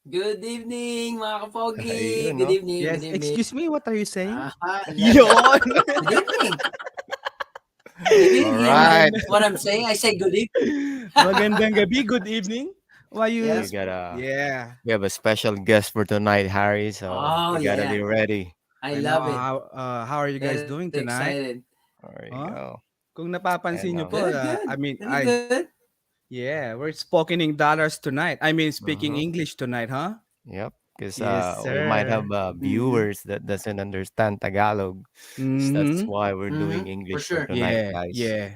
Good evening, mga kapogi. Ayun, Good no? evening, good Yes, evening. excuse me, what are you saying? Good Yon! evening. Good evening. Alright. Maganda What I'm saying, I say good evening. magandang gabi, good evening. Why you We Yes. got a Yeah, we have a special guest for tonight, Harry. So Oh, you gotta be yeah. ready. I I know love it. how are you guys Very doing tonight? excited. There you Huh? go. Kung napapansin And niyo po, Good, good. I mean, Really good. yeah, we're speaking in dollars tonight. I mean, speaking mhm, English tonight, huh? yep, because Yes, we might have sir. Mm-hmm. viewers that doesn't understand Tagalog. So that's Mm-hmm. why we're Mm-hmm. doing For English for sure. tonight, Yeah, guys. yeah.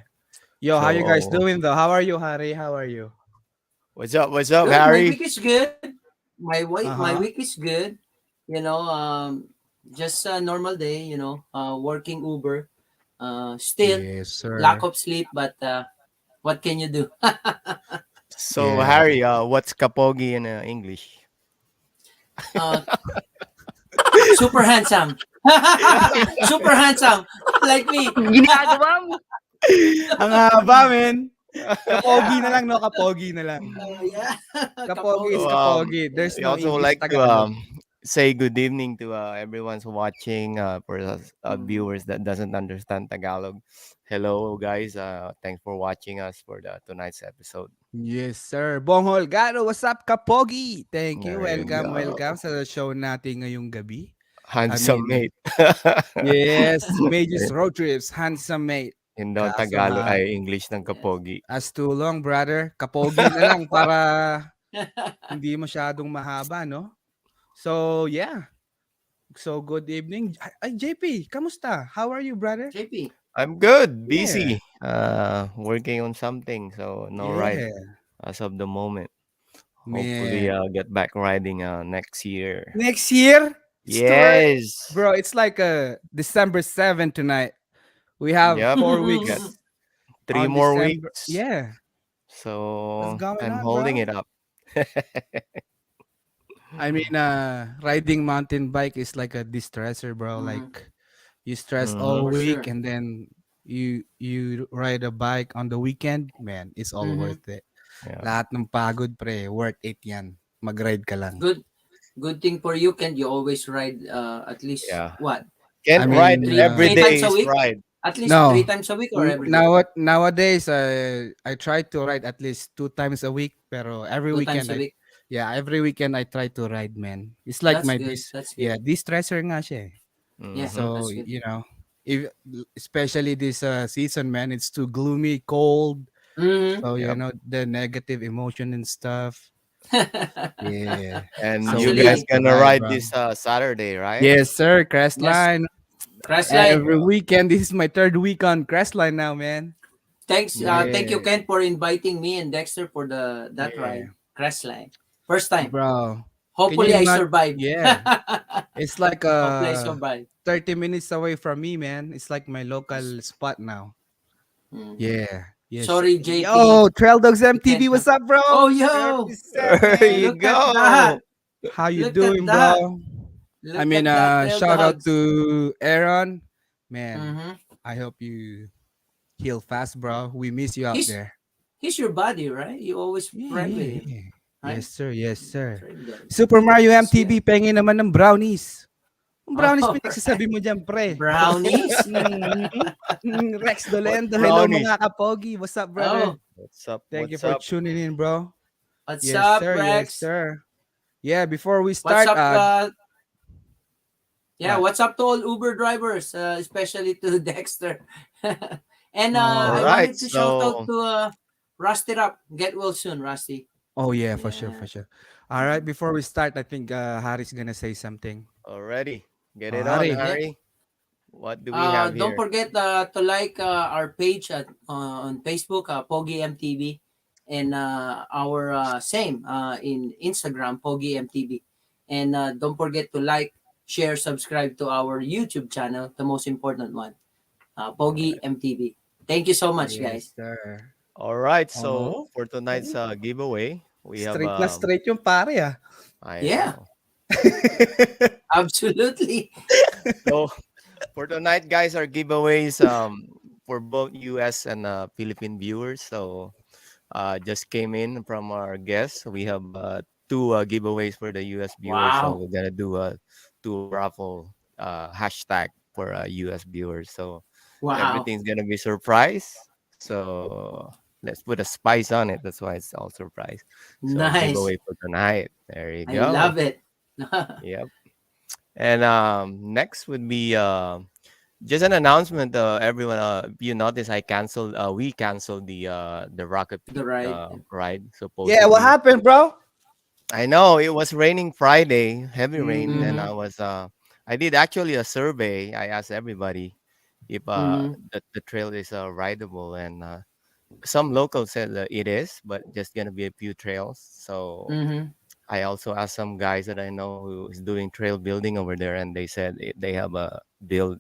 Yo, how you guys So doing though? How are you, Harry? How are you? what's up? What's up, Good. My Harry? week is good. My Uh-huh. week is good. You know, just a normal day. Working Uber. Still Yes, lack sir. of sleep, but what can you do? So Yeah. Harry, what's kapogi in English? uh, Super handsome. Super handsome. Like me. Ginagawa mo. Ang haba, men. Kapogi na lang, no? Kapogi na lang. Yeah. Kapogi is So Kapogi. kapogi. There's we no also English like to Tagalog. say good evening to everyone's watching. For us Mhm. viewers that doesn't understand Tagalog, hello guys. Thanks for watching us for the tonight's episode. Yes, sir. Bong Holgado, what's up, Kapogi? Thank you. There you Welcome, welcome go, sa show natin ngayong gabi. I handsome mean, mate. yes, Major's Road Trips, handsome mate. Hindi Kaso Tagalog nga, ay English ng Yes. kapogi. as too long, brother. Kapogi na lang para hindi masyadong mahaba, no? So, yeah. So, good evening. Ay, JP, kamusta? How are you, brother? JP. I'm good, Yeah. busy, working on something, so no ride Yeah. as of the moment. Hopefully, Man. get back riding next year. Next year, it's too early. Yes. Bro, it's like December 7th tonight. We have Yep. 4 weeks Got three on more December. weeks. Yeah. What's So going I'm on, holding bro? it up. I mean, riding mountain bike is like a distressor, bro. Mhm. Like you stress Mm-hmm. all For week sure. and then you ride a bike on the weekend, man, it's all Mhm. worth it. Yeah. Lahat ng pagod, pre, worth it yan. Mag-ride ka lang. Good. Good thing for you, Can you always ride at least Yeah. what? I Can't ride mean, every Three day times a is week? ride. At least three no. times a week or every day? Nowadays, I try to ride at least 2 times a week. Pero every Two times weekend, a week. every weekend I try to ride, man. It's like That's my good. That's good. distressor nga siya. Yeah, Mm-hmm. So, that's good. if especially this season, man, it's too gloomy, cold. Mm-hmm. So, Yep. the negative emotion and stuff. Yeah. And So you we guys have Actually, to gonna ride, ride bro. this Saturday, right? Yes, sir. yes, Crestline. Crestline. Every weekend. This is my third week on Crestline now, man. Thank you, Yeah. Ken, for inviting me and Dexter for the that ride. Yeah. Crestline. First time. Bro. Can you Hopefully I imagine? survive. Yeah. It's like Hopefully I survive. 30 minutes away from me, man. It's like my local spot now. Mm. Yeah. Yes. Sorry, JP. Yo, Trail Dogs You can't MTV, come. what's up, bro? Oh, yo. Represent, There man. you Look at that. go. How you Look at doing, that. bro? I Look mean, at that, Trail shout out Dogs. to Aaron. Man, Mm-hmm. I hope you heal fast, bro. We miss you out He's there. he's your buddy, right? You always Yeah, ride with yeah, him, yeah. right? Yes, sir. Yes, sir. Trail Dogs. Super Mario That's good. MTV, pengen naman ng brownies. Ang All brownies right. pinagsasabi mo dyan, pre? Brownies. Rex What Dolendo, hello brownies? mga kapogi. What's up, brother? Oh, What's up? Thank you What's for up? tuning in, bro. what's Yes, up, sir. Yes, Rex? sir. Yeah, before we What's start, up? Yeah, what? what's up to all Uber drivers, especially to Dexter. And Oh, All I right. wanted to shout out So to Rusty Up. Get well soon, Rusty. oh yeah, for sure, Yeah. for sure. All right, Mhm. before we start, I think Harry's gonna say something. already, get Oh, it on, Harry. Yeah. Harry. What do we have Don't here? forget to like our page on Facebook, Pogi MTV, and our same in Instagram, Pogi MTV. And don't forget to like, share, subscribe to our YouTube channel, the most important one, All Pogi right. MTV. Thank you so much, Yes, guys. sir. All right. So Oh, for tonight's oh. giveaway, we have Straight na straight yung pare ah. I Yeah, know. absolutely. So for tonight, guys, our giveaways for both US and Philippine viewers. So just came in from our guests. We have two giveaways for the US viewers. So Wow. we're gonna do two raffle hashtag for US viewers. So Wow. everything's gonna be surprise. So let's put a spice on it. That's why it's all surprise. So Nice. giveaway for tonight. There you I go. love it. Yep. And next would be just an announcement. Everyone, you notice I canceled. We canceled the Rocket The Peak ride. ride Yeah, what supposedly. happened, bro? I know it was raining Friday, heavy rain, and Mm-hmm. Mm-hmm. I did actually a survey. I asked everybody if Mm-hmm. the trail is rideable, and some locals said that it is, but just gonna be a few trails. So Mm-hmm. I also asked some guys that I know who is doing trail building over there, and they said they have a build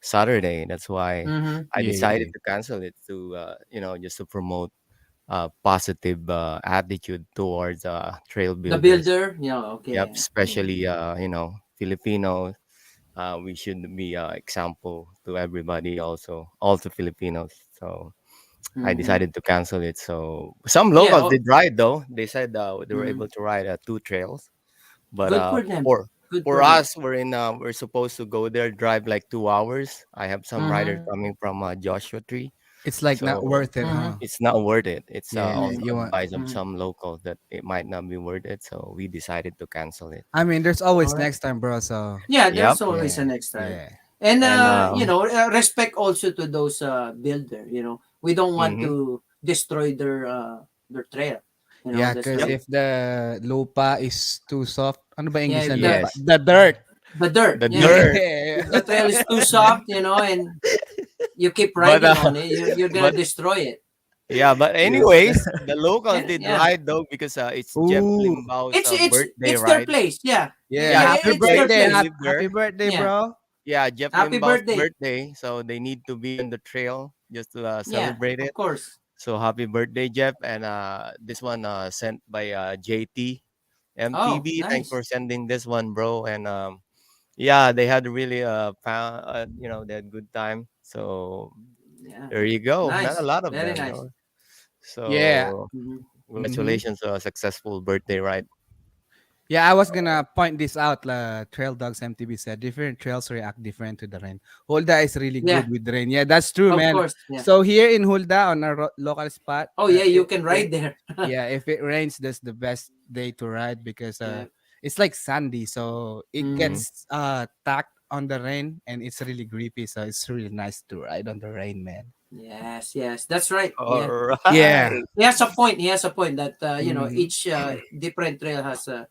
Saturday. That's why Mm-hmm. I Yeah, decided yeah. to cancel it to just to promote positive attitude towards trail The builders. builder. Yeah. Yep, Okay. Yeah. especially Filipinos. We should be example to everybody, also Filipinos. So I Mm-hmm. decided to cancel it. So some Yeah. locals Oh, did ride though. They said they were mm-hmm. able to ride two trails, but Good for them. Good for for them. us, we're supposed to go there, drive like 2 hours. I have some riders Mm-hmm. coming from Joshua Tree, It's like not so worth it, Mm-hmm. huh? it's not worth it. It's Yeah, also Mm-hmm. you want. advice of Mm-hmm. some locals that it might not be worth it. So we decided to cancel it. I mean, there's All always right. next time, bro. So Yeah. Yep, There's always a yeah, next time. yeah. And and respect also to those builder. We don't want mm-hmm. to destroy their trail. Yeah, That's because Yep, right. if the lupa is too soft, ano ba Yeah. English na The lupa? yes, The dirt. the dirt. the Yeah. dirt, Yeah. If the trail is too soft, and you keep but riding on it, you're gonna but destroy it. yeah, but Yes. anyways, the locals And did yeah, ride though because it's Jeff Ooh. Limbau's it's birthday their ride. place. Yeah, Yeah, Yeah, yeah, his happy it's birthday. their birthday. They place. live Happy there. birthday, Yeah, bro. Yeah, Jeff happy Limbau's birthday. birthday, so they need to be on the trail just to Yeah, celebrate of it. course. So happy birthday, Jeff! And this one sent by JT Oh, MTB. Thanks nice. for sending this one, bro. And yeah, they had really they had good time. So Yeah, there you go. Not a nice. lot of Very them nice. though. Yeah. So Hmm. Mm-hmm. congratulations on a successful birthday ride. Yeah, I was gonna point this out. Trail Dogs MTV said different trails react different to the rain. Hulda is really Yeah, good with rain. Yeah, that's true, of man. course. Yeah. So here in Hulda, on our local spot, Oh yeah, you can ride there. yeah, if it rains, that's the best day to ride because Yeah. it's like sandy, so it Hmm. Mhm. gets tacked on the rain, and it's really grippy. So it's really nice to ride on the rain, man. Yes, yes, that's right. All Yeah, Yeah. right. he has a point. He has a point that Mhm. each different trail has a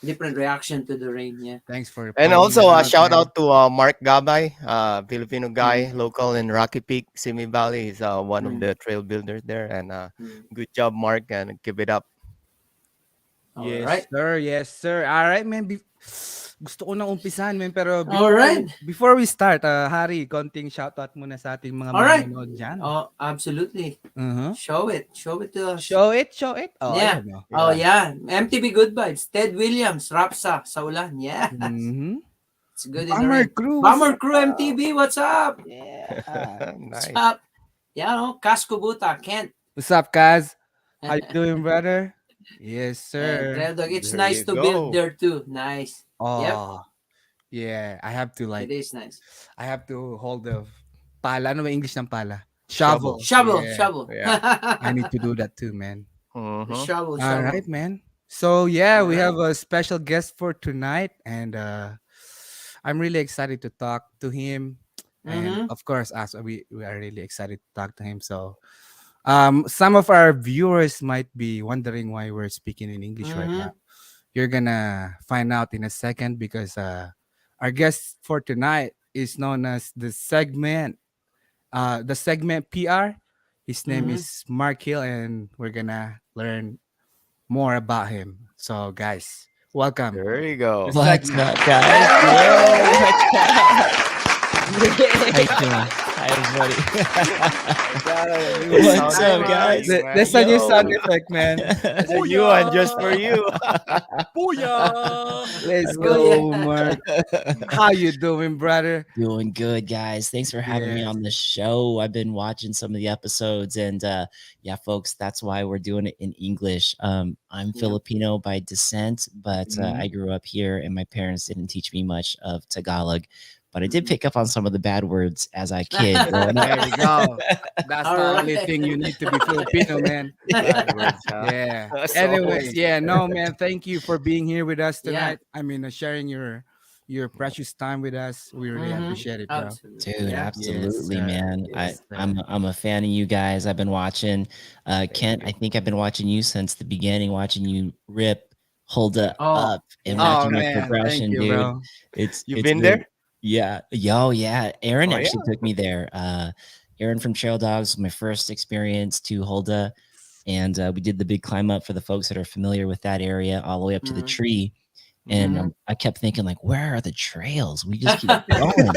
different reaction to the rain. Yeah. Thanks for And pointing also that a out, shout man. out to Mark Gabay, Filipino Mm-hmm. guy, local in Rocky Peak, Simi Valley. He's one of Mm-hmm. the trail builders there. And Mm-hmm. good job, Mark, and keep it up. All Yes, right. sir. Yes, sir. All right, man. Gusto ko nang umpisahan, man. Pero All right. before we start, Harry, konting shoutout muna sa ating mga All right. manonood dyan. Oh, absolutely. Uh-huh. Show it. Show it to us. Show it, show it. Oh, Yeah. ayan, oh. Oh, Yeah. yeah. MTV Good Vibes. Ted Williams. Rapsa. Sa ulan. Yes. Mm-hmm. It's good in the Bomber rain. Crew, what's Bomber up? Crew MTV. What's up? Yeah. What's Nice. up? Yeah, no. Casco Buta. Kent. What's up, Kaz? How you doing, brother? Yes, And sir. Trail Dog. It's There nice you to build go. there too. Nice. Yep. Oh, yeah. It is nice. I have to hold the pala. Ano ba English ng pala? Shovel. Shovel. Shovel. Yeah. Shovel. Yeah. I need to do that too, man. The Mm-hmm. shovel. All Shovel. right, man. So yeah, All we right. have a special guest for tonight, and I'm really excited to talk to him. And Mm-hmm. of course, as we are really excited to talk to him. So some of our viewers might be wondering why we're speaking in English right Mm-hmm. now. You're gonna find out in a second because our guest for tonight is known as the segment PR. His name Mm-hmm. is Mark Hill, and we're gonna learn more about him. So, guys, welcome There you the go. What's segment. up, guys? Yo, what's up? How you doing? How I got a new sound What's up, effect for guys? you, man. That's a new sound Yo, effect, man. that's a new one just for you. Booyah! Let's Oh yeah. go, Mark. How you doing, brother? Doing good, guys. Thanks for having me Yes. on the show. I've been watching some of the episodes, and yeah, folks, that's why we're doing it in English. I'm Yeah. Filipino by descent, but Mhm. I grew up here, and my parents didn't teach me much of Tagalog, but I did Mhm. pick up on some of the bad words as a kid growing up. There you go. That's All the only right. thing you need to be Filipino, man. Bad words, huh? Yeah. That's all. Anyways, yeah, no, man. Thank you for being here with us Yeah. tonight. I mean, sharing your precious time with us. We really Mm-hmm. appreciate it, bro. Absolutely. Dude, Yeah. Yes, absolutely, sir. man. Yes, sir. I'm a fan of you guys. I've been watching. Thank Kent, you. I think I've been watching you since the beginning, watching you rip, hold Yeah. Oh, up, and yeah. Oh watching your man, thank progression, you, dude. bro. You It's been been, there? yeah, yo, yeah. Aaron Oh, yeah. actually took me there. Aaron from Trail Dogs was my first experience to Holda, and we did the big climb up for the folks that are familiar with that area, all the way up to the Mm-hmm. tree. And Mm-hmm. I kept thinking, like, where are the trails? We just keep going.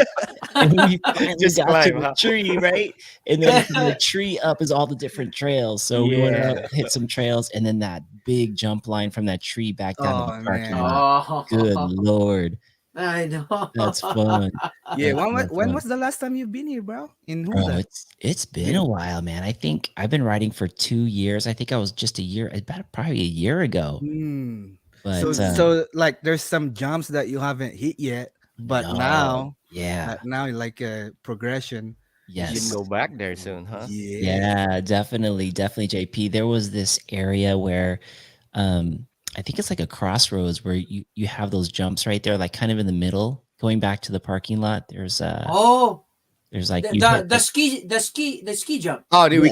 And we finally Just got to climb, the huh? tree, right? And then from the tree up is all the different trails. So we went up, Yeah. hit some trails, and then that big jump line from that tree back down to the Oh parking man. lot. Good Oh, Lord. I know. That's fun. Yeah. That's so When fun. was the last time you've been here, bro? In Bro, Hulda? it's been Been. a while, man. I think I've been riding for 2 years. I think I was just a year, about probably a year ago. Hmm. So But Mm-hmm. like there's some jumps that you haven't hit yet, but no, now yeah, like a progression. You You should yes. must. go back there soon, huh? Yeah. Yeah, definitely, JP. There was this area where I think it's like a crossroads where you have those jumps right there, like kind of in the middle, going back to the parking lot. Oh, There's like the, you the hit the like ski the ski the ski jump. Oh, dude, yeah, we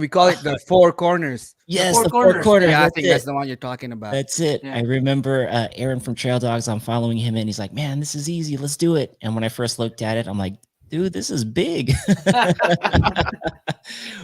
call it the four corners. The yes, four the four corners. corners. Yeah, I Yeah. That's think that's it. the one you're talking about. That's it. I Yeah. remember Aaron from Trail Dogs. I'm following him, and he's like, "Man, this is easy. Let's do it." And when I first looked at it, I'm like, "Dude, this is big."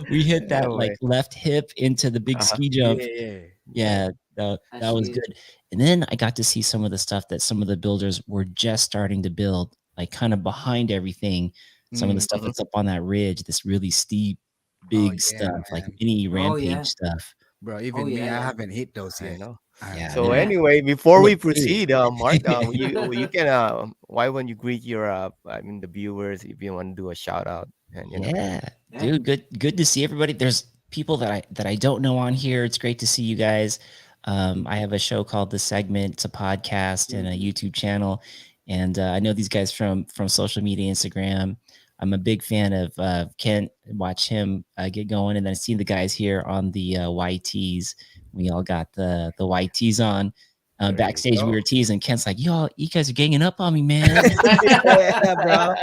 We hit that No like way. left hip into the big Uh-huh. ski jump. Yeah. Yeah, I that was see. good. And then I got to see some of the stuff that some of the builders were just starting to build, like kind of behind everything. Some of the Mm. stuff Mhm. that's up on that ridge, this really steep, Oh big yeah, stuff, like man. mini Oh rampage yeah. stuff. Bro, Oh even me, yeah. I Yeah. haven't hit those I yet. know. So Yeah. Yeah. anyway, before we Look good. proceed, Mark, you can why won't you greet your I mean the viewers if you want to do a shout out and Yeah, Yeah. dude, good to see everybody. There's people that I don't know on here. It's great to see you guys. I have a show called The Segment. It's a podcast and a Mm-hmm. YouTube channel, and I know these guys from social media, Instagram. I'm a big fan of Kent. Watch him get going, and then I see the guys here on the YTs. We all got the YTs on. there you Backstage, we go. were teasing. Kent's like, "Y'all, you guys are ganging up on me, man." Yeah, bro.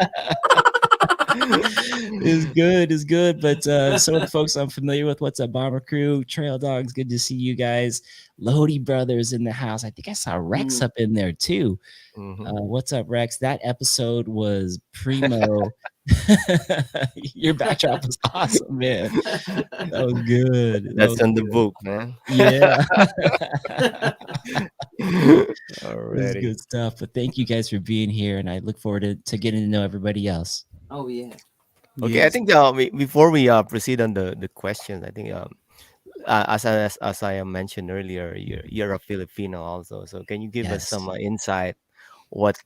Is good, is good. But some of the folks I'm familiar with, what's up, Bomber Crew, Trail Dogs, good to see you guys. Lodi Brothers in the house. I think I saw Rex Mm. up in there too. Mhm. What's up, Rex? That episode was primo. Your backdrop was awesome, man. That was good. That That's was on the good. book, man. Yeah. This is Already. good stuff. But thank you guys for being here, and I look forward to getting to know everybody else. Oh yeah. Okay, I Yes. think before we proceed on the questions, I think as I mentioned earlier, you're a Filipino also. So can you give us Yes. some insight?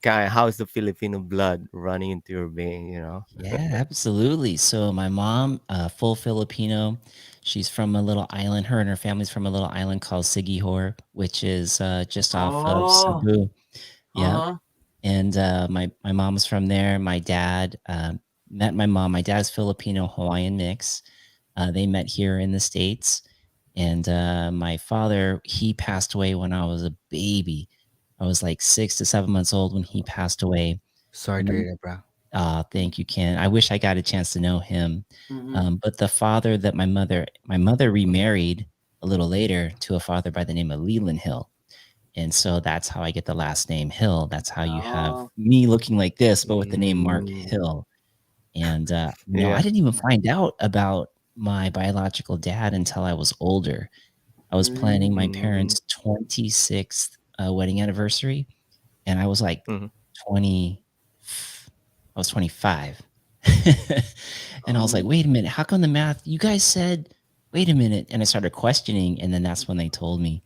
How's the Filipino blood running into your vein? You know. Yeah, absolutely. So my mom, full Filipino, she's from a little island. Her and her family's from a little island called Sigihor, which is just off of Oh. Cebu. Yeah, Uh-huh. and my mom's from there. My dad met my mom. My dad's Filipino Hawaiian mix. They met here in the States, and my father, he passed away when I was a baby. I was like 6 to 7 months old when he passed away. Sorry And to hear then that, bro. thank you, Ken. I wish I got a chance to know him. Mm-hmm. But the father that my mother remarried a little later to a father by the name of Leland Hill. And so that's how I get the last name Hill. That's how you have Oh. me looking like this, but with the name Mark Mm, Hill. And I yeah. didn't even find out about my biological dad until I was older. I was planning my Mm, parents' 26th wedding anniversary, and I was like mhm. 20. I was 25. And I was like, wait a minute, how come the math? You guys said, wait a minute. And I started questioning. And then that's when they told me.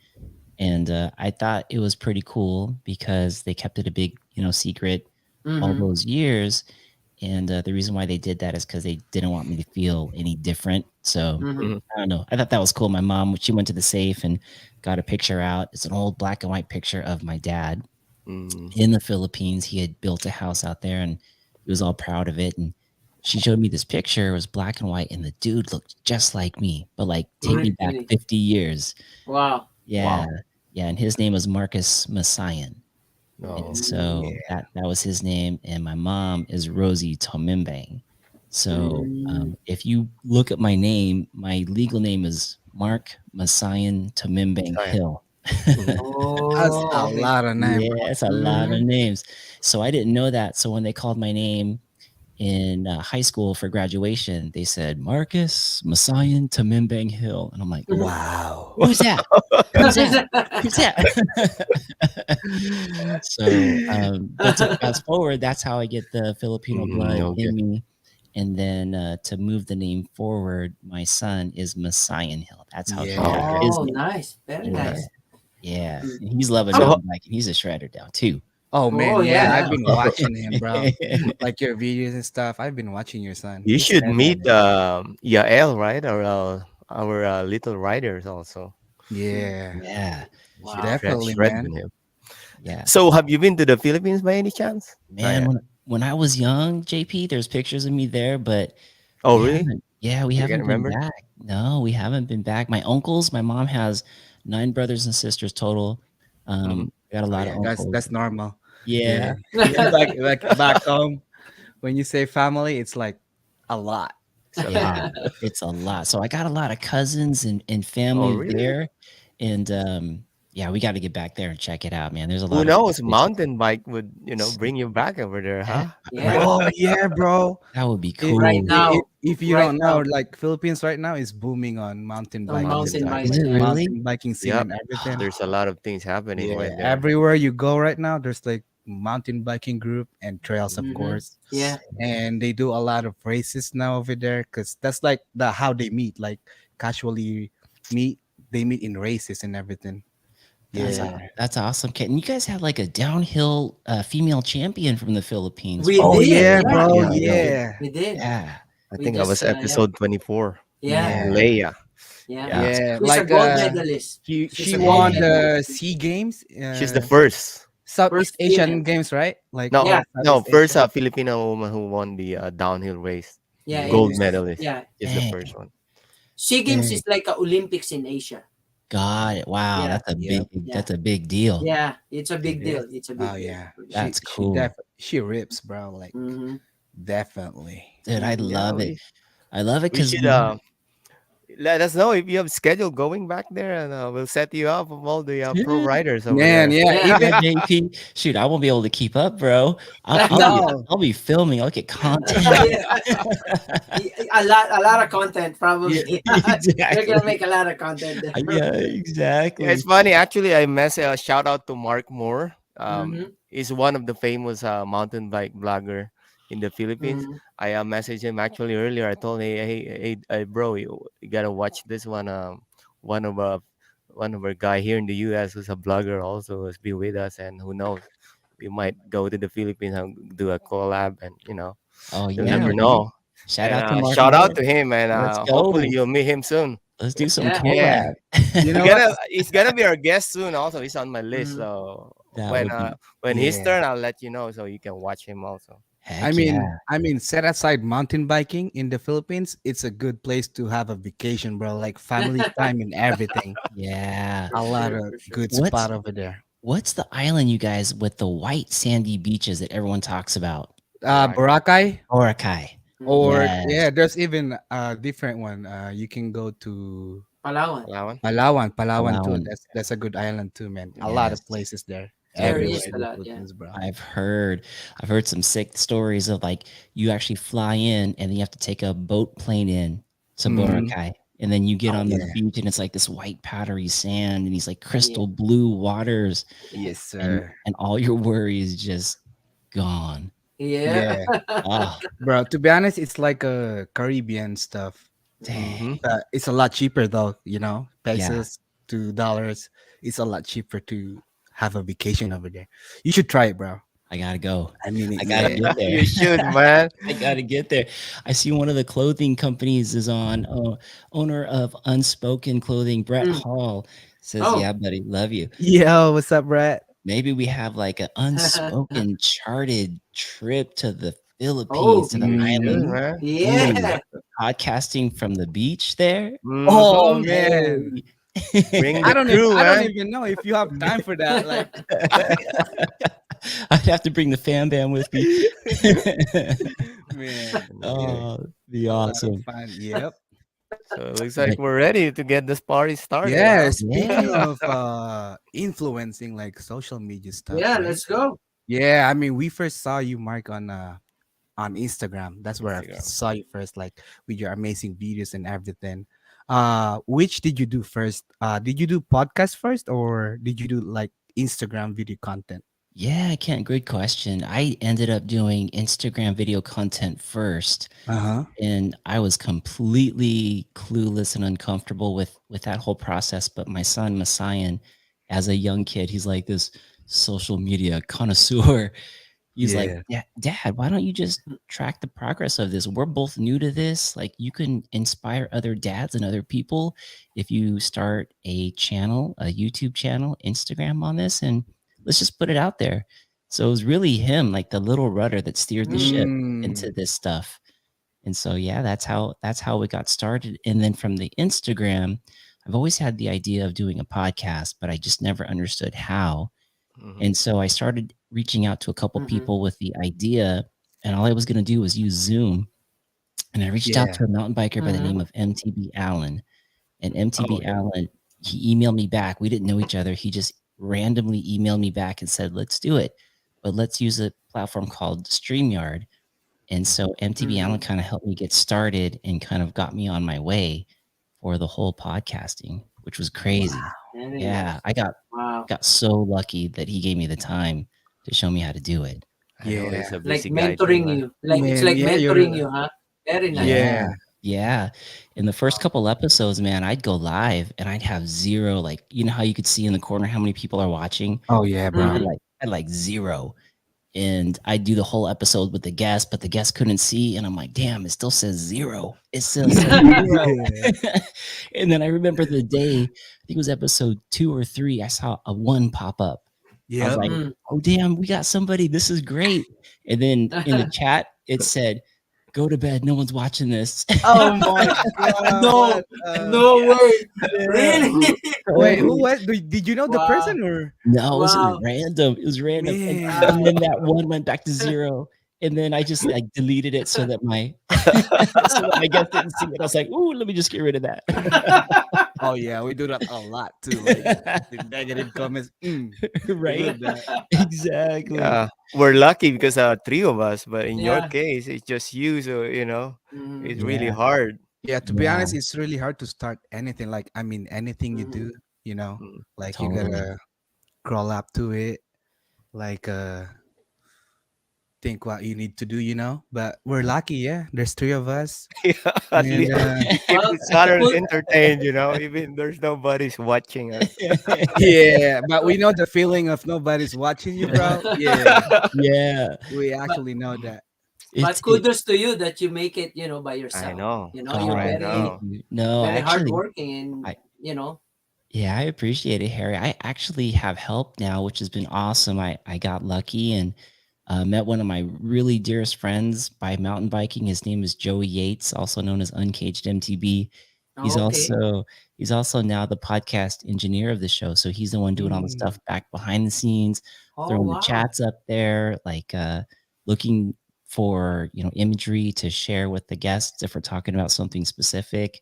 And I thought it was pretty cool because they kept it a big, secret all Mm-hmm. those years. And the reason why they did that is because they didn't want me to feel any different. So Mm-hmm. Mhm. I don't know. I thought that was cool. My mom, she went to the safe and got a picture out. It's an old black and white picture of my dad Mm. in the Philippines. He had built a house out there and he was all proud of it. And she showed me this picture. It was black and white, and the dude looked just like me, but like take me back Really? 50 years. Wow. Yeah. Wow. Yeah. And his name was Marcus Messian. And No. so Yeah. that was his name. And my mom is Rosie Tomimbang. So Mm. if you look at my name, my legal name is Mark Messian Tomimbang Sorry. Hill. Mhm. That's Oh, a okay. lot of name, bro. Yeah, it's a lot of Mm-hmm. names. So I didn't know that. So when they called my name in high school for graduation, they said Marcus Messiah Tamimbang Hill, and I'm like, Wow. who's that? Who's that? Who's that? So, but to fast forward, that's how I get the Filipino blood Okay. in me. And then to move the name forward, my son is Messiah Hill. That's how he Yeah. got Okay. his Oh, name. nice. Very Yeah, nice. yeah. Mm. And he's loving So, How, mountain biking. He's a shredder now too. Oh man, oh, yeah. yeah. I've been watching him, bro. Like your videos and stuff. I've been watching your son. you He's should meet definitely. Yael, right? Or our little riders also. Yeah. Yeah, Should Wow. Definitely, shred man. with him. yeah. So, have you been to the Philippines by any chance? Not Man, yet. when I was young, JP, there's pictures of me there, but Oh, really? we You can haven't been remember? back. No, we haven't been back. My uncles, my mom has 9 brothers and sisters total. Hmm. I got a Oh lot of yeah, that's uncles. that's normal. Yeah, Yeah. Like back home, when you say family, it's like a lot. It's a yeah, lot. it's a lot. So I got a lot of cousins and Oh, family really? there, and yeah, we got to get back there and check it out, man. There's a Who lot of cool knows? places. Mountain bike would, bring you back over there, Yeah, huh? Yeah. right. Oh yeah, bro. That would be Right cool. now. If you Right don't know, now. like Philippines right now is booming on mountain On biking Mountain mountain stuff, Is like biking. it biking. Yeah. Yeah. really? mountain biking scene Yep. and everything. There's a lot of things happening Yeah, right there. everywhere you go right now, there's like mountain biking group and trails, of Mm-hmm. course. Yeah. And they do a lot of races now over there because that's like the how they meet, like casually meet. They meet in races and everything. That's Yeah. Yeah. that's awesome. Can you guys have like a downhill female champion from the Philippines? We Oh did. yeah, Yeah. bro. Yeah, I We know. did. Yeah. We did. Yeah. I We think I was just, yeah. episode 24. Yeah. Yeah. Leia. Yeah. Yeah. That's Yeah. She's a Like gold medalist. she She's a gold won yeah. the medalist. Sea Games, She's the first. Southeast First Asian female. Games, right? Like No, Yeah. no, Southeast first Asia. Filipino woman who won the downhill race. Yeah. Gold In, Yeah. medalist. yeah. She's the Dang. first one. SEA Games Dang. is like a Olympics in Asia. Got it. Wow, Yeah. Yep. Yeah. that's a big deal. Yeah. It's a It big is. deal. It's a Oh big deal. yeah. For sure. That's cool. She rips, bro. Like Mm-hmm. definitely. Dude, I Mm-hmm. Yeah, love it. I love it we because should let us know if you have schedule going back there, and we'll set you up with all the pro yeah, riders over Man, there. yeah. Yeah. Even JP. Shoot, I won't be able to keep up, bro. no. I'll be filming. I'll get content. A lot of content Yeah, probably. They're gonna exactly. make a lot of content there. Yeah, Yeah, it's exactly. funny. Actually, I shout out to Mark Moore. Mm-hmm. He's one of the famous mountain bike blogger in the Philippines. Mm-hmm. I messaged him actually earlier. I told him, hey, bro, you gotta watch this one. One of one of our guy here in the U.S. who's a blogger also has been with us, and who knows, we might go to the Philippines and do a collab, and Oh you'll yeah, never man. know. Shout And out to Mark shout out Moore. to him, and Let's hopefully go. you'll meet him soon. Let's do some Yeah. Yeah. collab. You know what? He's gonna be our guest soon. Also, he's on my list. Mm-hmm. So That would be when his Yeah. turn, I'll let you know so you can watch him also. I heck mean, yeah. set aside mountain biking in the Philippines, it's a good place to have a vacation, bro. Like family time and everything. Yeah. A For lot sure. of For sure. good What's spot over there. what's the island, you guys, with the white sandy beaches that everyone talks about? Right. Boracay, Boracay. or Yes. yeah, there's even a different one. You can go to Palawan. Palawan. Palawan too. Palawan. That's a good island too, man. A lot of Yes. places there. There Everywhere is Yes. a in the lot. Yeah. Philippines, bro. I've heard some sick stories of like you actually fly in and then you have to take a boat plane in to Mhm. Boracay. And then you get Oh on the yeah. beach and it's like this white powdery sand and these like Yeah. crystal blue waters Yes, and sir. all your worries just gone. Yeah. Yeah, Oh, bro. To be honest, it's like a Caribbean stuff. Mm-hmm. dang. It's a lot cheaper though. Yeah, Pesos to dollars. It's a lot cheaper to have a vacation over there. You should try it, bro. I gotta go. I mean it. I gotta Yeah. get there. You should, man. I gotta get there. I see one of the clothing companies is on. Owner of Unspoken Clothing, Brett Mm. Hall, says, Oh. "Yeah, buddy, love you." Yo, what's up, Brett? Maybe we have like an unspoken charted trip to the Philippines, Oh. to the You should, island. Mhm. man. Ooh, Yeah. podcasting from the beach there. Oh Mm-hmm. man, Bring I the don't even crew, I don't man. even know if you have time for that. Like, I'd have to bring the fan bam with me. man, yeah, Oh, be a lot of awesome. fun. Yep. So it looks like But we're ready to get this party started, Yeah. huh? Speaking yeah, of influencing like social media stuff, Yeah. right? Let's go. Yeah, I mean, we first saw you, Mark, on Instagram. That's where I Instagram. saw you first, like with your amazing videos and everything. Which did you do first? Did you do podcast first, or did you do like Instagram video content? yeah, Kent, great question. I ended up doing Instagram video content first, Uh huh. and I was completely clueless and uncomfortable with that whole process. But my son Messiah, as a young kid, he's like this social media connoisseur. He's like, Yeah. yeah, Dad, why don't you just track the progress of this? We're both new to this. Like, you can inspire other dads and other people if you start a channel, a YouTube channel, Instagram on this, and let's just put it out there. So it was really him, like the little rudder that steered the Mm. ship Mm, into this stuff. And so yeah, that's how it got started. And then from the Instagram, I've always had the idea of doing a podcast, but I just never understood how. Mm-hmm. And so I started reaching out to a couple Mm-hmm. people with the idea, and all I was going to do was use Zoom. And I reached out yeah. to a mountain biker by the Mm-hmm. name of MTB Allen. And Oh MTB yeah. Allen, he emailed me back. We didn't know each other. He just randomly emailed me back and said, "Let's do it, but let's use a platform called StreamYard." And so MTB Mm-hmm. Allen kind of helped me get started and kind of got me on my way for the whole podcasting, which was crazy. Very Yeah, nice. I Wow. got so lucky that he gave me the time to show me how to do it. I know he's Yeah. a Like busy guy too, mentoring man. you. Like it's Man, like yeah, mentoring you're you, huh? Very nice. Yeah. yeah. Yeah. In the first couple episodes, man, I'd go live and I'd have zero, like, you know how you could see in the corner how many people are watching? Oh yeah, I bro. had Mm-hmm. like zero. And I'd do the whole episode with the guest, but the guest couldn't see. And I'm like, damn, it still says zero. It still says zero. Yeah. And then I remember the day, I think it was episode 2 or 3, I saw a one pop up. I was Yep. like, Mm. oh, damn, we got somebody. This is great. And then in the chat, it said, go to bed. No one's watching this. Oh my god. No, What? no way. Yeah. Really? Wait, who was? Did you know the Wow. person or? No, it was Wow. random. It was random. And, Man. and then that one went back to zero. And then I just like deleted it so that my so that my guest didn't see it. I was like, ooh, let me just get rid of that. Oh yeah, we do that a lot too. Like the negative comments. We Right? love that. Exactly. Yeah, we're lucky because three of us, but in your Yeah. case, it's just you. So Mm-hmm. it's really Yeah. hard. Yeah, to be Yeah. honest, it's really hard to start anything. Like I mean, anything you Mm-hmm. do, Mm. like you Totally. gotta crawl up to it. Like think what you need to do. But we're lucky. Yeah, there's three of us, Yeah, at and least we keep Well, each other cool. entertained. Even there's nobody's watching us. yeah, but we know the feeling of nobody's watching you, bro. Yeah, Yeah. we but actually know that. It's kudos to you that you make it, by I yourself. know. You're I very, thank know. you. No, very actually, hardworking, and I yeah, I appreciate it, Harry. I actually have help now, which has been awesome. I got lucky and met one of my really dearest friends by mountain biking. His name is Joey Yates, also known as Uncaged MTB. He's okay. he's also now the podcast engineer of the show. So he's the one doing all the Mm, stuff back behind the scenes, Oh throwing the wow. chats up there, like looking for imagery to share with the guests if we're talking about something specific. Mhm.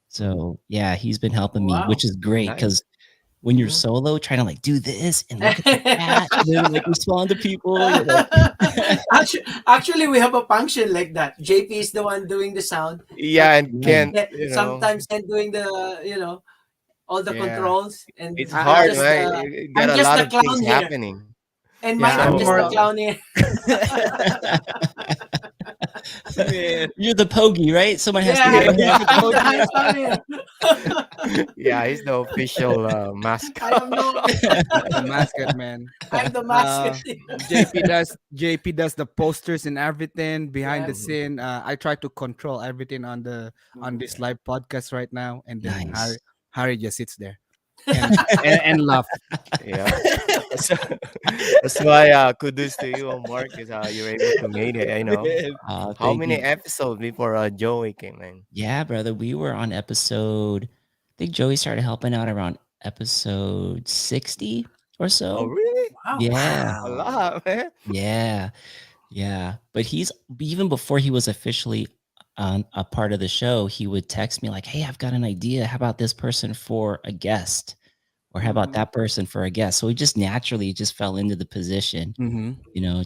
So yeah, he's been helping me, Wow. which is great Nice. because when you're Mhm. solo, trying to like do this and look at the chat and then like respond to people, you're like, Actually, we have a function like that. JP is the one doing the sound, but Yeah, and nice. Kent, sometimes Ken doing the, all the yeah, controls, and it's I, I'm hard, just man. the You got I'm a just lot the of things clown here. happening. And Yeah, mine are I'm So just the more. clown here. Man, You're the POGI, right? Someone has to Yeah, be the yeah. I'm the POGI. handsome here. yeah, he's the official I mascot. am no, The mascot, man. I'm the mascot. Uh, JP does the posters and everything behind Yeah. the Mhm. scene. I try to control everything on Mhm. this live podcast right now, and then Harry Nice. Harry just sits there and laugh. Yeah. So, that's why kudos to you, Marcus. You're able to make it. Man. How Thank many you. episodes before Joey came in? Yeah, brother. We were on episode, I think Joey started helping out around episode 60 or Oh, so. really? Wow. Yeah. A Wow. lot, man. Yeah. Yeah. But he's, even before he was officially on a part of the show, he would text me like, "Hey, I've got an idea. How about this person for a guest? Or how about Mhm. that person for a guest?" So he just naturally just fell into the position, Hmm.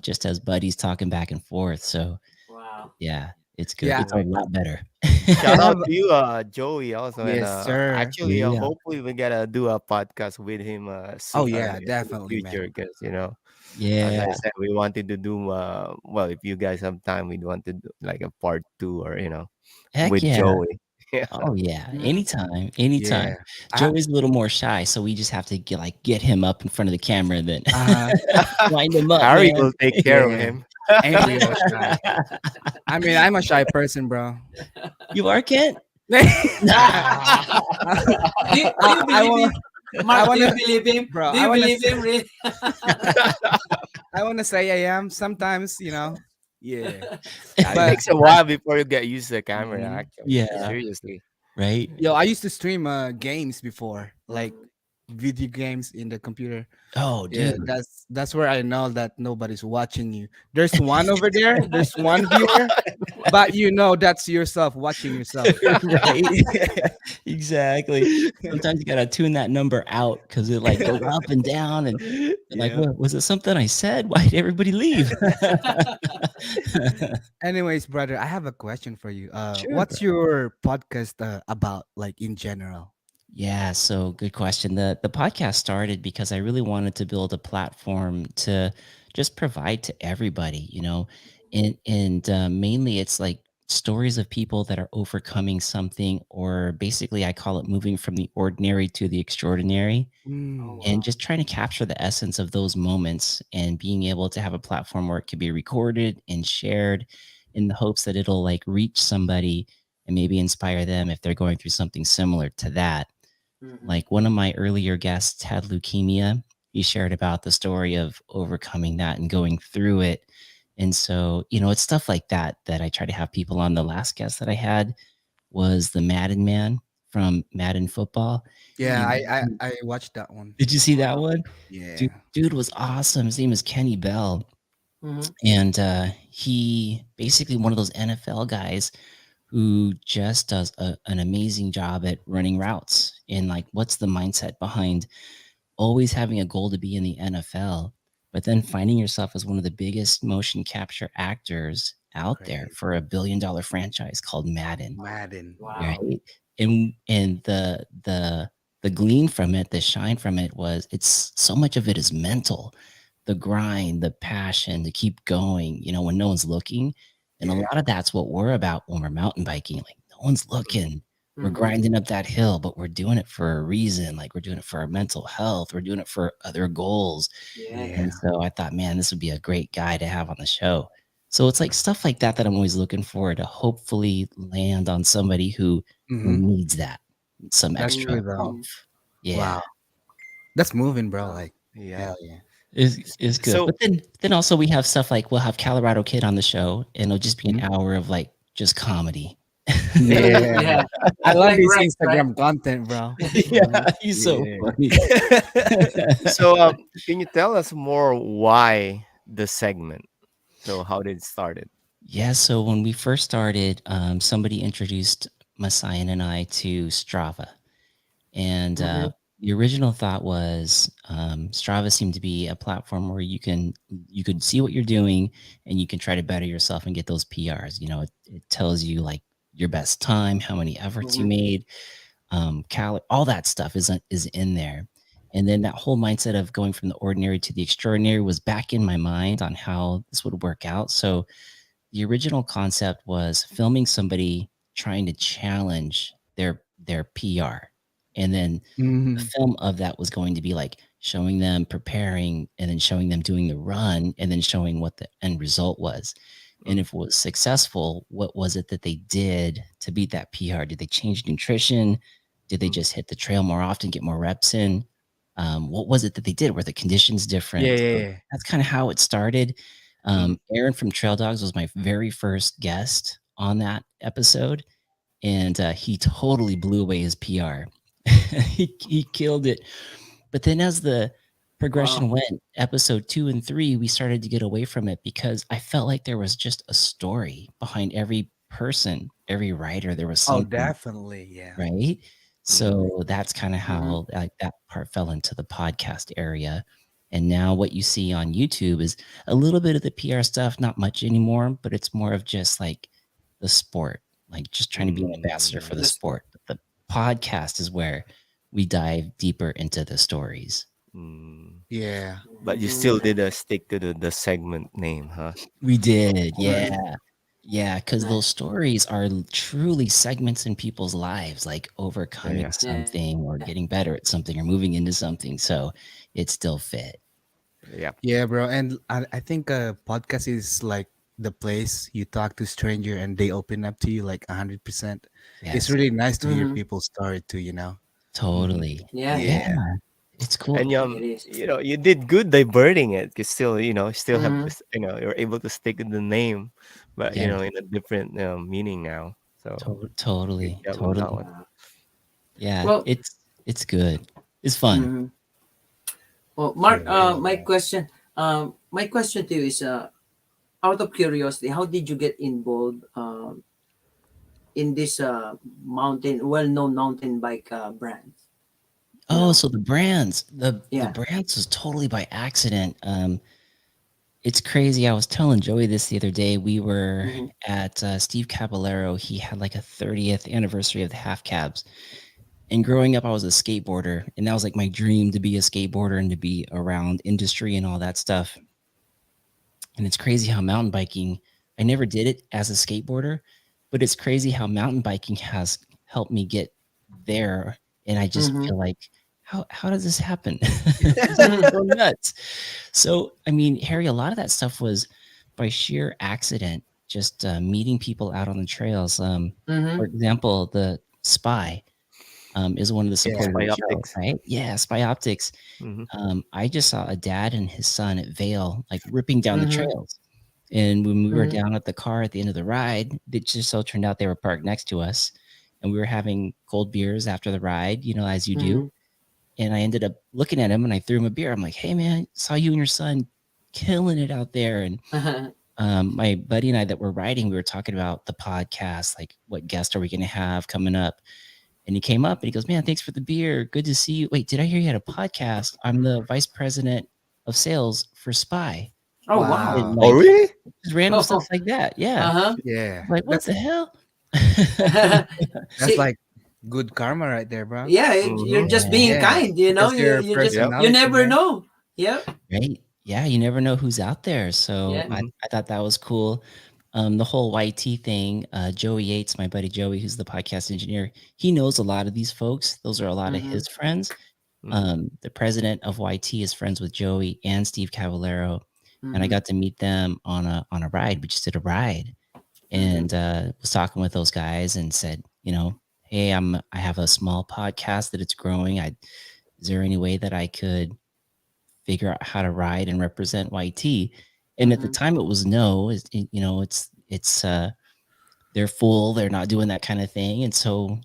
just as buddies talking back and forth. So Wow. yeah, it's good. Yeah, It's a Cool. lot better. I Shout have. out to you, Joey, also, and Yes, sir. actually, Yeah. hopefully we gotta do a podcast with him Oh soon yeah, in the definitely, future, man. because as I Yeah. said, we wanted to do well, if you guys have time, we'd want to do like a part two, or Heck with yeah. Joey. Yeah. Oh yeah. Mhm. Anytime. Yeah. Anytime. I, Joey's a little more shy, so we just have to get him up in front of the camera and then uh, wind him up, Harry man. will take care of yeah. him. Ain't real shy. I mean, I'm a shy person, bro. You are, Kent? I, Do you I believe want. him? I Mark, do you wanna, believe him? bro. Do I you wanna. believe him, really? I wanna say I am sometimes. Yeah. Yeah, it But takes a while before you get used to the camera, mhm. actually. Yeah, Seriously. right? Yo, I used to stream games before, like Mhm. video games in the computer. Oh, Yeah, dude. that's where I know that nobody's watching you. There's one over there. There's one viewer, but that's yourself watching yourself. Right? Exactly. Sometimes you gotta tune that number out because it, like, goes up and down and you're like, Yeah. "What was it something I said? Why did everybody leave?" Anyways, brother, I have a question for you. Sure, bro. What's your podcast about, like in general? Yeah, so good question. The podcast started because I really wanted to build a platform to just provide to everybody, and mainly it's like stories of people that are overcoming something, or basically I call it moving from the ordinary to the extraordinary, Oh, Mm, and wow. just trying to capture the essence of those moments and being able to have a platform where it could be recorded and shared in the hopes that it'll like reach somebody and maybe inspire them if they're going through something similar to that. Mhm. Like one of my earlier guests had leukemia. He shared about the story of overcoming that and going through it. And so, it's stuff like that that I try to have people on. The last guest that I had was the Madden man from Madden football. yeah, And I watched that one. did you see that Wow. one? Dude, Yeah. dude was awesome. His name is Kenny Bell. Mhm. And he basically one of those NFL guys who just does an amazing job at running routes. And like, what's the mindset behind always having a goal to be in the NFL, but then finding yourself as one of the biggest motion capture actors out there Crazy. for $1 billion franchise called Madden, Madden. Wow. Yeah. right? And the glean from it, the shine from it was it's so much of it is mental, the grind, the passion to keep going, when no one's looking. And a Yeah. lot of that's what we're about when we're mountain biking. Like no one's looking. We're Mhm. grinding up that hill, but we're doing it for a reason. Like we're doing it for our mental health. We're doing it for other goals. Yeah. Yeah. And so I thought, man, this would be a great guy to have on the show. So it's like stuff like that that I'm always looking for to hopefully land on somebody who Hmm. needs that, some That's extra true though. Mhm. oomph. Yeah, Wow. That's moving, bro. Wow. Like, Yeah. hell yeah. is good. So But then also we have stuff like we'll have Colorado Kid on the show, and it'll just be an Mhm. hour of like just comedy. Yeah. Yeah. I love Like this Rex, right? Instagram content, bro. Yeah, he's so Yeah. funny. so can you tell us more why the segment? So how did it started? Yeah, so when we first started, somebody introduced Messiah and I to Strava. And Mhm. the original thought was Strava seemed to be a platform where you could see what you're doing and you can try to better yourself and get those PRs. It tells you like your best time, how many efforts you Mhm. made, all that stuff is in there. And then that whole mindset of going from the ordinary to the extraordinary was back in my mind on how this would work out. So the original concept was filming somebody trying to challenge their PR. And then the Mhm. film of that was going to be like showing them preparing and then showing them doing the run and then showing what the end result was. And Mm. if it was successful, what was it that they did to beat that PR? Did they change nutrition? Did they Mm. just hit the trail more often, get more reps in? What was it that they did? Were the conditions Yeah, different? yeah, So yeah. that's kind of how it started. Mhm. Aaron from Trail Dogs was my very first guest on that episode, and he totally blew away his PR. He killed it. But then as the progression Wow. went, episode 2 and 3, we started to get away from it because I felt like there was just a story behind every person, every writer. There was Oh, something, definitely. Yeah. right? Mhm. So that's kind of Mm-hmm. how like that part fell into the podcast area. And now what you see on YouTube is a little bit of the PR stuff, not much anymore, but it's more of just like the sport, like just trying to be an ambassador for the Mm. The sport. sport. But the podcast is where we dive deeper into the stories. Mm. Yeah. But you Mm, still did stick to the segment name, huh? We did, yeah. mm, Yeah, because those nice. stories are truly segments in people's lives, like Yeah, overcoming yeah, Yeah. something or getting better at something or moving into something. So it still fit. yeah. Yeah, bro. And I think a podcast is like the place you talk to stranger and they open up to you like 100%. It's Yes, really nice to hear Mm-hmm. people's story too, you know? Mhm. totally. Yeah. Yeah, Yeah. it's cool. And It is. you did good diverting it. Cause still, still have Mm-hmm. this, you're able to stick with the name, but Yes, in a different meaning now. So good totally, job on that totally. one. Yeah, Well, it's good. It's fun. mm-hmm. Well, Mark. Yeah. My question to you is, out of curiosity, how did you get involved in this well-known mountain bike brand? You Oh, know. so the Yeah. brands was totally by accident. It's crazy. I was telling Joey this the other day. We were Mm-hmm. at Steve Caballero. He had like a 30th anniversary of the half cabs. And growing up, I was a skateboarder, and that was like my dream to be a skateboarder and to be around industry and all that stuff. And it's crazy how mountain biking, I never did it as a skateboarder, but it's crazy how mountain biking has helped me get there. And I just Mm-hmm. feel like, how does this happen? This is so nuts. So, I mean, Harry, a lot of that stuff was by sheer accident, just meeting people out on the trails. For Mm-hmm. example, the Spy is one of the Yeah. supporters of Spy the show, Optics. right? Yeah, Spy Optics. Mm-hmm. I just saw a dad and his son at Vale, like ripping down the Mm-hmm. trails. And when we were Mm-hmm. down at the car at the end of the ride, it just so turned out they were parked next to us. And we were having cold beers after the ride, as you do. Mm-hmm. And I ended up looking at him and I threw him a beer. I'm like, hey, man, saw you and your son killing it out there. And my buddy and I that were riding, we were talking about the podcast, like what guest are we going to have coming up? And he came up and he goes, man, thanks for the beer. Good to see you. Wait, did I hear you had a podcast? I'm the vice president of sales for Spy. Oh wow. And Wow. Oh, like really? just random stuff Oh. like that. Yeah. Uh-huh. Yeah. Like, what the hell? That's See, like good karma right there, bro. yeah, you're Mm-hmm. just being Yeah. kind, you know. Because You your you just Yep. you personality, never man. know. Yep. Right. Yeah. You never know who's out there. So Yeah. Mm-hmm. I thought that was cool. The whole YT thing, Joey Yates, my buddy Joey, who's the podcast engineer, he knows a lot of these folks. Those are a lot of Mm-hmm. his friends. Mm-hmm. The president of YT is friends with Joey and Steve Cavallero, and I Mm-hmm. got to meet them on a ride. We just did a ride, Mm-hmm. and was talking with those guys and said, hey, I have a small podcast that it's growing. Is there any way that I could figure out how to ride and represent YT? And at the Mm-hmm. time, it was no. It's they're full. They're not doing that kind of thing. And so,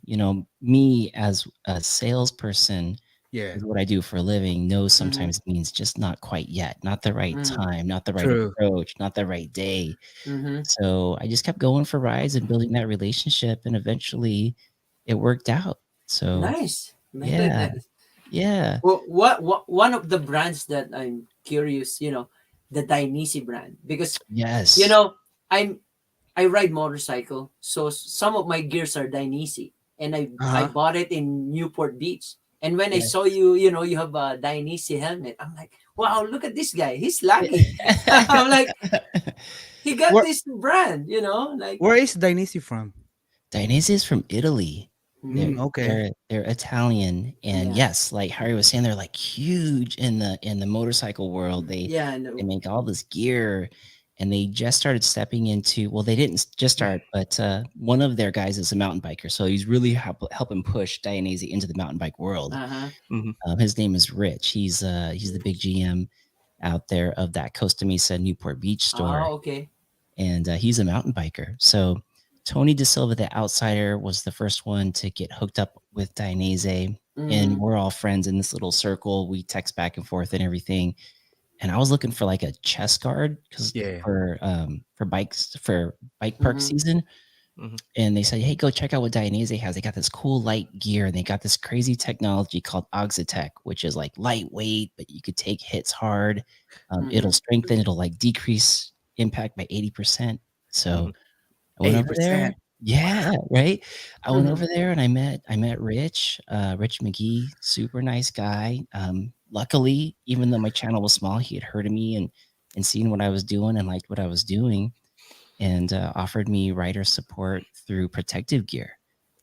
me as a salesperson Yeah. is what I do for a living. No Mm-hmm. sometimes means just not quite yet, not the right Mm-hmm. time, not the right True. approach, not the right day. Mm-hmm. So I just kept going for rides and building that relationship, and eventually it worked out. So Nice. Very yeah, nice. yeah, Well, what one of the brands that I'm curious, the Dainese brand, because you yes, know I ride motorcycle, so some of my gears are Dainese, and I Uh-huh. bought it in Newport Beach, And when I Yeah. saw you, you have a Dionysi helmet. I'm like, wow, look at this guy. He's lucky. I'm like, he got Where this brand, like. where is Dainese from? Dainese is from Italy. They're Mm, Okay. they're Italian, and yeah, yes, like Harry was saying, they're like huge in the motorcycle world. yeah, They no. make all this gear, and they just started stepping into. Well, they didn't just start, but one of their guys is a mountain biker, so he's really helping push Dainese into the mountain bike world. Uh-huh. Mhm. His name is Rich. He's the big GM out there of that Costa Mesa Newport Beach store, Oh, okay. and he's a mountain biker. So Tony De Silva, the outsider, was the first one to get hooked up with Dainese, and Mm, we're all friends in this little circle. We text back and forth and everything. And I was looking for like a chest guard because Yeah. for bikes for bike park mm-hmm, season. Mhm. And they said, "Hey, go check out what Dainese has. They got this cool light gear, and they got this crazy technology called Oxitec, which is like lightweight, but you could take hits hard. It'll mm-hmm. strengthen. It'll like decrease impact by 80%." So Mhm. I went over there. 80%. Yeah, right. I went Mm-hmm. over there and I met Rich, Rich McGee, super nice guy. Luckily, even though my channel was small, he had heard of me and seen what I was doing and liked what I was doing, and offered me writer support through protective gear.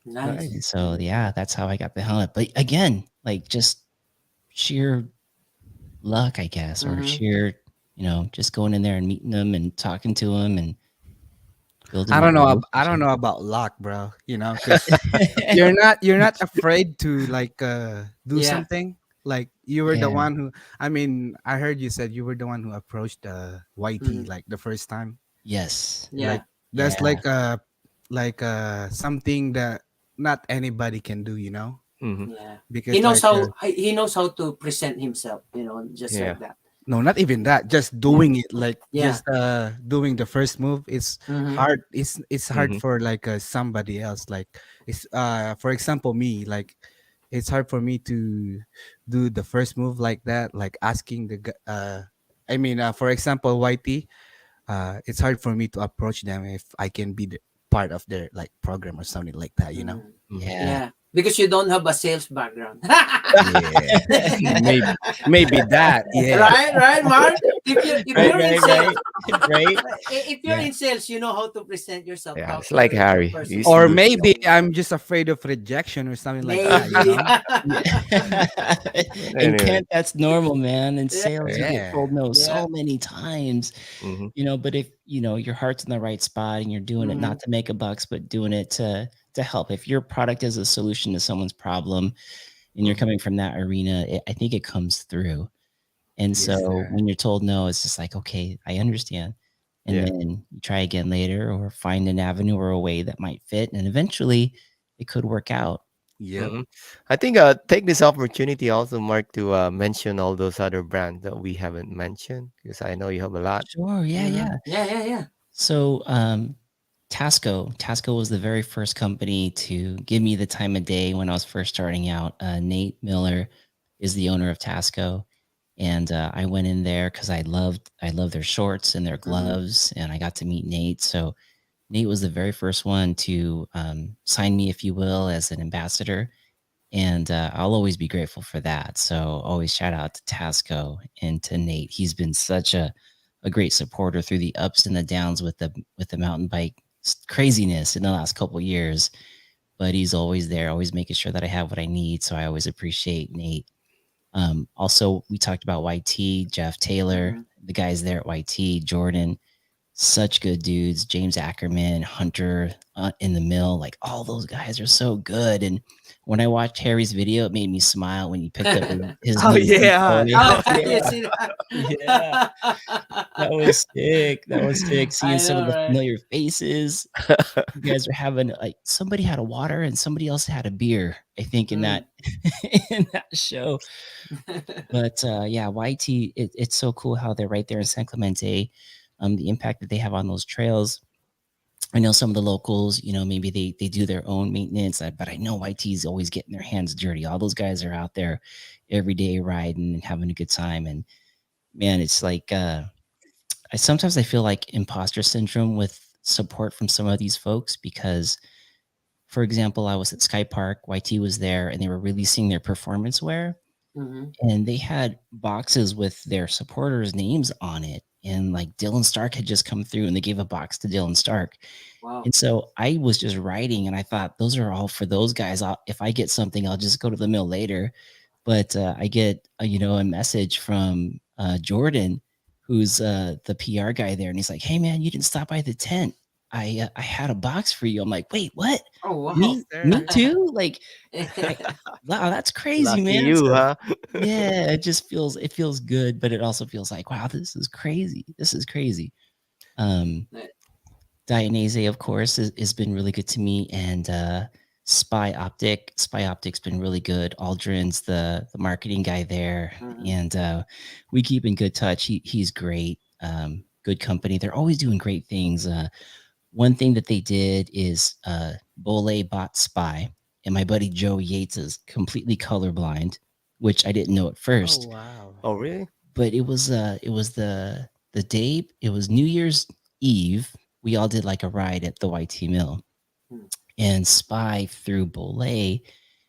Nice. And so yeah, that's how I got the helmet. But again, like just sheer luck, I guess, or Mm-hmm. sheer, just going in there and meeting them and talking to them and building I that don't know. I don't relationship. know about luck, bro. Because you're not afraid to like do Yeah. something. Like you were the Yeah. one who. I mean, I heard you said you were the one who approached YT Mm-hmm. like the first time. Yes. Yeah. Like that's Yeah. something that not anybody can do. Mhm. Yeah. He Because knows like how to present himself, just Yeah. like that. no, not even that. Just Yeah. doing it, like Yeah. just doing the first move. It's Mm-hmm. hard. It's hard Mhm. for like somebody else. Like it's for example me. Like it's hard for me to do the first move like that. Like asking I mean, for example, YT. It's hard for me to approach them if I can be the part of their like program or something like that. Mm. Mhm. Yeah. Yeah. Because you don't have a sales background. Yeah, maybe maybe that. Yeah, Right, Mark. If Right, you're in right, sales, right. Right? if you're Yeah. in sales, you know how to present yourself, Yeah, talk it's to like the Harry. He person used to or do. maybe Yeah. I'm just afraid of rejection or something like that. Maybe. Yeah. In Anyway. Kent, that's normal, man. In Yeah. sales, you get Yeah. told no Yeah. so many times, Mhm. but if, your heart's in the right spot and you're doing it Mm-hmm. not to make a bucks, but doing it to help. If your product is a solution to someone's problem and you're Mhm. coming from that arena, I think it comes through. And Yes, so sir. when you're told no, it's just like, okay, I understand. And Yeah. then you try again later or find an avenue or a way that might fit. And eventually it could work out. Yep. Mhm. I think take this opportunity also, Mark, to mention all those other brands that we haven't mentioned because I know you have a lot. Sure. Yeah. Mm-hmm. Yeah. Yeah. Yeah. Yeah. So Tasco was the very first company to give me the time of day when I was first starting out. Nate Miller is the owner of Tasco. And I went in there because I loved their shorts and their Mm-hmm. gloves, and I got to meet Nate. So Nate was the very first one to sign me, if you will, as an ambassador, and I'll always be grateful for that. So always shout out to Tasco and to Nate. He's been such a great supporter through the ups and the downs with the mountain bike craziness in the last couple years. But he's always there, always making sure that I have what I need. So I always appreciate Nate. Also, we talked about YT, Jeff Taylor, Mm-hmm. the guys there at YT, Jordan, such good dudes. James Ackerman, Hunter in the mill, like all those guys are so good. And when I watched Harry's video, it made me smile when he picked up his Oh new yeah. toy. Oh, you Yeah, see that? yeah, that was sick. That was sick. Seeing I some of know, the right? familiar faces. You guys are having like somebody had a water and somebody else had a beer. I think in that Mm. in that show. But yeah, YT, it's so cool how they're right there in San Clemente. The impact that they have on those trails. I know some of the locals, maybe they do their own maintenance, but I know YT is always getting their hands dirty. All those guys are out there every day riding and having a good time. And man, it's like I feel like imposter syndrome with support from some of these folks because for example, I was at Sky Park, YT was there, and they were releasing their performance wear, Mhm. and they had boxes with their supporters' names on it. And like Dylan Stark had just come through, and they gave a box to Dylan Stark. Wow. And so I was just writing, and I thought those are all for those guys. If I get something, I'll just go to the mill later. But I get a message from Jordan, who's the PR guy there, and he's like, "Hey man, you didn't stop by the tent. I had a box for you." I'm like, "Wait, what? Oh wow. Yes, Me sir. too?" Like, I wow, that's crazy, Lucky man. you, So huh? yeah, it feels good, but it also feels like, wow, this is crazy. This is crazy. Um, Dianese, of course, has been really good to me, and Spy Optic's been really good. Aldrin's the marketing guy there, Mhm. and we keep in good touch. He's great. Good company. They're always doing great things. One thing that they did is Bole bought Spy, and my buddy Joe Yates is completely colorblind, which I didn't know at Oh first. wow. Oh, really? But it was the day, it was New Year's Eve. We all did like a ride at the YT Mill, Hmm. and Spy through Bole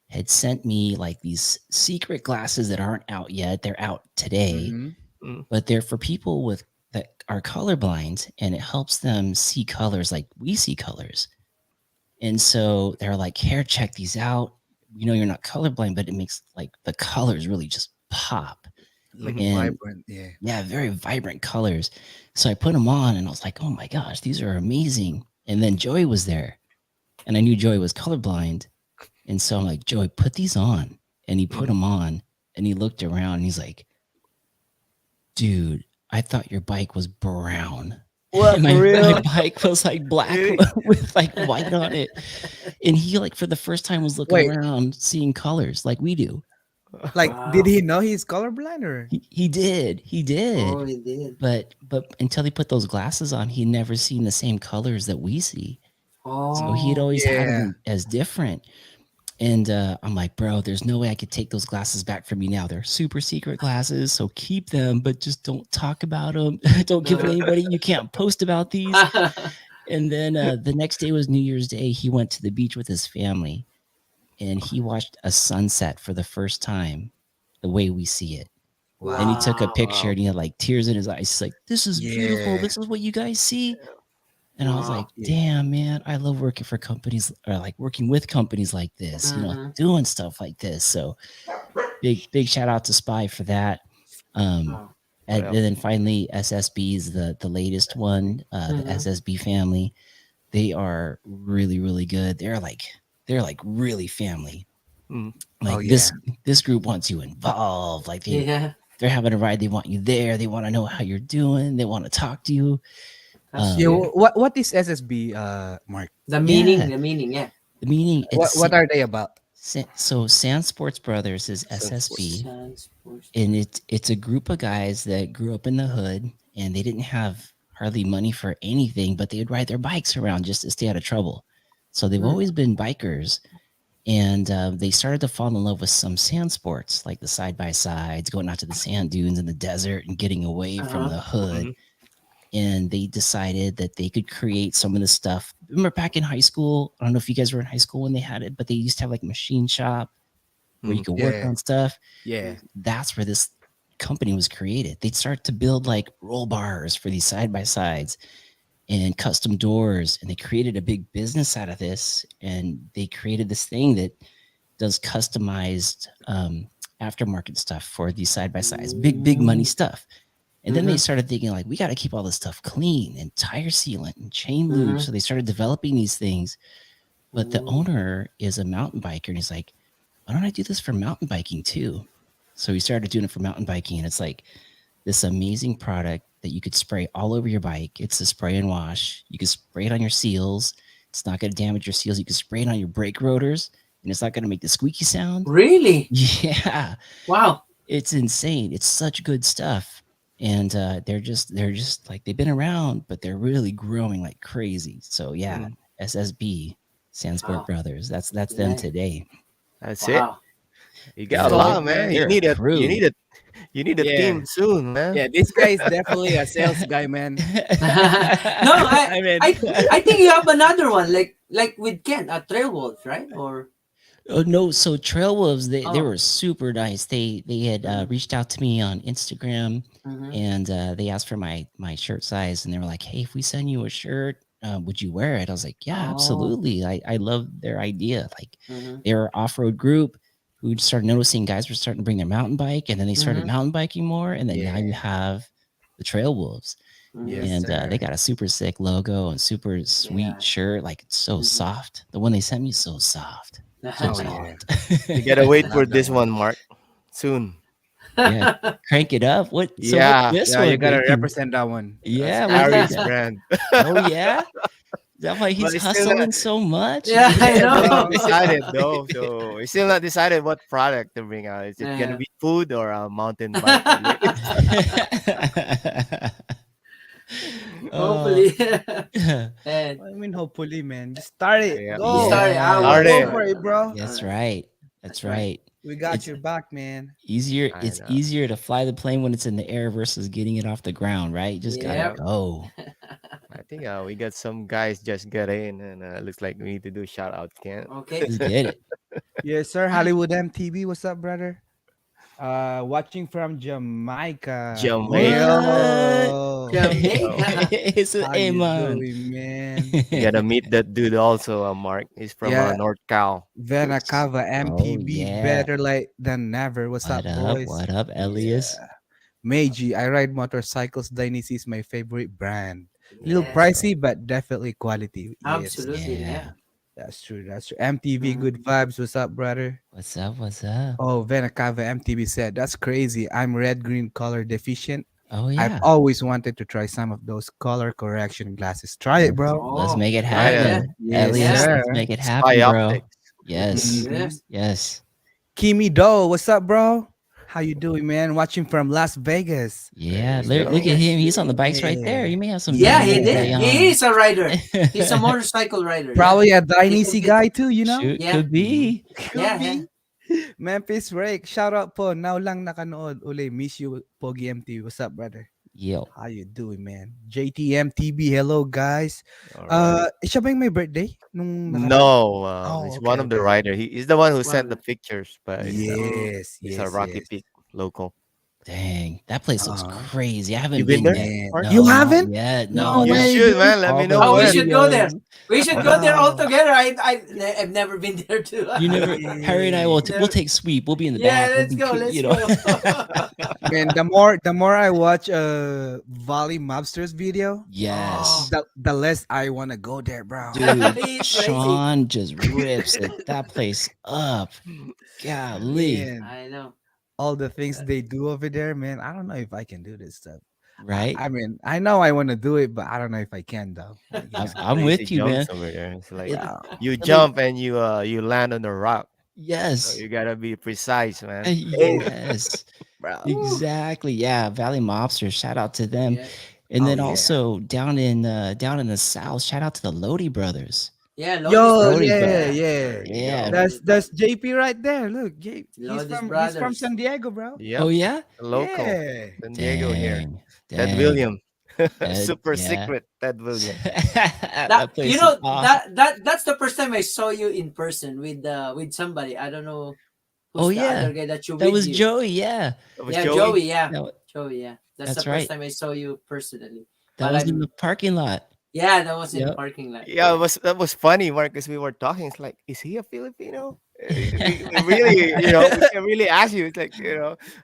had sent me like these secret glasses that aren't out yet. They're out today, Mm-hmm. Mm, but they're for people with that are colorblind, and it helps them see colors like we see colors. And so they're like, "Here, check these out. You're not colorblind, but it makes like the colors really just pop." Like mhm, And vibrant, yeah. yeah, very vibrant colors. So I put them on, and I was like, "Oh my gosh, these are amazing." And then Joey was there, and I knew Joey was colorblind. And so I'm like, "Joey, put these on." And he put mhm. them on, and he looked around, and he's like, "Dude, I thought your bike was brown." And What, for my real? bike was like black Really? with like white on it. And he like for the first time was looking Wait, around, seeing colors like we do. like, did Wow. he know he's colorblind or? He did. He Oh, did. he did. But until he put those glasses on, he'd never seen the same colors that we see. So he'd Oh. always had Yeah. them as different. And I'm like, "Bro, there's no way I could take those glasses back from you now. They're super secret glasses, so keep them, but just don't talk about them. Don't give it to anybody. You can't post about these." And then the next day was New Year's Day. He went to the beach with his family, and he watched a sunset for the first time the way we see it. And he Wow. took a Wow. picture, Wow. and he had like tears in his eyes. He's like, "This is beautiful. Yeah. This is what you guys see." And I was like, Wow. Yeah. "Damn, man, I love working for companies, or like working with companies like this, Mhm. doing stuff like this." So big shout out to Spy for that. Um, Wow. and Well, then finally, SSB is the latest one. The Mhm. SSB family, they are really really good. They're like really family. mm, Oh Like yeah. this group wants you involved. Like Yeah. they're having a ride. They want you there. They want to know how you're doing. They want to talk to you. That's Yeah. good. What is SSB, Mark? The meaning. Yeah, The meaning. Yeah. the meaning it's What are they about? so Sand Sports Brothers is Sun Sports. SSB, Sans force. and it's a group of guys that grew up in the hood, and they didn't have hardly money for anything, but they would ride their bikes around just to stay out of trouble. So they've Mm. always been bikers, and they started to fall in love with some sand sports, like the side by sides, going out to the sand dunes in the desert and getting away from Uh-huh. the hood. Mhm, And they decided that they could create some of the stuff. Remember back in high school? I don't know if you guys were in high school when they had it, but they used to have like a machine shop where you mm, could work Yeah. on stuff. Yeah. That's where this company was created. They'd start to build like roll bars for these side by sides and custom doors. And they created a big business out of this. And they created this thing that does customized aftermarket stuff for these side by sides, big money Mm. stuff. And then they Mhm. started thinking like, we got to keep all this stuff clean and tire sealant and chain lube. Mhm. So they started developing these things. But the Mm. owner is a mountain biker, and he's like, "Why don't I do this for mountain biking too?" So he started doing it for mountain biking, and it's like this amazing product that you could spray all over your bike. It's a spray and wash. You can spray it on your seals. It's not going to damage your seals. You can spray it on your brake rotors, and it's not going to make the squeaky sound. Really? Yeah, Wow. it's insane. It's such good stuff. And they're just like, they've been around, but they're really growing like crazy. So yeah, mm. SSB, Sandsport Wow. Brothers. That's them Yeah. today. That's it. Wow. You got a So lot, Very man. good. You They're a need it. You crew. need it. You need a Yeah. team soon, man. Yeah, this guy is definitely a sales guy, man. No, I mean, I think you have another one like with Ken, Trail Wolves, right? Or Oh no, so Trail Wolves, they oh, were super nice. They had mm-hmm, reached out to me on Instagram, mm-hmm. and they asked for my shirt size, and they were like, "Hey, if we send you a shirt, would you wear it?" I was like, "Yeah, Oh, absolutely." I love their idea. Like mm-hmm, they're an off road group who started noticing guys were starting to bring their mountain bike, and then they started mm-hmm, mountain biking more, and then now you yeah. have the Trail Wolves, mm-hmm. Yes, and they sir. got a super sick logo and super Yeah. sweet shirt. Like it's so Mm-hmm. soft. The one they sent me is so soft, so Oh yeah. soft. You gotta I wait love for that this one. one, Mark. Soon. Yeah, crank it up. What? So what's Yeah, this Yeah, you one, gotta JP? represent that one. that's Yeah, what's Ari's that? brand. Oh yeah, is that why But he's it's still not. hustling so much? Yeah, I Yeah, but it's not Bro. know. decided though. So it's still not decided what product to bring out. Is it gonna Yeah. be food or a mountain bike related? Oh, Hopefully. And I mean, hopefully, man. Just start it. Yeah, you Go. started. I yeah, will start Go it. for start. it, bro. All that's right. right. That's That's right. right. We got It's your back, man. easier. I It's know. easier to fly the plane when it's in the air versus getting it off the ground, right? You just gotta Yeah, Yep. go. I think we got some guys just got in, and looks like we need to do shout out, Kent. Okay. Just get it. Yes, sir. Hollywood MTV. What's up, brother? Watching from Jamaica. Jamaica. What? Yo. Hey, yo. Jamaica. It's an How A you man. doing, man? You gotta meet that dude also, Mark. He's from Yeah, North Cal. Venakava Oh MTV. yeah. Better late than never. What's What up, up? boys? What up, Yeah. Elias? Meiji, I ride motorcycles. Dynasty is my favorite brand. Little Yes. pricey, but definitely quality. Yes, Absolutely. Yeah. Yeah. that's true. That's true. MTV, Mhm. good vibes. What's up, brother? What's up? What's up? Oh, Venakava MTV said, that's crazy. I'm red green color deficient. Oh I've yeah. always wanted to try some of those color correction glasses. Try it, bro. Let's Oh, make it Try yeah, it. yeah, happen. Yes, Elias, yeah. sir. let's make it Spy happen, bro. Optics. Yes. hmm Yes. Yes. Kimi Do, what's up, bro? How you doing, man? Watching from Las Vegas. There Yeah. you Look, Very go. look at nice. him. He's on the bikes right there. Yeah. You may have some Yeah, time he to did. lay He on. is a rider. He's a motorcycle rider. Yeah. Probably a He can Dynasty fit. guy too, you know? Shoot, Yeah. could be. Could Yeah. Yeah. be. Memphis Rake, shout out po. Now lang nakanood uli. Miss you, Pogi MT. What's up, brother? Yo. How you doing, man? JTMTB, hello, guys. All right. Siya ba yung may birthday? Nung nakaraan? No, Oh, he's one okay, of the okay. rider. He's the one who sent the Well, pictures, but oh, Yes, it's a yes, Rocky yes. Peak local. Dang. That place looks Uh-huh. crazy. I You haven't been been there, yet. Man. Mark? You No, not haven't? yet. No No, You not way, should, dude. man. Let all me the know oh, we when. should go there. videos. We should go there all Wow. together. I've never been there too. You never Harry and I will Yeah. we'll take sweep. We'll be in the Yeah, back. We'll let's be go. Let's you know. go. Man, the more I watch Volley Mobsters video, Yes. Oh, the less I wanna go there, bro. Dude, he's crazy. Sean just rips that place up. Golly. Man, I know. all the things they do over there, man. I don't know if I can do this stuff. Right? I mean, I know I want to do it, but I don't know if I can though. Like, There's I'm crazy with you, man. jumps over there. It's like It, wow. you it look jump and you land on the rock. So yes. you gotta be precise, man. Yes. Bro. Exactly. Yeah. Valley Mobsters. Shout out to them. Yeah. And Oh then yeah. also down in the south, shout out to the Lodi brothers. Yeah, Lodi's Yo, brother. Lodi yeah, brothers. Yeah. yeah. There you Yeah. go. Lodi's That's brother. JP right there. Look, Lodi's he's from brothers. San Diego, bro. Oh Yep, yeah? local. Yeah. San Diego here. Dang. Ted Dang. William. Super Yeah. secret Ted William. That You place is know awesome. that's the first time I saw you in person with somebody. I don't know Oh who's the yeah. other guy that you That with was you. Joey. Yeah. That was Yeah, Joey. Joey. Yeah, That, Joey. Yeah, that's the that's first right. time I saw you personally. That But was in the I'm parking lot. yeah, that was in the Yep. parking lot. Yeah, Yeah. that was funny, Marcus. We were talking. It's like, is he a Filipino? We really, we can really ask you. It's like,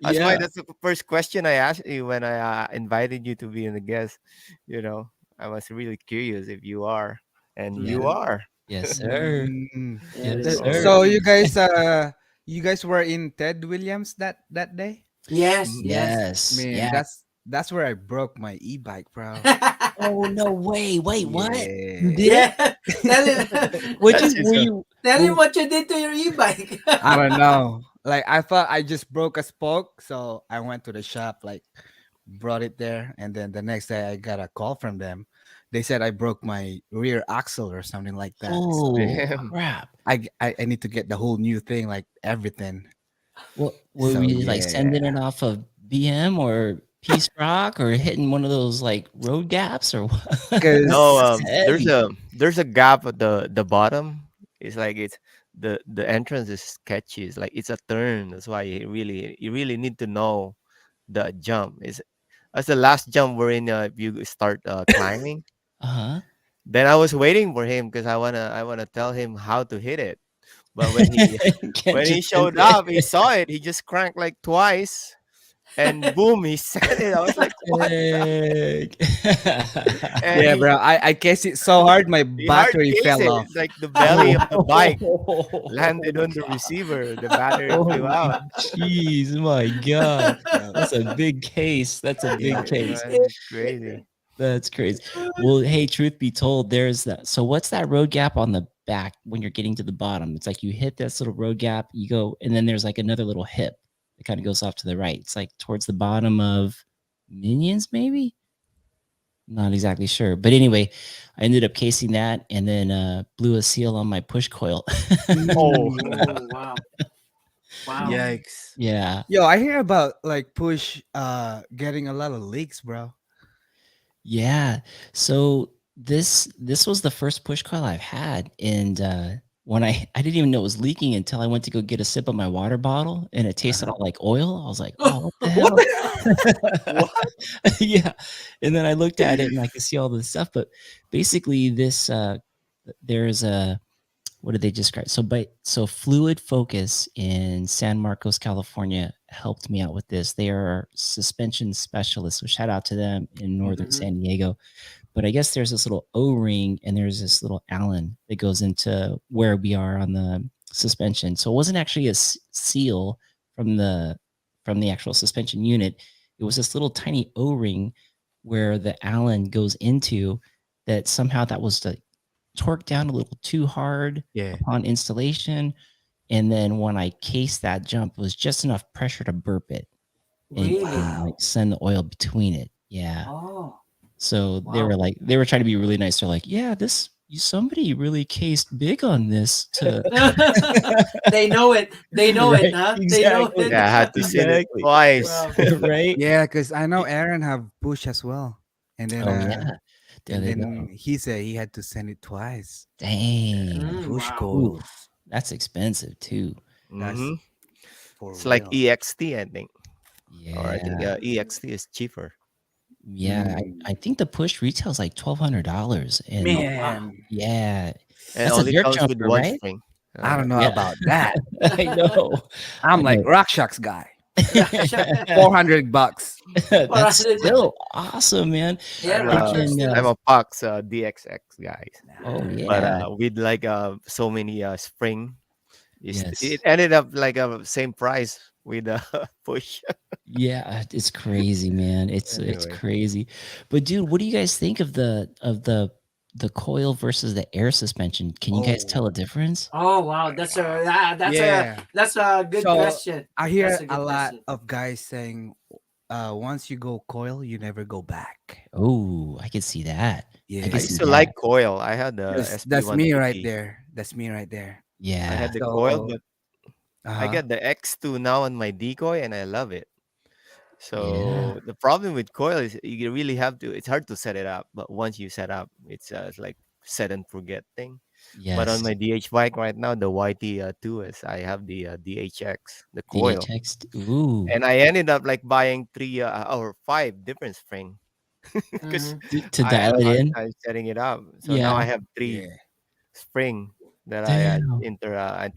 that's why Yeah. that's the first question I asked you when I invited you to be in the guest. You know, I was really curious if you are, and you Mhm. are. Yes, sir. Mm. Yeah, Yes, that's So, sir. So true. you guys were in Ted Williams that day? Yes, mhm. yes. Yes. Man, Yeah. that's where I broke my e-bike, bro. Oh no way. Wait, what? You Yeah. did it? Yeah, tell him, What That's you just were a, you tell him were, what you did to your e-bike. I don't know. Like I thought I just broke a spoke, so I went to the shop, like brought it there, and then the next day I got a call from them. They said I broke my rear axle or something like that. So oh damn. crap. I need to get the whole new thing, like everything. What were So we like yeah. sending it off of BM or Peace Rock or hitting one of those like road gaps or what? No, Because That's there's heavy. a gap at the bottom. It's like it's the entrance is sketchy. It's like it's a turn. That's why you really need to know the jump. Is that's the last jump wherein if you start climbing. Uh-huh. Then I was waiting for him because I wanna tell him how to hit it. But when he Can't when he just sit showed up, he there. saw it. He just cranked like twice, and boom, he set it. I was like, what? Heck. And yeah, bro, I guess it so hard my he hard battery case fell it. off. It's like the belly of the bike Oh, landed on the God. receiver. The battery flew Holy out. jeez, my God. That's a big case. That's a Yeah, big case. man, it's crazy. That's crazy. Well, hey, truth be told, there's that. So, what's that road gap on the back when you're getting to the bottom? It's like you hit this little road gap, you go, and then there's like another little hip that kind of goes off to the right. It's like towards the bottom of Minions, maybe? Not exactly sure. But anyway, I ended up casing that and then blew a seal on my push coil. Oh, Oh wow, wow. yikes! Yeah. Yo, I hear about like push getting a lot of leaks, bro. Yeah. So this was the first push coil I've had, and when I didn't even know it was leaking until I went to go get a sip of my water bottle, and it tasted Uh-huh. all like oil. I was like, "Oh, what the What hell?" What? Yeah. And then I looked at it, and I could see all this stuff. But basically, this there's a what did they describe? So Fluid Focus in San Marcos, California, helped me out with this. They are suspension specialists, so shout out to them in northern Mhm. San Diego. But I guess there's this little O-ring and there's this little Allen that goes into where we are on the suspension. So it wasn't actually a seal from the actual suspension unit. It was this little tiny O-ring where the Allen goes into that somehow that was the torqued down a little too hard Yeah. upon installation. And then when I cased that jump, it was just enough pressure to burp it Really? and like send the oil between it. Yeah. Oh So wow. they were trying to be really nice. They're like, yeah, somebody really cased big on this to They know it. They know it, right. huh? They know Exactly. it. Yeah, I had to sit it Exactly. twice. Wow. Right. Yeah, because I know Aaron have push as well, and then Oh yeah. There and they then go. he said he had to send it twice. Dang. Push Wow. Ooh, coils. that's expensive too. That's Hmm. for It's like real. EXT, I think, or I think Yeah. EXT is cheaper. Yeah. I Mm, think the push retails like $1,200. And Oh wow. man, yeah, And that's a only dirt comes with jumper, one right? spring. I don't know Yeah. about that. I know. I I'm like know. RockShox guy. Raksha. $400. That's 400. still awesome, man. Yeah, I'm Raksha still I'm has. a Pox DXX guy, Oh but yeah. with like so many spring, it Yes. ended up like same price with push. Yeah, it's crazy, man. It's Anyway, crazy. But dude, what do you guys think of the coil versus the air suspension? Can you guys tell Oh, a difference? Oh wow, yeah. that's a good So question. I That's hear a a good lot question. of guys saying, once you go coil, you never go back. Oh, I can see that. I I can Yeah. used see to that. like coil. I had the That's me right SP150. there. That's me right there. I Yeah. had the coil, So, but I uh-huh. got the X2 now on my decoy, and I love it. Yeah. So the problem with coil is you really have to. It's hard to set it up, but once you set up, it's like set and forget thing. But on Yes. my DH bike right now, the YT 2S, I have the DHX, the coil, DHX. Ooh. and I ended up like buying three or five different spring because Hmm. To I dial have a it hard in. time setting it up. So now Yeah. I have three Yeah. spring that Damn.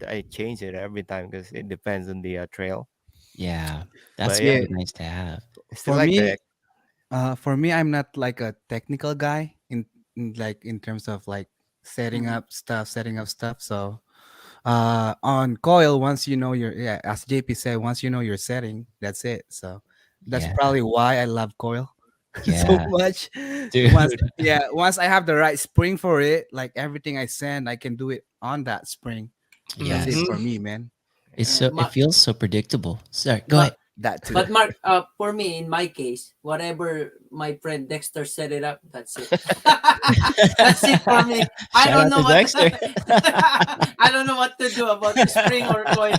I change it every time because it depends on the trail. Yeah. That's But yeah, Yeah. very nice to have. I still For like the me, I'm not like a technical guy in like in terms of like Hmm. setting up stuff. So on coil, once you know your, yeah, as JP said, once you know your setting, that's it. So that's Yeah. probably why I love coil so Yeah. much. Once, Dude. yeah, once I have the right spring for it, like everything I send, I can do it on that spring. That's it Yes. hmm for me, man. It's Yeah. so it feels so predictable. Sorry, go My ahead. That too. But Mark, for me, in my case, whatever my friend Dexter set it up, that's it. That's it for me. I Shout don't out know to what Dexter. I don't know what to do about the spring or coil,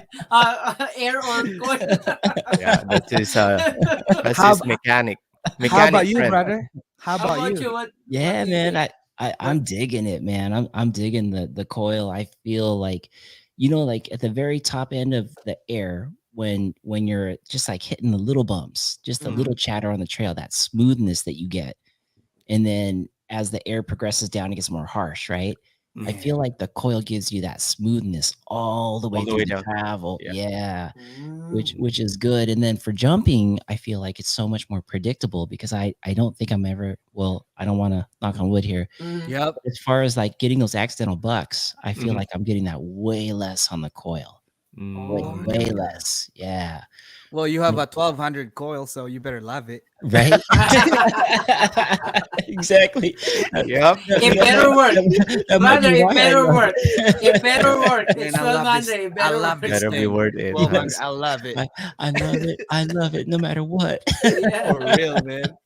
air or coil. Yeah, that's How his mechanic. how Mechanic about you, friend. brother? How How about about you? you? What Yeah, do you man. think? What? I'm digging it, man. I'm digging the coil. I feel like, like at the very top end of the air, when you're just like hitting the little bumps, just a Mm, little chatter on the trail, that smoothness that you get. And then as the air progresses down, it gets more harsh, right? I Mhm. Yeah. feel like the coil gives you that smoothness all the way All the through way the down. travel. Yeah. Yeah. Which mm, which is good. And then for jumping, I feel like it's so much more predictable because I don't think I'm ever, well, I don't want to knock on wood here. mm, Yep. As far as like getting those accidental bucks, I feel Mhm. like I'm getting that way less on the coil. Like oh, Oh way Mm. yeah. less. Yeah. Well, you have a 1200 coil, so you better love it. Right? Exactly. That, Yep. that, it that might, better work, that might brother. be It why I better love work. It better it. work. It's Man, I twelve love this. hundred. It I better love work. this Better be thing. worth it, man. 1200. Yes. I love it. I love it. I love it no matter what. Yeah. For real, man.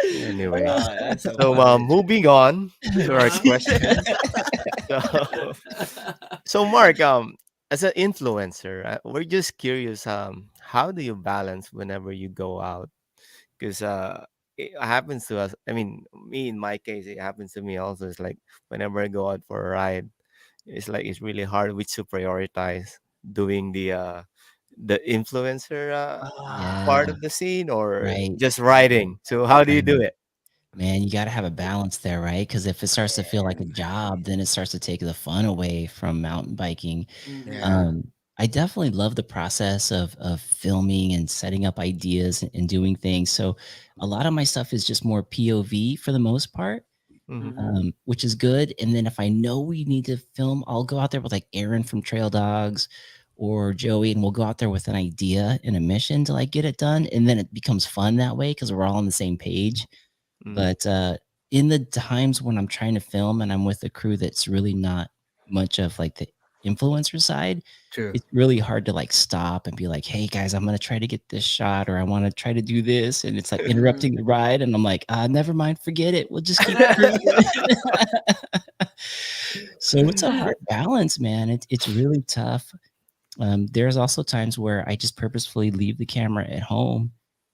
Anyway, That's so so funny. moving on to our Uh-huh. questions. So, so Mark, as an influencer, we're just curious. How do you balance whenever you go out? Because it happens to us. I mean, me in my case, it happens to me also. It's like whenever I go out for a ride, it's like it's really hard which to prioritize, doing the influencer Yeah, part of the scene or right. just riding. So how do you Right. do it? Man, you gotta have a balance there, right? Because if it starts to feel like a job, then it starts to take the fun away from mountain biking. Mhm. Yeah. Um, I definitely love the process of filming and setting up ideas and doing things. So a lot of my stuff is just more POV for the most part, Mm-hmm. Mhm. which is good. And then if I know we need to film, I'll go out there with like Aaron from Trail Dogs or Joey, and we'll go out there with an idea and a mission to like get it done. And then it becomes fun that way because we're all on the same page. Mm-hmm. But in the times when I'm trying to film and I'm with a crew that's really not much of like the influencer side, True. it's really hard to like stop and be like, hey guys, I'm gonna try to get this shot or I want to try to do this. And it's like Mhm. interrupting the ride. And I'm like, never mind, forget it. We'll just keep cruising. So it's a hard balance, man. It's really tough. There's also times where I just purposefully leave the camera at home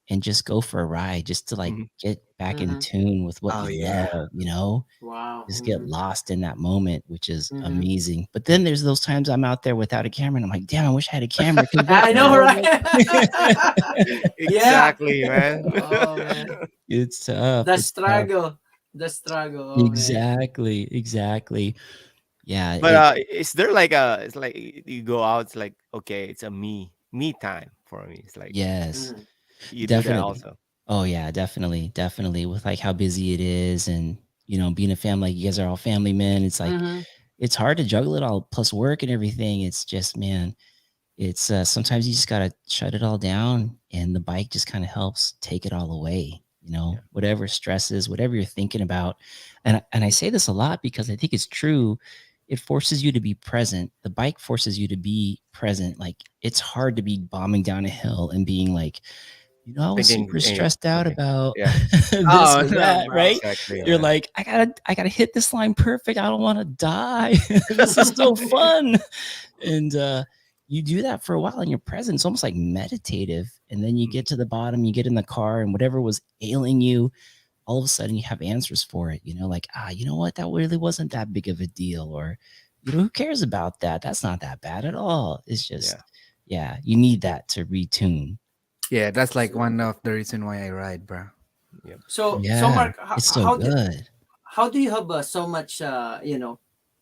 and just go for a ride just to like Mm-hmm. get back in Mhm. tune with what Oh you yeah. love. Wow. Just get Mhm. lost in that moment, which is Mhm. amazing. But then there's those times I'm out there without a camera and I'm like, damn, I wish I had a camera because right I know, now, right? Yeah. Exactly, man. Oh man, it's tough. the It's tough. struggle, the struggle. Oh man. Exactly. Yeah, But is there like it's like you go out, it's like okay, it's a me time for me. It's like yes, Mhm. you do that definitely. also. Oh yeah, definitely. With like how busy it is, and being a family, like you guys are all family men. It's like Mhm. it's hard to juggle it all, plus work and everything. It's just, man, it's sometimes you just gotta shut it all down, and the bike just kind of helps take it all away. Yeah. Whatever stresses, whatever you're thinking about, and I say this a lot because I think it's true. It forces you to be present. The bike forces you to be present. Like it's hard to be bombing down a hill and being like, I was Thinking super stressed out okay. about Yeah, this Oh or no, that, bro. right? exactly, You're man. like, I gotta hit this line perfect. I don't want to die. This is so fun. And you do that for a while and you're present. It's almost like meditative. And then you get to the bottom, you get in the car, and whatever was ailing you, all of a sudden you have answers for it. Like, you know what? That really wasn't that big of a deal. Or, who cares about that? That's not that bad at all. It's Yeah. just, yeah, you need that to retune. Yeah, that's like So, one of the reason why I ride, bro. Yep. so Yeah, Mark, it's so good. how do you have so much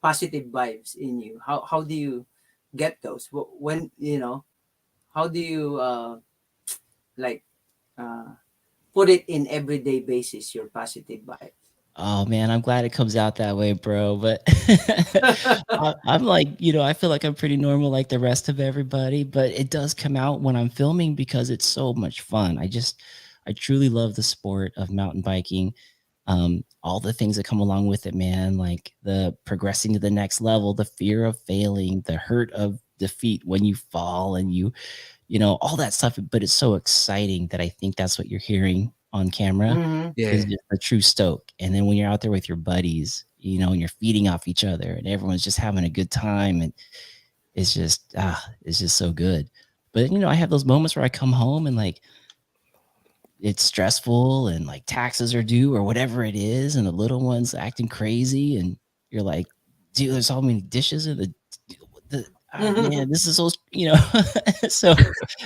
positive vibes in you? How do you get those? When how do you like uh put it in everyday basis your positive vibes? Oh man, I'm glad it comes out that way, bro. But I'm like, I feel like I'm pretty normal like the rest of everybody, but it does come out when I'm filming because it's so much fun. I truly love the sport of mountain biking. All the things that come along with it, man, like the progressing to the next level, the fear of failing, the hurt of defeat when you fall and all that stuff. But it's so exciting that I think that's what you're hearing on camera Mm-hmm. is Yeah, just a true stoke. And then when you're out there with your buddies, and you're feeding off each other and everyone's just having a good time, and it's just so good. But I have those moments where I come home and like it's stressful and like taxes are due or whatever it is, and the little one's acting crazy, and you're like, dude, there's so many dishes in the man, this is so so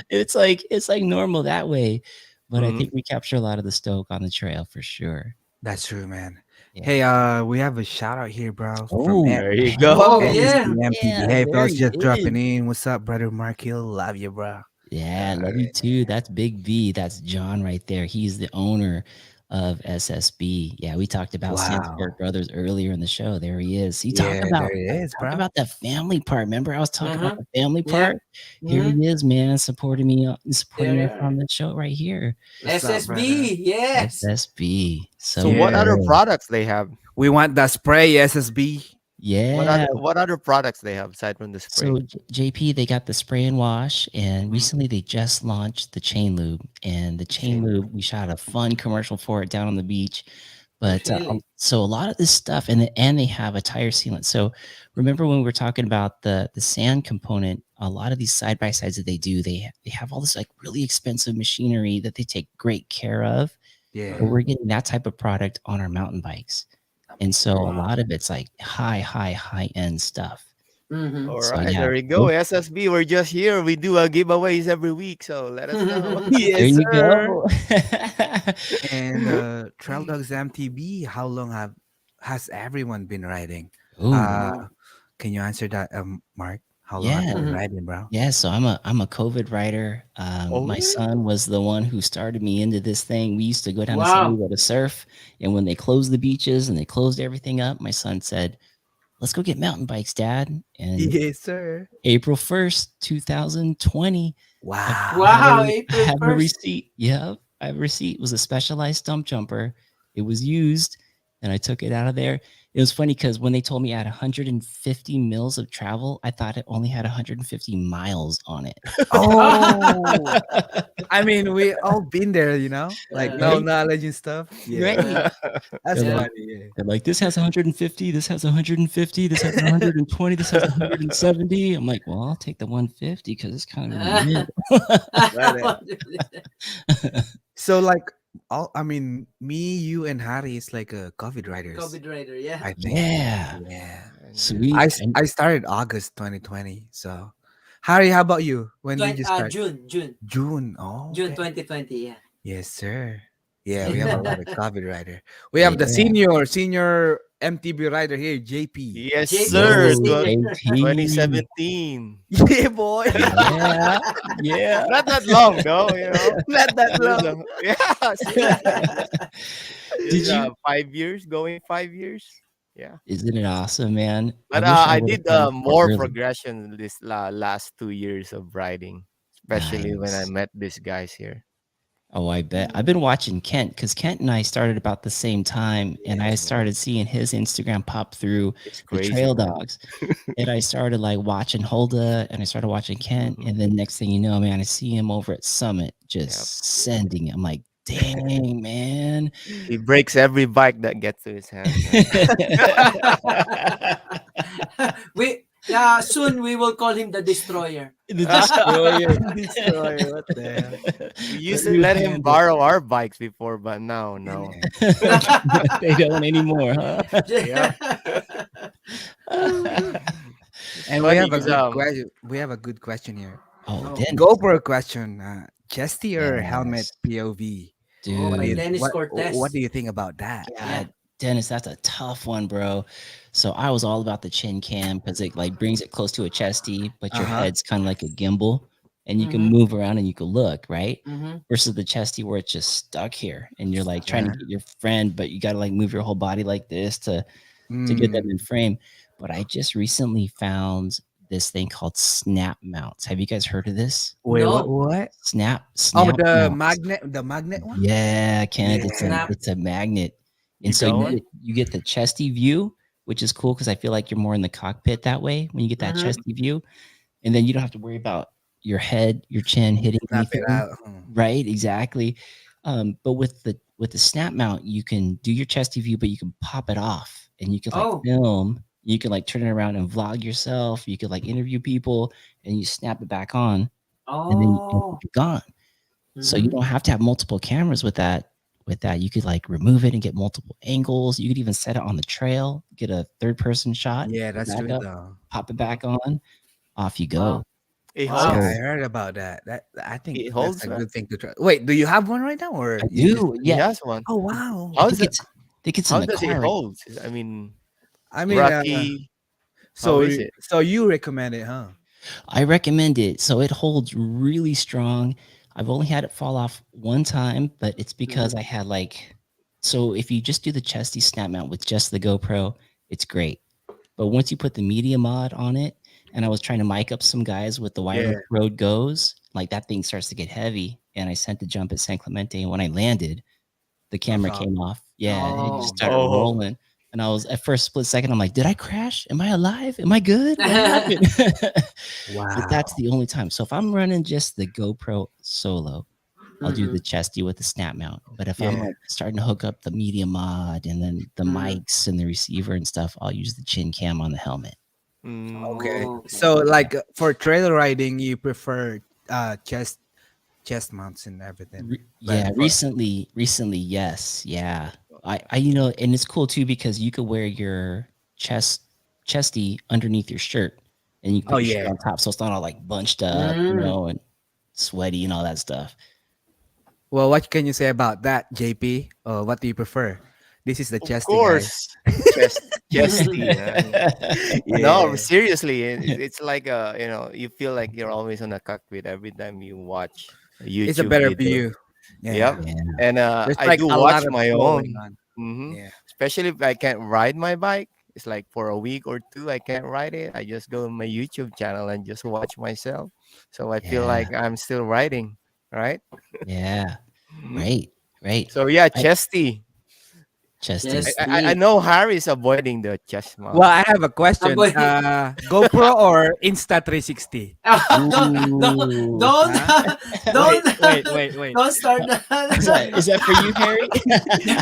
it's like normal that way. But I think we capture a lot of the stoke on the trail for sure. that's true, man. Yeah. Hey, we have a shout out here, bro, from Oh, There you go. Oh SSB yeah. MTV. yeah, Hey, there fellas, he just is. dropping in. What's up, brother Mark Hill? Love you, bro. Yeah, All love you right. too. That's Big V. That's John right there. He's the owner of SSB. Yeah, we talked about Wow. Sanskrit Brothers earlier in the show. There he is. He talk Yeah, there about it is, talk bro. about that family part. Remember, I was talking about Uh-huh. the family Yeah. part. Here Mm-hmm. he is, man, supporting There you us are. on the show right here. What's up, brother? SSB. Yes. SSB. So So what Yeah, other good. products they have? we want the spray SSB. Yeah. What other products they have aside from the spray? So JP, they got the spray and wash, and Mhm. recently they just launched the chain lube. And the chain Chain. lube, we shot a fun commercial for it down on the beach. But Really. so a lot of this stuff, and they have a tire sealant. So remember when we were talking about the sand component? A lot of these side by sides that they have all this like really expensive machinery that they take great care of. Yeah. But Mm-hmm. we're getting that type of product on our mountain bikes, and so a Wow. lot of it's like high end stuff. Mm-hmm. All So right, yeah, there you go. SSB, we're just here. We do giveaways every week, so let us know. there Yes, you sir. go. And Trail Dogs MTB, how long has everyone been riding? Ooh, Uh, Oh. can you answer that, Mark? How long have yeah. you been Mm-hmm. riding, bro? Yeah, so I'm a COVID writer. My Oh, son was the one who started me into this thing. We used to go down to San Wow. Diego to surf, and when they closed the beaches and they closed everything up, my son said, "Let's go get mountain bikes, Dad." And Yes, sir. April 1st, 2020, I Wow. Wow. I April have a 1st. receipt. Yeah, I have a receipt. It was a specialized stump jumper. It was used, and I took it out of there. It was funny because when they told me I had 150 mils of travel, I thought it only had 150 miles on it. Oh, I mean, we all been there, like no Uh, Right? knowledge and stuff. Yeah, Right. uh, that's They're yeah. like, funny. Yeah. they're like, this has 150, this has 150, this has 120, this has 170. I'm like, well, I'll take the 150 because it's kind of in the Right. So like I mean, me, you, and Harry is like a COVID riders, COVID rider. Yeah. I think. Yeah. Yeah. and Sweet. I started August 2020. So, Harry, how about you? When did you start? June. June. Oh, June okay. 2020. Yeah. Yes, sir. Yeah, we have a Yeah. lot of COVID rider. We have the Yeah. senior MTB rider here, JP. yes, JP is the sir. Whoa, senior. 2017. Yeah, boy. Yeah. Yeah. Not that long though, you know. Not that Just, long. yeah, seriously. Did Just you? 5 years, going 5 years. Yeah. Isn't it awesome, man? I But wish I I would have did started more more early. progression this last 2 years of riding, especially when I Nice. met these guys here. Oh, I bet. I've been watching Kent because Kent and I started about the same time, and I Yeah, started seeing his Instagram pop through it's the crazy, Trail man. Dogs. And I started like watching Holda, and I started watching Kent, Mhm. and then next thing you know, man, I see him over at Summit Yep. just sending it. I'm like, dang, man. He breaks every bike that gets to his hands, man. we soon we will call him the destroyer. The destroyer. Destroyer. What the hell? We The used to new let him handle. borrow our bikes before, but now, no. They don't anymore, huh? Yep. It's And funny because we have a good question here. Oh, Oh, Dennis. Go for a question. Chesty or helmet Yes. POV? oh, What do like you Dude. Dennis what Cortez. do you think about that? Yeah. God, Dennis, that's a tough one, bro. So I was all about the chin cam because it like brings it close to a chesty, but your Uh-huh. head's kind of like a gimbal, and you can Mm-hmm. move around and you can look, right? Mm-hmm. Versus the chesty where it's just stuck here, and you're like trying to Uh-huh. get your friend, but you got to like move your whole body like this to get them Mm. in frame. But I just recently found this thing called snap mounts. Have you guys heard of this? Wait, what? No. What? Snap Oh, mounts. the magnet one? Yeah, Kenneth, it's a Yeah. Snap. it's a magnet. And you so got one? you get the chesty view, which is cool because I feel like you're more in the cockpit that way when you get that Mm-hmm. chesty view. And then you don't have to worry about, your head, your chin hitting Snap it anything. out. Right, exactly. But with the snap mount, you can do your chesty view, but you can pop it off and you could like Oh. film. You can like turn it around and vlog yourself. You could like interview people, and you snap it back on, and then Oh. you're gone. So you Mhm. don't have to have multiple cameras with that. With that, you could like remove it and get multiple angles. You could even set it on the trail, get a third person shot, Yeah, put it that's back true up, though. pop it Mhm. back on, off you go. Wow. It Wow. Yeah, I holds. So heard about that. That I think It that's holds, a right? good thing to try. Wait, do you have one right now, or I you just? do, He yeah. has one. Oh wow. I How's think it? it's in How the does it car right. hold? I mean, I mean, Rocky. How so is it? so you recommend it, huh? I recommend it. So it holds really strong. I've only had it fall off one time, but it's because Mhm. I had like, so if you just do the chesty snap mount with just the GoPro, it's great. But once you put the media mod on it, and I was trying to mic up some guys with the Yeah. wireless Rode Goes, like that thing starts to get heavy. And I sent the jump at San Clemente, and when I landed, the camera Off. came off. Yeah, and it just Oh. started Oh, rolling. And I was at first split second, I'm like, did I crash? Am I alive? Am I good? What happened? But that's Wow. the only time. So if I'm running just the GoPro solo, I'll do the Mhm. chesty with the snap mount. But if I'm Yeah. like starting to hook up the media mod and then the Mhm. mics and the receiver and stuff, I'll use the chin cam on the helmet. Okay. Oh, okay. So Yeah. like for trail riding, you prefer chest mounts and everything. But Yeah, for recently, yes, yeah. I and it's cool too because you could wear your chesty underneath your shirt, and you can oh put your shirt yeah. on top, so it's not all like bunched up, Mm. and sweaty and all that stuff. Well, what can you say about that, JP? What do you prefer? This is the of chesty guy. course. Chest, chesty. No, Yeah. seriously, it's like you feel like you're always on a cockpit every time you watch a It's a YouTube better video. view. Yep. Yeah. Yeah, And There's I like do a lot watch of my going own. on. Hmm. Yeah. Especially if I can't ride my bike. It's like for a week or two, I can't ride it. I just go to my YouTube channel and just watch myself. So I feel yeah, like I'm still riding, right? yeah. Mhm. Right, right. So yeah, I chesty. chesty. I Chesty. know Harry's avoiding the chest mount. Well, I have a question. Aboy. GoPro or Insta 360? Don't Ooh, Huh? don't Wait. don't start is that for you, Harry?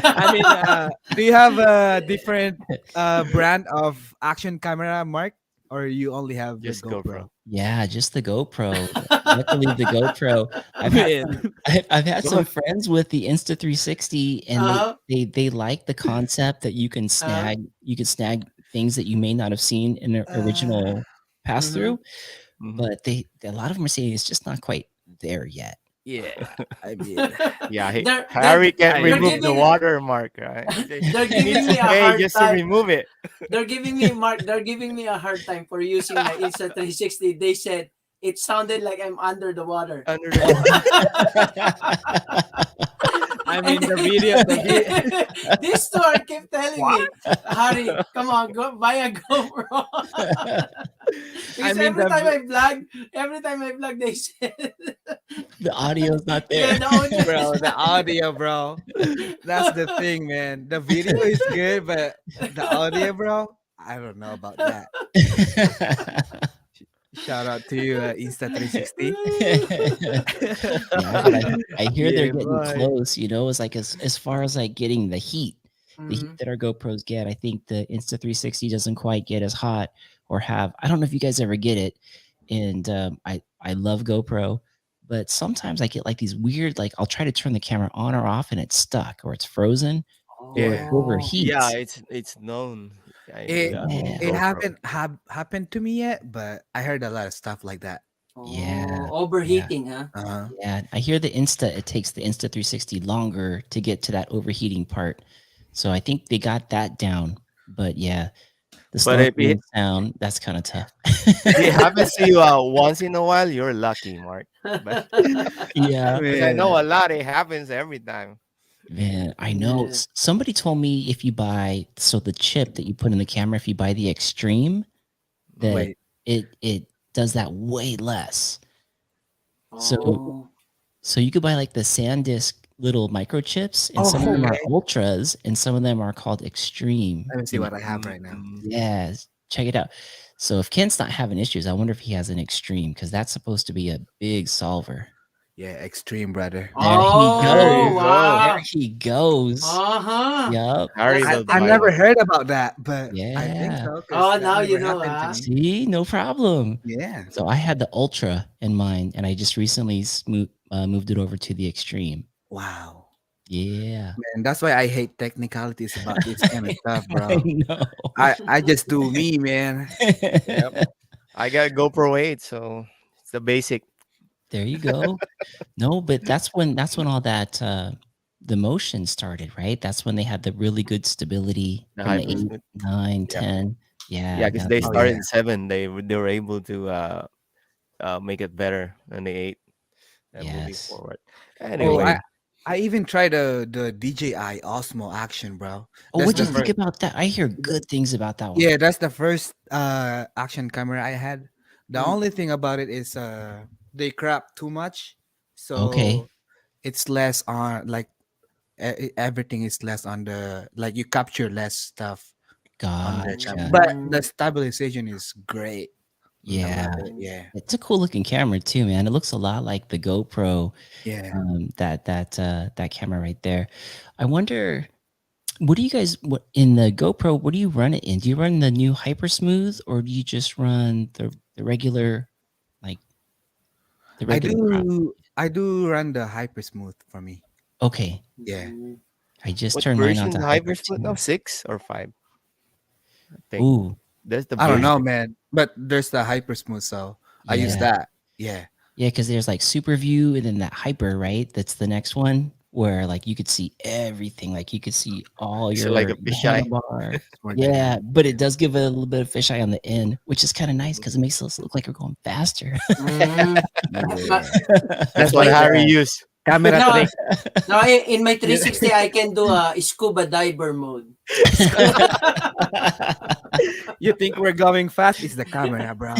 I mean, do you have a different brand of action camera, Mark, or you only have the Just GoPro. GoPro? Yeah, just the GoPro. Luckily, the GoPro. I've had Man. some. I've had some Don't friends with the Insta 360, and uh-huh, they like the concept that uh-huh, you can snag things that you may not have seen in the Uh, original pass mhm. through, Mhm. but a lot of them are saying it's just not quite there yet. yeah, I mean, Yeah, they're Harry can't I they're remove mean, the giving watermark, right? they're He needs giving to me a pay hard just to time. remove it. They're giving me Mark. They're giving me a hard time for using my Insta 360. They said it sounded like I'm under the water. Under the water. I And mean the video, these two are keep telling what? me, Harry, come on, go buy a GoPro. I Because mean every time I vlog, they said, The audio's not there. yeah, the audio is bro, the not audio, bro. That's the thing, man. The video is good, but the audio, bro, I don't know about that. Shout out to you, Insta 360. Yeah, but I hear they're Yeah, getting boy. close, It's like as far as like getting the heat Mhm. that our GoPros get, I think the Insta 360 doesn't quite get as hot or have. I don't know if you guys ever get it, and I love GoPro, but sometimes I get like these weird like I'll try to turn the camera on or off and it's stuck or it's frozen or it Yeah. Oh. Yeah, overheats. it's known. It Yeah, with Yeah, it GoPro. haven't happened to me yet, but I heard a lot of stuff like that. yeah, Oh, yeah. overheating, huh? Uh-huh. Yeah, I hear it takes the Insta 360 longer to get to that overheating part. So I think they got that down. But yeah, the But slow moving sound, that's kind of tough. if it happens to you once in a while, you're lucky, Mark. But Yeah, because I know Man. a lot, it happens every time. man, I know. Yeah. Somebody told me if you buy the chip that you put in the camera, if you buy the Extreme, that Mhm. Wait. it does that way less. So Oh. so you could buy like the SanDisk little microchips, and some of Oh, them Mhm. are okay. ultras, and some of them are called Extreme. Let me see And what I have right now. Mm. yes, check it out. So if Ken's not having issues, I wonder if he has an extreme because that's supposed to be a big solver. Yeah, extreme, brother. There he There you Oh, goes. go. There wow. he goes. Uh-huh. Yup. Harry That's the loves I thing. never Bible. heard about that, but I think Yeah. so because Oh, that now you never know, happened to huh? me. See, no problem. Yeah. So I had the Ultra in mind, and I just recently moved it over to the Extreme. Wow. Yeah. Man, that's why I hate technicalities about this kind of stuff, I bro. know. I just do me, man. Yep. I got GoPro 8, so it's the basic. There you go. No, but that's when all that the motion started, right? That's when they had the really good stability The from the 8, hypersmith. 9, Yeah. 10. Yeah, Yeah, because that they Oh was started yeah. in 7. They were able to make it better than the 8 and moving yes. forward. Oh, Anyway, Oh, I even tried the DJI Osmo Action, bro. oh, That's what'd the you mm, think first. about that? I hear good things about that one. Yeah, that's the first action camera I had. The Mm. only thing about it is they crop too much, Okay. so it's less on like everything is less on the like you capture less stuff on the camera, Gotcha. but the Mm. stabilization is great. I Yeah. love mm, it. Yeah, It's a cool looking camera too, man. It looks a lot like the GoPro. yeah. That camera right there. I wonder, what do you guys what in the GoPro? What do you run it in? Do you run the new Hyper Smooth or do you just run the regular, like the I regular crop? I do run the hyper smooth for me. Okay, Yeah. Mm. I just what turned mine on version to the Hyper hypersmooth now? too. 6 or 5? I think Ooh, that's the I don't know, version. man, but there's the hyper smooth, so I use yeah, that. Yeah. yeah, because there's like Super View and then that Hyper, right? That's the next one where like you could see everything, like you could see all Is it like a your fisheye? handlebar. It's more Yeah, dynamic. but it does give it a little bit of fisheye on the end, which is kind of nice Mhm. because it makes us look like we're going faster. Mm. Yeah. That's That's what like Harry the used. camera Now, trick. now in my Yeah. 360, I can do a scuba diver mode. You think we're going fast? It's the camera, bro.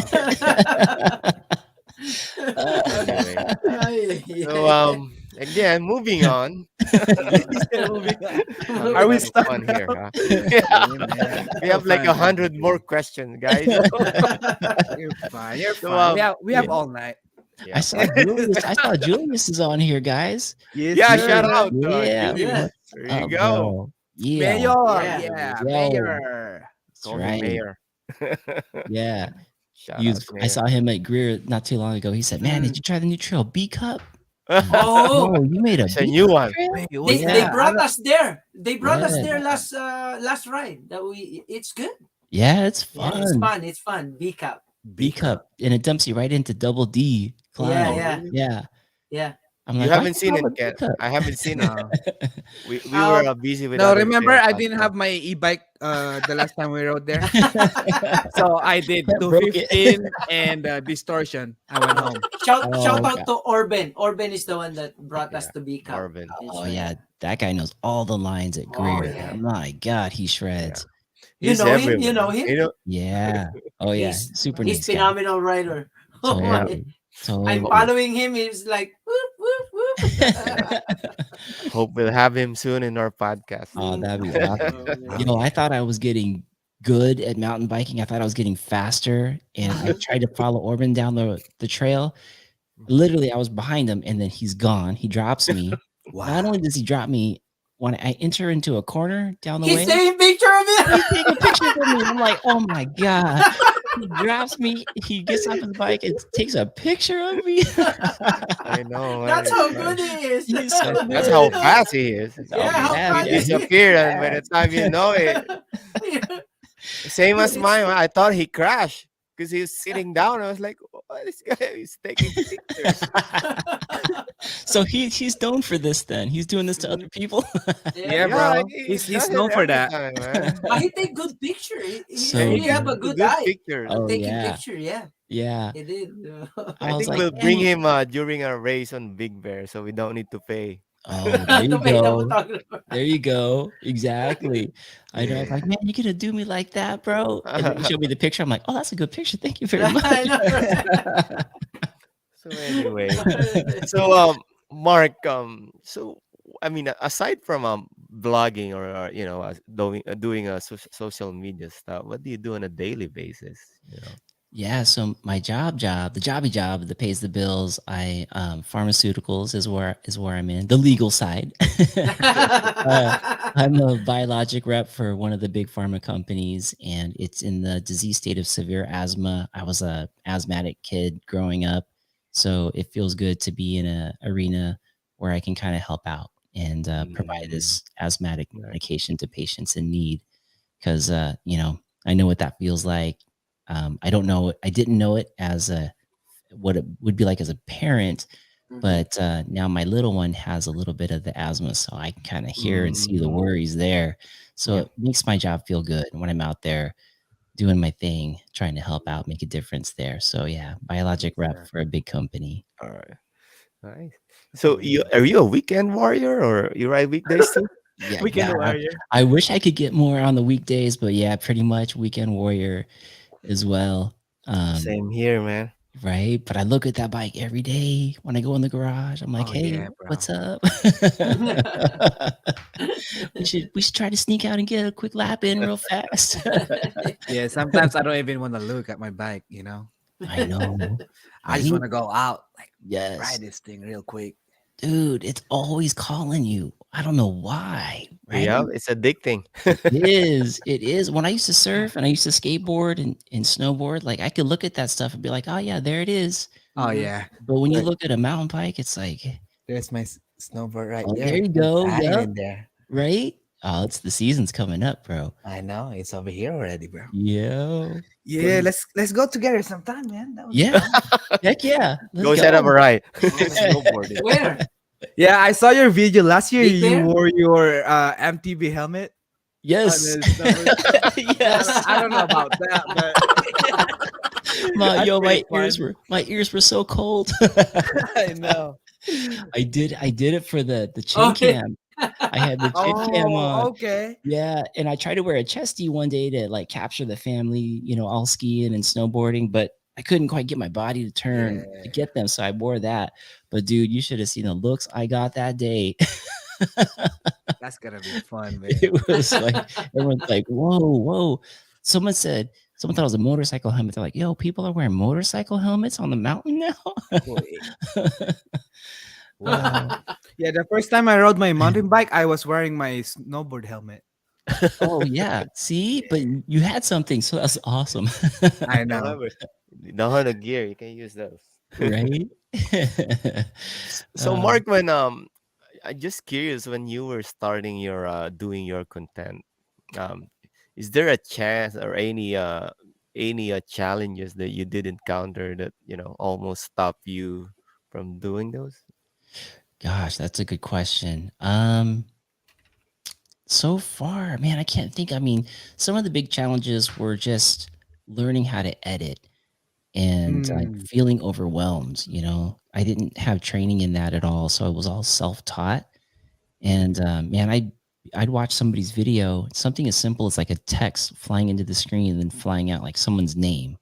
Anyway, Ay, so ay, ay. again, moving on. He said moving on. Having Are a we lot of stuck fun now? here, huh? Yeah. Yeah, man. We Have have like fun, man. 100 more questions, guys. You're fine. You're So fine. We have Yeah. all night. I yeah, saw Julius. I saw Julius is on here, guys. Yes, yeah. sir. Shout out Yeah, Julius. Yeah, There you what's up, go. bro? Yeah, Mayor. yeah. Yeah, yo, mayor. that's Call him right. Mayor. Yeah, Shout out I Mayor. saw him at Greer not too long ago. He said, "Man, did Mm. you try the new trail, B Cup?" I'm like, Oh, "Oh, you made a It's a B new Cup one. trail?" Wait, what's they Yeah, that? brought us there. They brought us yeah, there Yeah. last ride. That we it's good. yeah. It's Yeah, it's fun. fun. It's fun. B cup. B B cup. Cup, and it dumps you right into double D Yeah, Oh, climb. yeah, really? Yeah, yeah. I'm You like, why haven't you call seen it, it B Ken. Cup? I haven't seen it. No. We were Um, busy with No, other remember trails I back didn't then. have my e-bike the last time we rode there. So I did Broke it. 215 and distortion. I went home. shout Oh out god. to Orben. Orben is the one that brought us Yeah, to B cup. Marvin. That's Oh right. yeah, that guy knows all the lines at Oh Greer. yeah. My God, he Yeah, shreds. You he's know him. You everywhere. know him. You know, Yeah. Oh yeah, super He's nice guy. phenomenal rider. Oh yeah. my! Totally. I'm Hope, Totally. following him. He's like whoop whoop whoop. yeah. Hope we'll have him soon in our podcast. Oh, that'd be Oh, awesome. Oh man. Yo, I yeah. thought I was getting good at mountain biking. I thought I was getting faster, and I tried to follow Orban down the trail. Mhm. Literally, I was behind him, and then he's gone. He drops me. Not Wow. only does he drop me, when I enter into a corner down the He's way, taking picture of he's it. taking pictures of me. I'm like, oh my God. He drops me. He gets off his bike and takes a picture of me. I know, That's man. how good he is. He's so That's how good. fast he is. That's Yeah, how how He fast. fast Yeah, is he's disappeared, and by the fast. time you know it, Yeah. same as It's mine. I thought he crashed because he was sitting down. I was like, oh, this guy is taking pictures. So he's known for this then. He's doing this to Mhm. other people. Yeah, yeah. Yeah, bro. he He's does it known for every that. time, man. But he take good picture. He Yeah, So really he have took a good. a good good eye pictures. at Oh taking yeah. picture. Yeah, Yeah. he did. I I was think like, we'll man, bring him during our race on Big Bear, so we don't need to pay. oh, there you The way that we're go. talking about. There you go. Exactly. I know. I was Yeah. like, man, you gonna do me like that, bro? And then he showed me the picture. I'm like, oh, that's a good picture. Thank you very I much. know, right? So anyway, so Mark, so I mean, aside from blogging or doing a social media stuff? What do you do on a daily basis? You know. Yeah, so my job, the jobby job that pays the bills, I pharmaceuticals is where I'm in, the legal side. uh, I'm a biologic rep for one of the big pharma companies, and it's in the disease state of severe asthma. I was a asthmatic kid growing up, so it feels good to be in a arena where I can kind of help out and provide Mm, this asthmatic right. medication to patients in need. Because I know what that feels like. I don't know. I didn't know it as a what it would be like as a parent, Mhm. but now my little one has a little bit of the asthma, so I can kind of hear and see the Mm, worries there. So yeah. it makes my job feel good when I'm out there doing my thing, trying to help out, make a difference there. So yeah, biologic Yes, rep sir. for a big company. All right. Nice. That's So you amazing. are you a weekend warrior or you ride weekdays too? Yeah, Weekend yeah. warrior. I wish I could get more on the weekdays, but yeah, pretty much weekend warrior as well. Um, Same here, man. Right? But I look at that bike every day when I go in the garage. I'm like, Oh "Hey, yeah, bro. what's up?" We should try to sneak out and get a quick lap in real fast. Yeah, sometimes I don't even want to look at my bike, you know. I know, I just right? want to go out, like Yes. ride this thing real quick. Dude, it's always calling you. I don't know why, right? Yeah, it's addicting. It is. When I used to surf and I used to skateboard and snowboard, like, I could look at that stuff and be like, "Oh, yeah, there it is." Oh Mhm. yeah, But when you look, look at a mountain bike, it's like, there's my snowboard right "Oh, there there. you It's go. hanging Yep." in there. Right? Oh, it's the season's coming up, bro. I know it's over here already, bro. Yeah. But Yeah, let's go together sometime, man. That would be yeah, fun. heck yeah. Let's Go set up a go. ride. Oh, Snowboarding. Where? yeah, I saw your video last year. Big You Bear? wore your MTV helmet on Yes. the snowboard stuff. Yes. I don't know about that, but that's pretty fun. My ears were so cold. I know. I did it for the chin Okay. cam. I had the chin cam Oh, on. okay. Yeah, and I tried to wear a chesty one day to, like, capture the family, all skiing and snowboarding, but I couldn't quite get my body to turn to Yeah, get them, so I wore that. But dude, you should have seen the looks I got that day. that's gonna be fun, man. It was like everyone's like, "Whoa, whoa." Someone thought it was a motorcycle helmet. They're like, "Yo, people are wearing motorcycle helmets on the mountain now?" Wait, Wow. wow. Yeah, the first time I rode my mountain bike, I was wearing my snowboard helmet. Oh, yeah. See? But Yeah, you had something, so that's awesome. I know. However, you don't have a gear, you can use those. Right? So Uh, Mark, when I'm just curious when you were starting your doing your content, um, is there a chance or any challenges that you did encounter that almost stopped you from doing those? gosh, that's a good question. So far, man, I can't think. I mean, some of the big challenges were just learning how to edit and, like, Mm, feeling overwhelmed. I didn't have training in that at all, so it was all self-taught. Mhm. And man, I'd watch somebody's video, something as simple as like a text flying into the screen and then flying out like someone's name,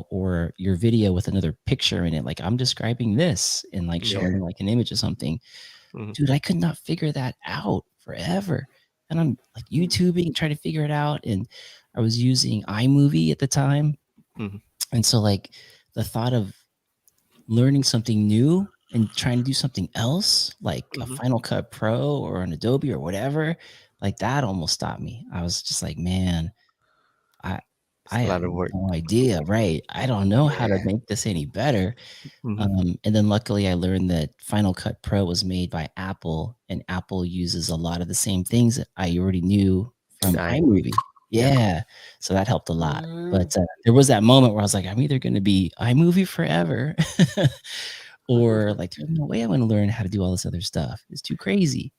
or your video with another picture in it, like I'm describing this and like Yeah. yeah. showing like an image of something. Mhm. Dude, I could not figure that out forever. And I'm like YouTubing, trying to figure it out. And I was using iMovie at the time. Mhm. And so, like, the thought of learning something new and trying to do something else, like a Mhm. Final Cut Pro or an Adobe or whatever, like that almost stopped me. I was just like, man, I It's I a have lot of work. no idea, right? I don't know how to Yeah. make this any better. Mhm. And then luckily I learned that Final Cut Pro was made by Apple, and Apple uses a lot of the same things that I already knew And from iMovie. iMovie. Yeah. Yeah, so that helped a lot. Mm. But there was that moment where I was like, I'm either going to be iMovie forever, or like, there's no way I'm going to learn how to do all this other stuff. It's too crazy.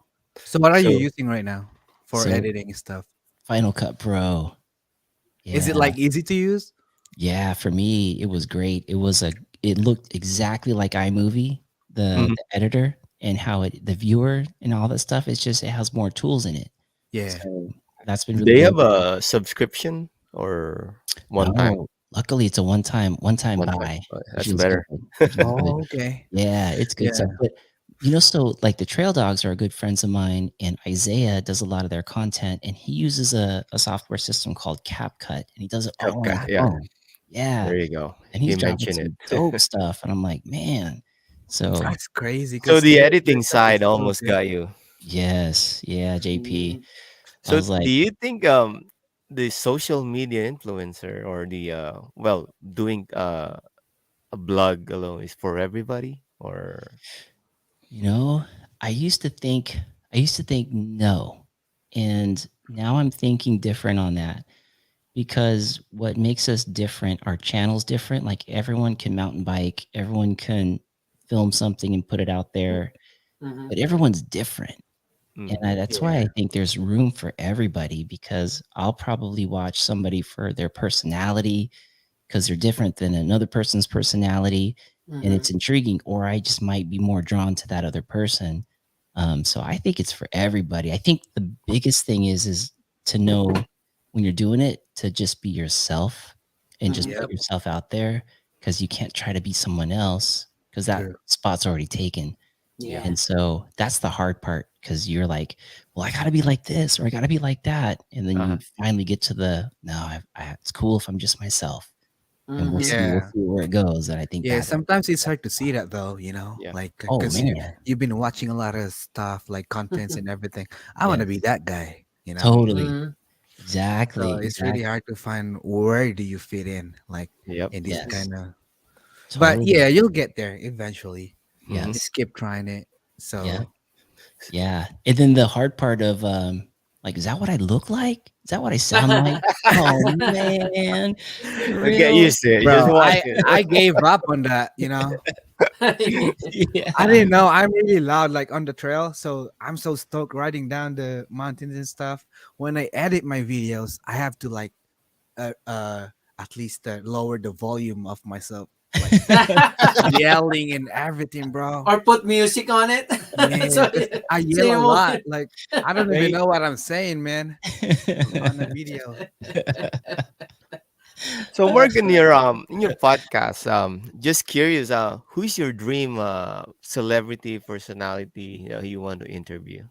So what are you So using right now for So editing stuff? Final Cut Pro, Is it yeah, like easy to use? yeah. For me, it was great. It looked exactly like iMovie, mhm. the editor, and how the viewer and all that stuff. It has more tools in it. Yeah. So that's been Do really they good. have a subscription or one time? No, luckily it's a one time One time. buy, which That's is good, better. which is good. Oh, okay. Yeah, it's good Yeah. stuff. But So like the Trail Dogs are good friends of mine, and Isaiah does a lot of their content, and he uses a software system called CapCut, and he does it all on CapCut, his yeah. phone. Yeah, There you go. and He he's dropping mentioned some it. dope stuff, and I'm like, man. So That's crazy So because the their editing stuff is side so almost good. got you. yes, yeah, JP. Mm. I So was do like, you think the social media influencer or the well doing a blog alone is for everybody or you know, I used to think no. And now I'm thinking different on that, because what makes us different, our channel's different. Like everyone can mountain bike, everyone can film something and put it out there, Mm-hmm. but everyone's different. And mm, that's why Yeah. I think there's room for everybody, because I'll probably watch somebody for their personality, because they're different than another person's personality, and Mm-hmm. it's intriguing, or I just might be more drawn to that other person. So I think it's for everybody. I think the biggest thing is to know when you're doing it to just be yourself and just Mm-hmm. put Yep. yourself out there, because you can't try to be someone else, because that True. spot's already taken. Yeah. mm, And so that's the hard part, because you're like, well, I got to be like this or I got to be like that. And then uh-huh. you finally get to the, no, it's cool if I'm just myself, and we'll Mm-hmm. see, we'll Yeah. see where it goes. And I think Yeah. Sometimes it's that's hard to the see part. that though, you know, Yeah. like Oh because man, you've been watching a lot of stuff like contents and everything. I want to be yes, that guy, you know. totally, Mm-hmm. So exactly, it's really exactly, hard to find where do you fit in, like Yep. in this yes, kind of. But totally, yeah, you'll get there eventually. Mm-hmm. yes, Just keep trying it. yeah, So yeah. And then the hard part of like, is that what I look like? Is that what I sound like? Oh man, for Get real? used to it. Just bro, watch I it. I gave up on that, you know. I Yeah. didn't know I'm really loud like on the trail, so I'm so stoked riding down the mountains and stuff. When I edit my videos, I have to like uh, uh at least lower the volume of myself, like yelling and everything, bro. Or put music on it. Yeah, so, because I so yell you a won't. lot. Like I don't even Right? know what I'm saying, man, on the video. So Mark, in your podcast, just curious, who's your dream celebrity personality you want to interview?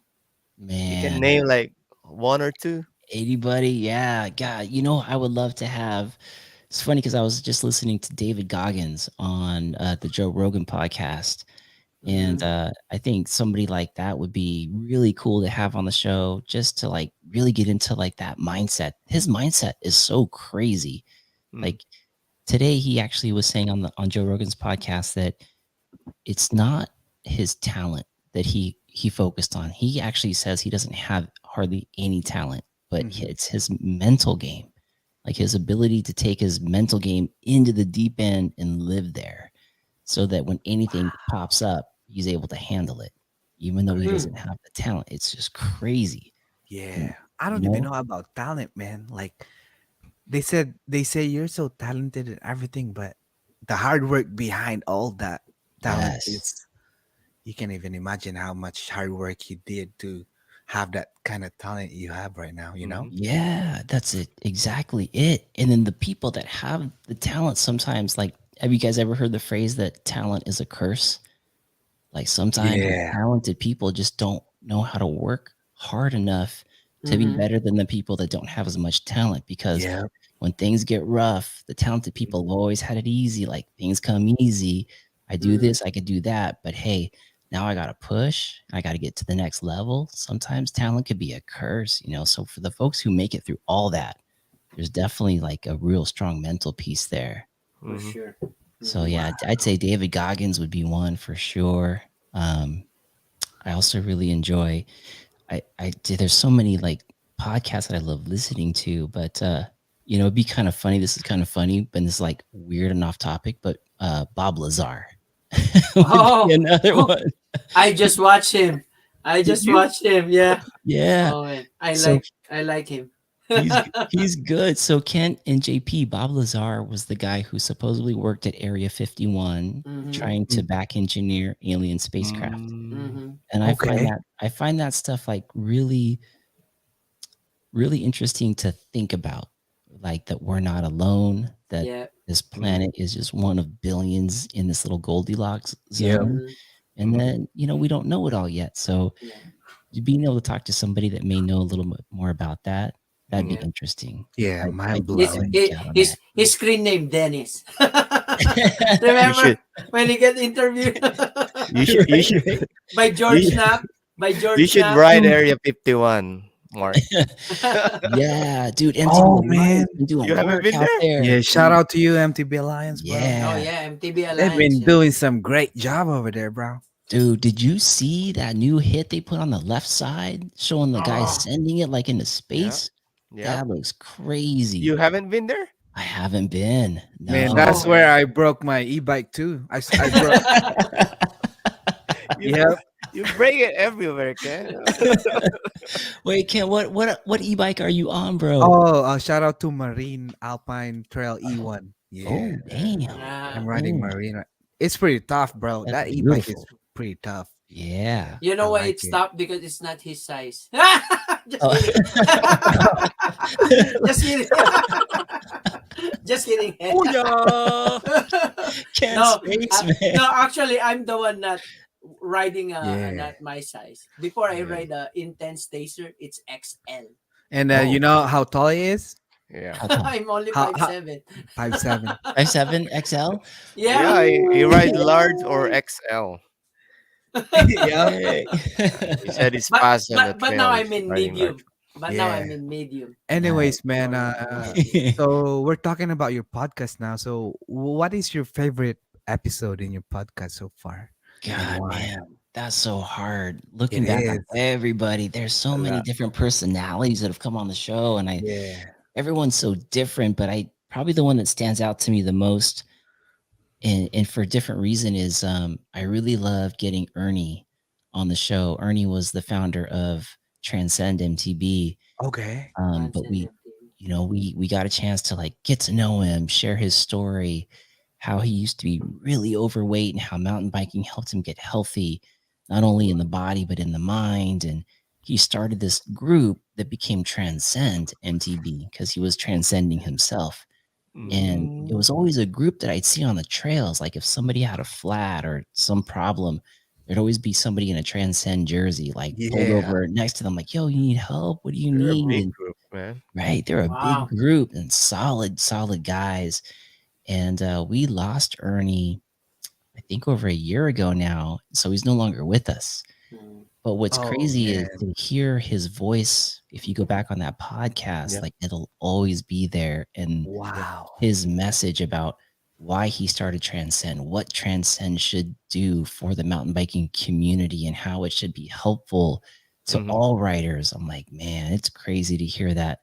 You can Man, name like one or two. anybody? Yeah, God, I would love to have. It's funny because I was just listening to David Goggins on the Joe Rogan podcast, and Mhm. I think somebody like that would be really cool to have on the show, just to like really get into like that mindset. His mindset is so crazy. Mm, Like today, he actually was saying on Joe Rogan's podcast that it's not his talent that he focused on. He actually says he doesn't have hardly any talent, but Hmm. it's his mental game, like his ability to take his mental game into the deep end and live there, so that when anything pops up, he's able to handle it, even though he True. Hmm. doesn't have the talent. It's just crazy, Yeah, and I you don't even know, know about talent, man. Like they say you're so talented and everything, but the hard work behind all that talent yes. is you can't even imagine how much hard work you did to have that kind of talent you have right now, you know? mhm, Yeah, that's it. Exactly it. And then the people that have the talent sometimes, like, have you guys ever heard the phrase that talent is a curse? Like sometimes the Yeah. talented people just don't know how to work hard enough to be Mhm. better than the people that don't have as much talent, because Yeah. when things get rough, the talented people have always had it easy. Like things come easy. I do Mhm. this, I could do that. But hey, now I got to push. I got to get to the next level. Sometimes talent could be a curse. So for the folks who make it through all that, there's definitely like a real strong mental piece there. For mhm. sure. So Mhm. yeah, Wow. I'd say David Goggins would be one for sure. Um, I also really enjoy. There's so many like podcasts that I love listening to, but it'd be kind of funny. This is kind of funny, but it's like weird and off topic. But Bob Lazar would be Oh, another oh, one. I just watched him. I Did just you? watched him. Yeah. Yeah. Oh man, I So like I like him. he's good. So Kent and JP, Bob Lazar was the guy who supposedly worked at Area 51 Mhm. trying to Mm. back engineer alien spacecraft. Mm, Mhm. And Okay. I find that stuff like really, really interesting to think about. Like that we're not alone, that Yeah. this mhm, planet is just one of billions in this little Goldilocks Yep. zone. Mhm. and Mhm. then we don't know it all yet. So Yeah. being able to talk to somebody that may know a little bit more about that, that'd be Yeah. interesting. Yeah, I'd mind be His, I'd blowing. be his, down on his, that. his screen name Dennis. You Remember should. when he get interviewed You should. You Right, should. right. by George You, Knapp? By you George should Knapp. write Area 51, Mark. Yeah, dude, MTV Oh man. Alliance been doing You haven't work been out there? there. Yeah, shout out to you, MTB Alliance, bro. Oh Yeah. yeah, MTV They've Alliance. been Yeah. doing some great job over there, bro. Dude, did you see that new hit they put on the left side showing the guy Oh, sending it like into Yeah. space? Yeah. That looks crazy. You haven't been there? I haven't been. Man, No. that's oh where man. I broke my e-bike too. I broke. You Yep. you break it everywhere, Ken. Wait, Ken, what e-bike are you on, bro? Oh, shout out to Marine Alpine Trail E1. Yeah, Oh, damn. I'm Yeah. riding Oh, Marine. It's pretty tough, bro. that's That e-bike is beautiful. pretty tough. Yeah. You I know why like it it. stopped? Because it's not his size. Just Oh. kidding. Just kidding. Just kidding. Oh yeah. Ken No, Space, man. no. Actually, I'm the one not riding Yeah, not my size. Before I yeah. ride a intense taser, it's XL. And Oh, you know how tall he is? Yeah. how tall? I'm only How, 5'7". 5'7". 5'7" XL? Yeah. Yeah, you ride large or Ooh. XL. Yep. Hey. He said it's but fast on the but now trail. I'm He's in riding large. medium. But now I'm Yeah. in medium. Nice. Anyways, man, So so we're talking about your podcast now. So what is your favorite episode in your podcast so far? And God, why? man, that's so hard. It Looking back on is. everybody, there's so A many lot. different personalities that have come on the show, and Yeah. everyone's so different. But I probably the one that stands out to me the most, and for a different reason, is I really love getting Ernie on the show. Ernie was the founder of Transcend MTB, Okay. but we transcendent. we got a chance to like get to know him, share his story, how he used to be really overweight and how mountain biking helped him get healthy, not only in the body but in the mind. And he started this group that became Transcend MTB because he was transcending himself. And it was Mm. always a group that I'd see on the trails. Like if somebody had a flat or some problem, there'd always be somebody in a Transcend jersey, like pulled Yeah. over next to them, like, yo, you need help? What do you You're a need? big And group, man. right, they're a big Wow. group and solid guys. And we lost Ernie, I think, over a year ago now. So he's no longer with us. Mm. But what's Oh crazy is man. to hear his voice. If you go back on that podcast, Yeah. like it'll always be there. And Wow. his message about why he started Transcend, what Transcend should do for the mountain biking community, and how it should be helpful to Mm-hmm. all riders. I'm like, man, it's crazy to hear that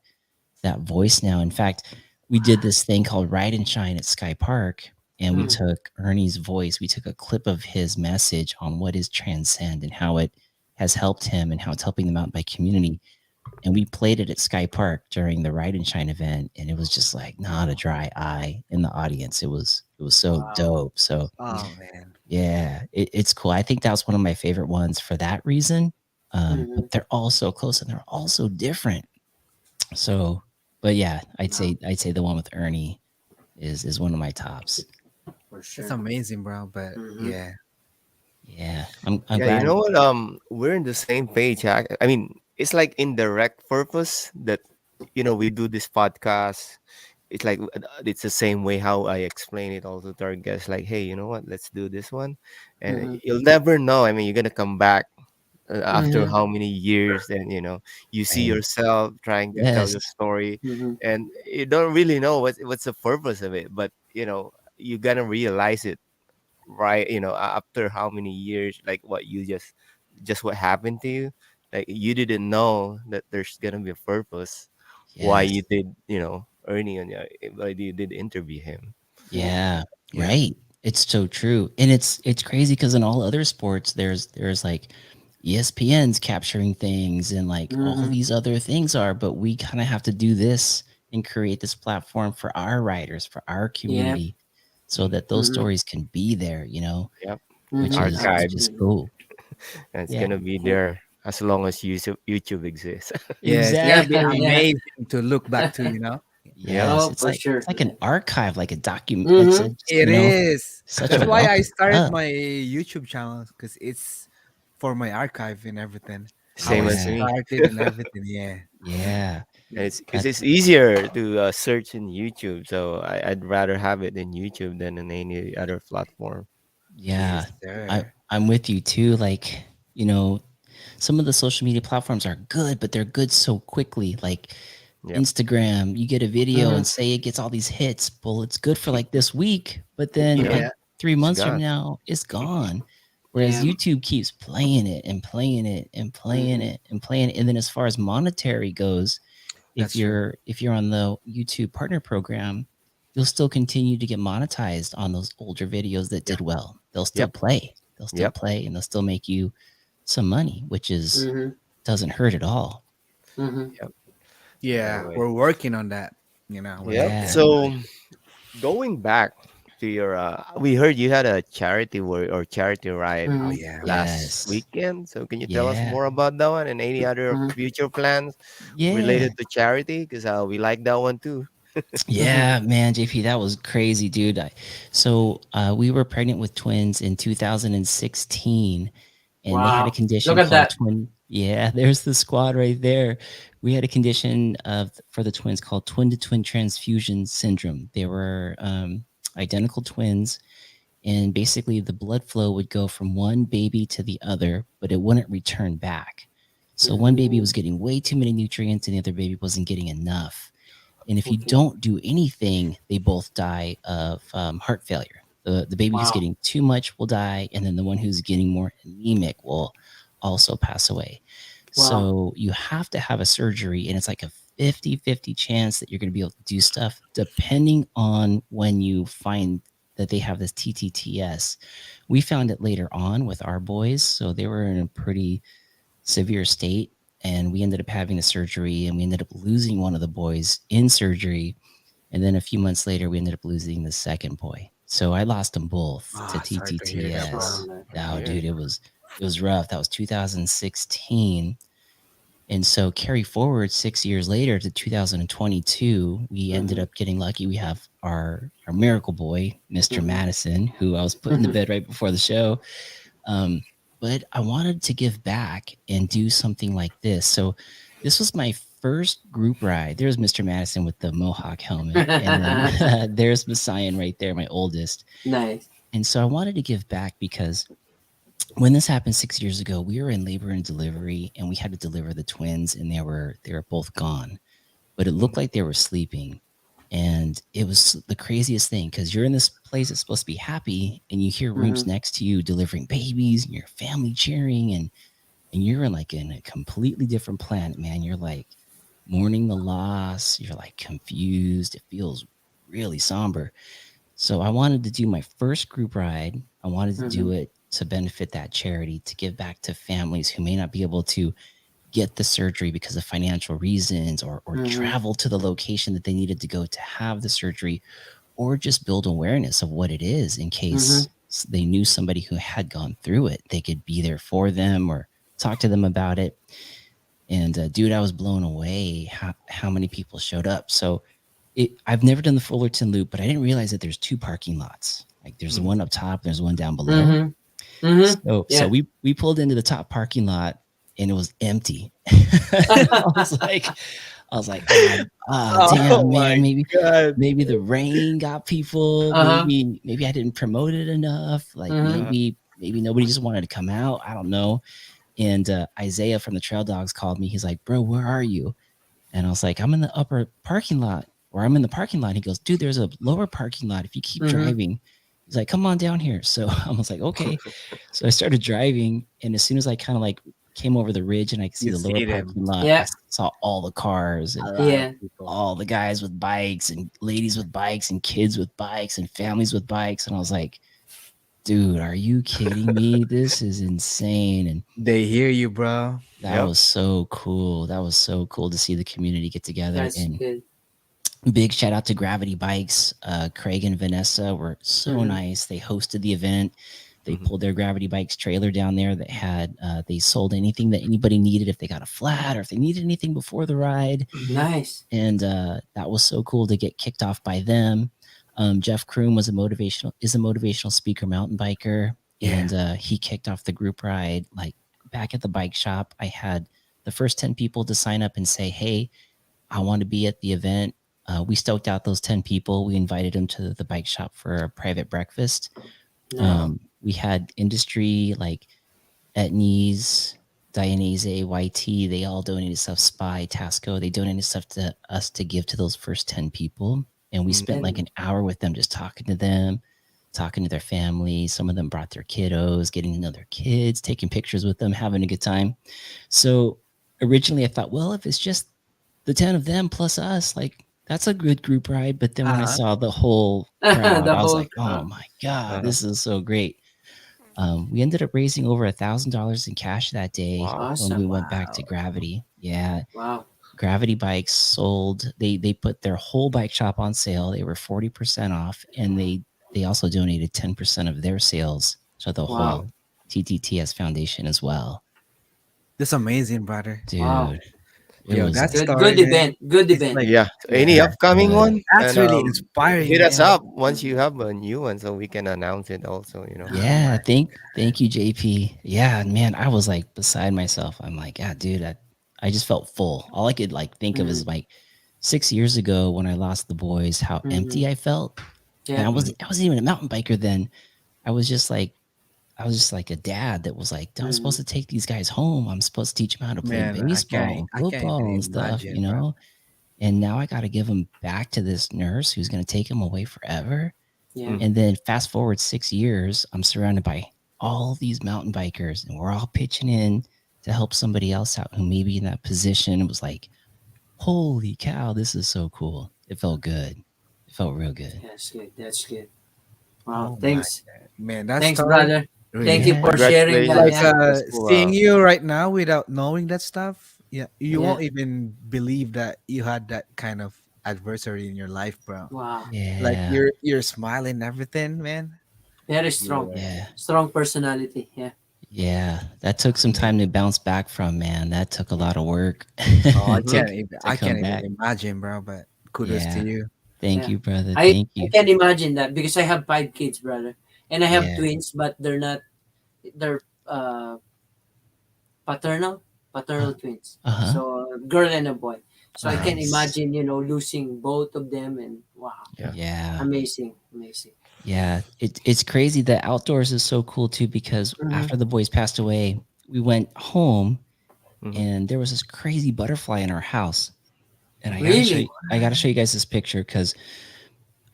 voice now. In fact, we did this thing called Ride and Shine at Sky Park, and we Mm. took Ernie's voice. We took a clip of his message on what is Transcend and how it has helped him and how it's helping the mountain bike community. And we played it at Sky Park during the Ride and Shine event, and it was just like not a dry eye in the audience. It was so Wow. dope. So Oh man. yeah, it's cool. I think that was one of my favorite ones for that reason. Mhm. But they're all so close and they're all so different. So, but yeah, I'd say the one with Ernie is one of my tops. For It's sure. amazing, bro. But Mhm. yeah. Yeah, I'm Yeah, you glad. know what? We're in the same page. I mean, it's like indirect purpose that we do this podcast. It's like it's the same way how I explain it also to our guests. Like, hey, you know what? Let's do this one, and Mhm. you'll never know. I mean, you're gonna come back after Mhm. how many years, and you see Right. yourself trying to tell Yes. your story, Mhm. and you don't really know what's the purpose of it, but you're gonna realize it, right? After how many years, like what you just what happened to you, like you didn't know that there's gonna be a purpose why Yes. you did, Ernie, and why you did interview him. Yeah. Yeah. Yeah. Right. It's so true, and it's crazy because in all other sports, there's like ESPN's capturing things and like all Mhm. these other things are, but we kind of have to do this and create this platform for our riders, for our Yeah. community, so that those Mhm. stories can be there. Yep. Which Mhm. is Archived, just Absolutely. cool. and it's Yeah. gonna be Yeah. there as long as YouTube exists. Yeah. It's gonna Yeah. be Exactly. Yeah. amazing to look back to, you know? Yep. Yes, Oh, it's for like sure. an archive, like a document. It's Mm-hmm. a, just, It is. such That's a why wealth I of started stuff. my YouTube channel because it's for my archive and everything. How Same I as Yeah, me. started and everything. Yeah. yeah. And it's because That it's easier to search in YouTube, so I'd rather have it in YouTube than in any other platform. Yeah, Yes, I sir. I'm with you too. Like, some of the social media platforms are good, but they're good so quickly. Like Yep. Instagram, you get a video Mm-hmm. and say it gets all these hits. Well, it's good for like this week, but then Yep. like Yeah. 3 months from Gone. now, it's gone. Whereas Yeah. YouTube keeps playing it and playing it and playing Mm-hmm. it and playing it. And then as far as monetary goes, if That's true. you're on the YouTube partner program, you'll still continue to get monetized on those older videos that Yeah. did well. They'll still Yep. play. They'll still Yep. play and they'll still make you some money, which is Mm-hmm. doesn't hurt at all. Mm-hmm. Yep. That Yeah, way. we're working on that. We're Yep. working Yeah. on that. So going back to your, we heard you had a charity work or charity ride Oh Mm-hmm. yeah. last Yes. weekend. So can you tell us Yeah. more about that one and any other Mm-hmm. future plans Yeah. related to charity? Because we like that one too. Mm-hmm. Yeah, man, JP, that was crazy, dude. We were pregnant with twins in 2016, and they had a Wow. Look condition at called that. twin. Yeah, there's the squad right there. We had a condition for the twins called twin to twin transfusion syndrome. They were identical twins, and basically the blood flow would go from one baby to the other, but it wouldn't return back. So one baby Mm-hmm. was getting way too many nutrients, and the other baby wasn't getting enough. And if you Okay. don't do anything, they both die of heart failure. The baby who's Wow. getting too much will die, and then the one who's getting more anemic will also pass away. Wow. So you have to have a surgery, and it's like a 50-50 chance that you're going to be able to do stuff depending on when you find that they have this TTTS. We found it later on with our boys, so they were in a pretty severe state, and we ended up having the surgery, and we ended up losing one of the boys in surgery, and then a few months later we ended up losing the second boy. So I lost them both to Ah, sorry to hear that, bro. TTTS. Wow. Oh, Yeah. dude, it was rough. That was 2016. And so carry forward 6 years later to 2022, we ended Mm-hmm. up getting lucky. We have our miracle boy, Mr. Mm-hmm. Madison, who I was putting to Mm-hmm. bed right before the show. But I wanted to give back and do something like this. So this was my first group ride. There's Mr. Madison with the Mohawk helmet, and then there's Messiah right there, my oldest. Nice. And so I wanted to give back because when this happened 6 years ago, we were in labor and delivery, and we had to deliver the twins, and they were both gone, but it looked like they were sleeping. And it was the craziest thing because you're in this place that's supposed to be happy, and you hear rooms Mm-hmm. next to you delivering babies and your family cheering, and you're in a completely different planet, man. You're like mourning the loss, you're like confused. It feels really somber. So I wanted to do my first group ride. I wanted to Mm-hmm. do it to benefit that charity, to give back to families who may not be able to get the surgery because of financial reasons, or Mm-hmm. travel to the location that they needed to go to have the surgery, or just build awareness of what it is in Mm-hmm. case they knew somebody who had gone through it. They could be there for them or talk to them about it. And dude, I was blown away how many people showed up. So I've never done the Fullerton Loop, but I didn't realize that there's two parking lots. Like there's the one up top, there's one down below. Mm-hmm. Mm-hmm. So Yeah. we pulled into the top parking lot, and it was empty. I was like, Oh damn, my man, maybe god. maybe the rain got people. Uh-huh. Maybe I didn't promote it enough. Like Mm-hmm. maybe nobody just wanted to come out. I don't know. And Isaiah from the Trail Dogs called me. He's like, bro, where are you? And I was like, I'm in the upper parking lot, or I'm in the parking lot. He goes, dude, there's a lower parking lot if you keep Mm-hmm. driving. He's like, come on down here. So I was like, okay. So I started driving, and as soon as I kind of like came over the ridge and I could see You the lower see them. parking lot, I Yeah. saw all the cars A and lot Yeah. of people. all the guys with bikes and ladies with bikes and kids with bikes and families with bikes. And I was like, dude, are you kidding me? This is insane. And They hear you, bro. that Yep. was so cool. That was so cool to see the community get together. That's And good. big shout out to Gravity Bikes. Craig and Vanessa were so Mhm. nice. They hosted the event. They Mhm. pulled their gravity bikes trailer down there that had they sold anything that anybody needed if they got a flat or if they needed anything before the ride. Nice. And that was so cool to get kicked off by them. Jeff Kroom is a motivational speaker, mountain biker, Yeah. and he kicked off the group ride. Like back at the bike shop, I had the first 10 people to sign up and say, "Hey, I want to be at the event." We stoked out those 10 people. We invited them to the bike shop for a private breakfast. Nice. We had industry like Etnies, Dianese, YT, they all donated stuff. Spy, Tasco, they donated stuff to us to give to those first 10 people. And we spent like an hour with them just talking to them, talking to their families. Some of them brought their kiddos, getting to know their kids, taking pictures with them, having a good time. So originally I thought, well, if it's just the 10 of them plus us, like that's a good group ride. But then when I saw the whole crowd, The I was whole like, oh my God, Uh-huh. this is so great. We ended up raising over $1,000 in cash that day Wow. when we awesome. went back to Gravity. Yeah, Wow. Gravity bikes sold. They put their whole bike shop on sale. They were 40% off, and they also donated 10% of their sales to the Wow. whole TTTS Foundation as well. That's amazing, brother. Dude, Wow. it Yo, was that Good story, man. event. Good It's event. like, Yeah. Any yeah, upcoming good. one? that's And really inspiring, hit us man. up once you have a new one so we can announce it also, you know. Yeah, thank you, JP. Yeah, man, I was like beside myself. I'm like, yeah, dude, I just felt full. All I could like think of is Mm-hmm. like 6 years ago when I lost the boys, how Mm-hmm. empty I felt. And Yeah. I wasn't even a mountain biker then. I was just like a dad that was like, I'm supposed Mm-hmm. to take these guys home. I'm supposed to teach them how to play Man, baseball and I can't football even and stuff, imagine, bro. And now I got to give them back to this nurse who's going to take them away forever. Yeah. Mm. And then fast forward 6 years, I'm surrounded by all these mountain bikers, and we're all pitching in to help somebody else out who may be in that position. It was like, holy cow, this is so cool. It felt good. It felt real good. That's good. That's good. Wow. Oh my Thanks. man, that Thanks, story brother. really Thank you for Yeah. sharing that. like Congratulations. Yeah. That's cool. seeing you right now without knowing that stuff. Yeah, you Yeah. won't even believe that you had that kind of adversary in your life, bro. Wow. Like Yeah. you're smiling everything, man. Very strong. Yeah. Yeah. Strong personality. Yeah. Yeah. That took some time to bounce back from, man. That took a lot of work Oh, Mhm. to I come can't even back. imagine, bro. But kudos to Yeah. you. Thank Yeah. you, brother. I Thank I you. can imagine that because I have 5 kids, brother, and I have Yeah. twins, but they're paternal Uh twins. huh. So a girl and a boy. So I can Nice. imagine, losing both of them, and wow, Yeah. Yeah. amazing, amazing. Yeah, it's crazy that outdoors is so cool too because Mm-hmm. after the boys passed away, we went home Mhm. and there was this crazy butterfly in our house. And Really? I gotta show you guys this picture because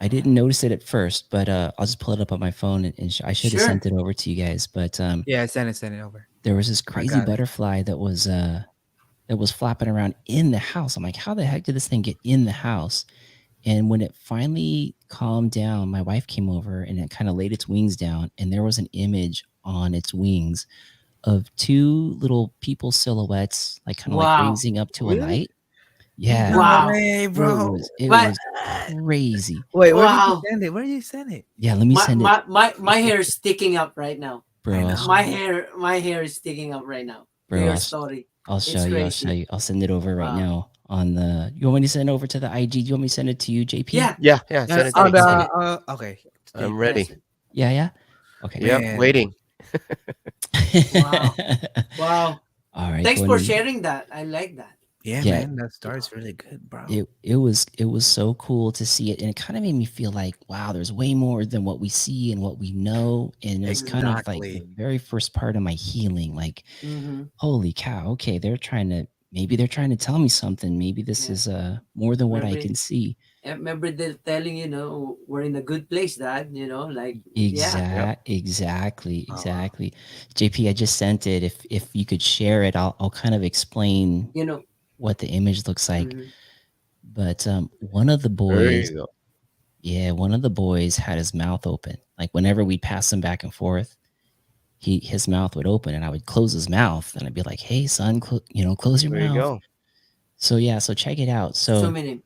I didn't notice it at first, but I'll just pull it up on my phone and I should have Sure. sent it over to you guys. But Yeah, send it over. there was this I crazy got it. butterfly that was flapping around in the house. I'm like, how the heck did this thing get in the house? And when it finally calmed down, my wife came over and it kind of laid its wings down, and there was an image on its wings of two little people silhouettes, like kind of like Wow. raising up to a Really? light. Yeah, No Wow. way, it bro. But was crazy. Wait, where did you wow. send it? Where did you send it? Yeah, let me My send it, my my hair is sticking up right now. I bro. know. My hair is sticking up right now. To Bro, your story. I'll show It's you. I'll show crazy. you. I'll send it over right Wow. now on the. You want me to send it over to the IG? Do you want me to send it to you, JP? Yeah. Yeah. Yeah. Send it to On me. Send it. okay. I'm Yes. ready. Yeah, yeah. Okay. Yep. Man. Waiting. Wow. Wow. All right. Thanks go for ahead and- sharing that. I like that. Yeah, Yeah, man, that story's really good, bro. it was so cool to see it, and it kind of made me feel like, wow, there's way more than what we see and what we know, and it was kind of like the Exactly. very first part of my healing. Like, Mm-hmm. holy cow! Okay, maybe they're trying to tell me something. Maybe this Yeah. is more than what I Remember, can see. remember they're telling we're in a good place, Dad. Like yeah. Yep. Exactly, Oh, wow. exactly. JP, I just sent it. If you could share it, I'll kind of explain You know. what the image looks like. Mhm. But one of the There boys, you go. yeah, one of the boys had his mouth open. Like whenever we'd pass him back and forth, his mouth would open, and I would close his mouth, and I'd be like, "Hey, son, close your There you mouth." go. So yeah, so check it out. So Zoom in.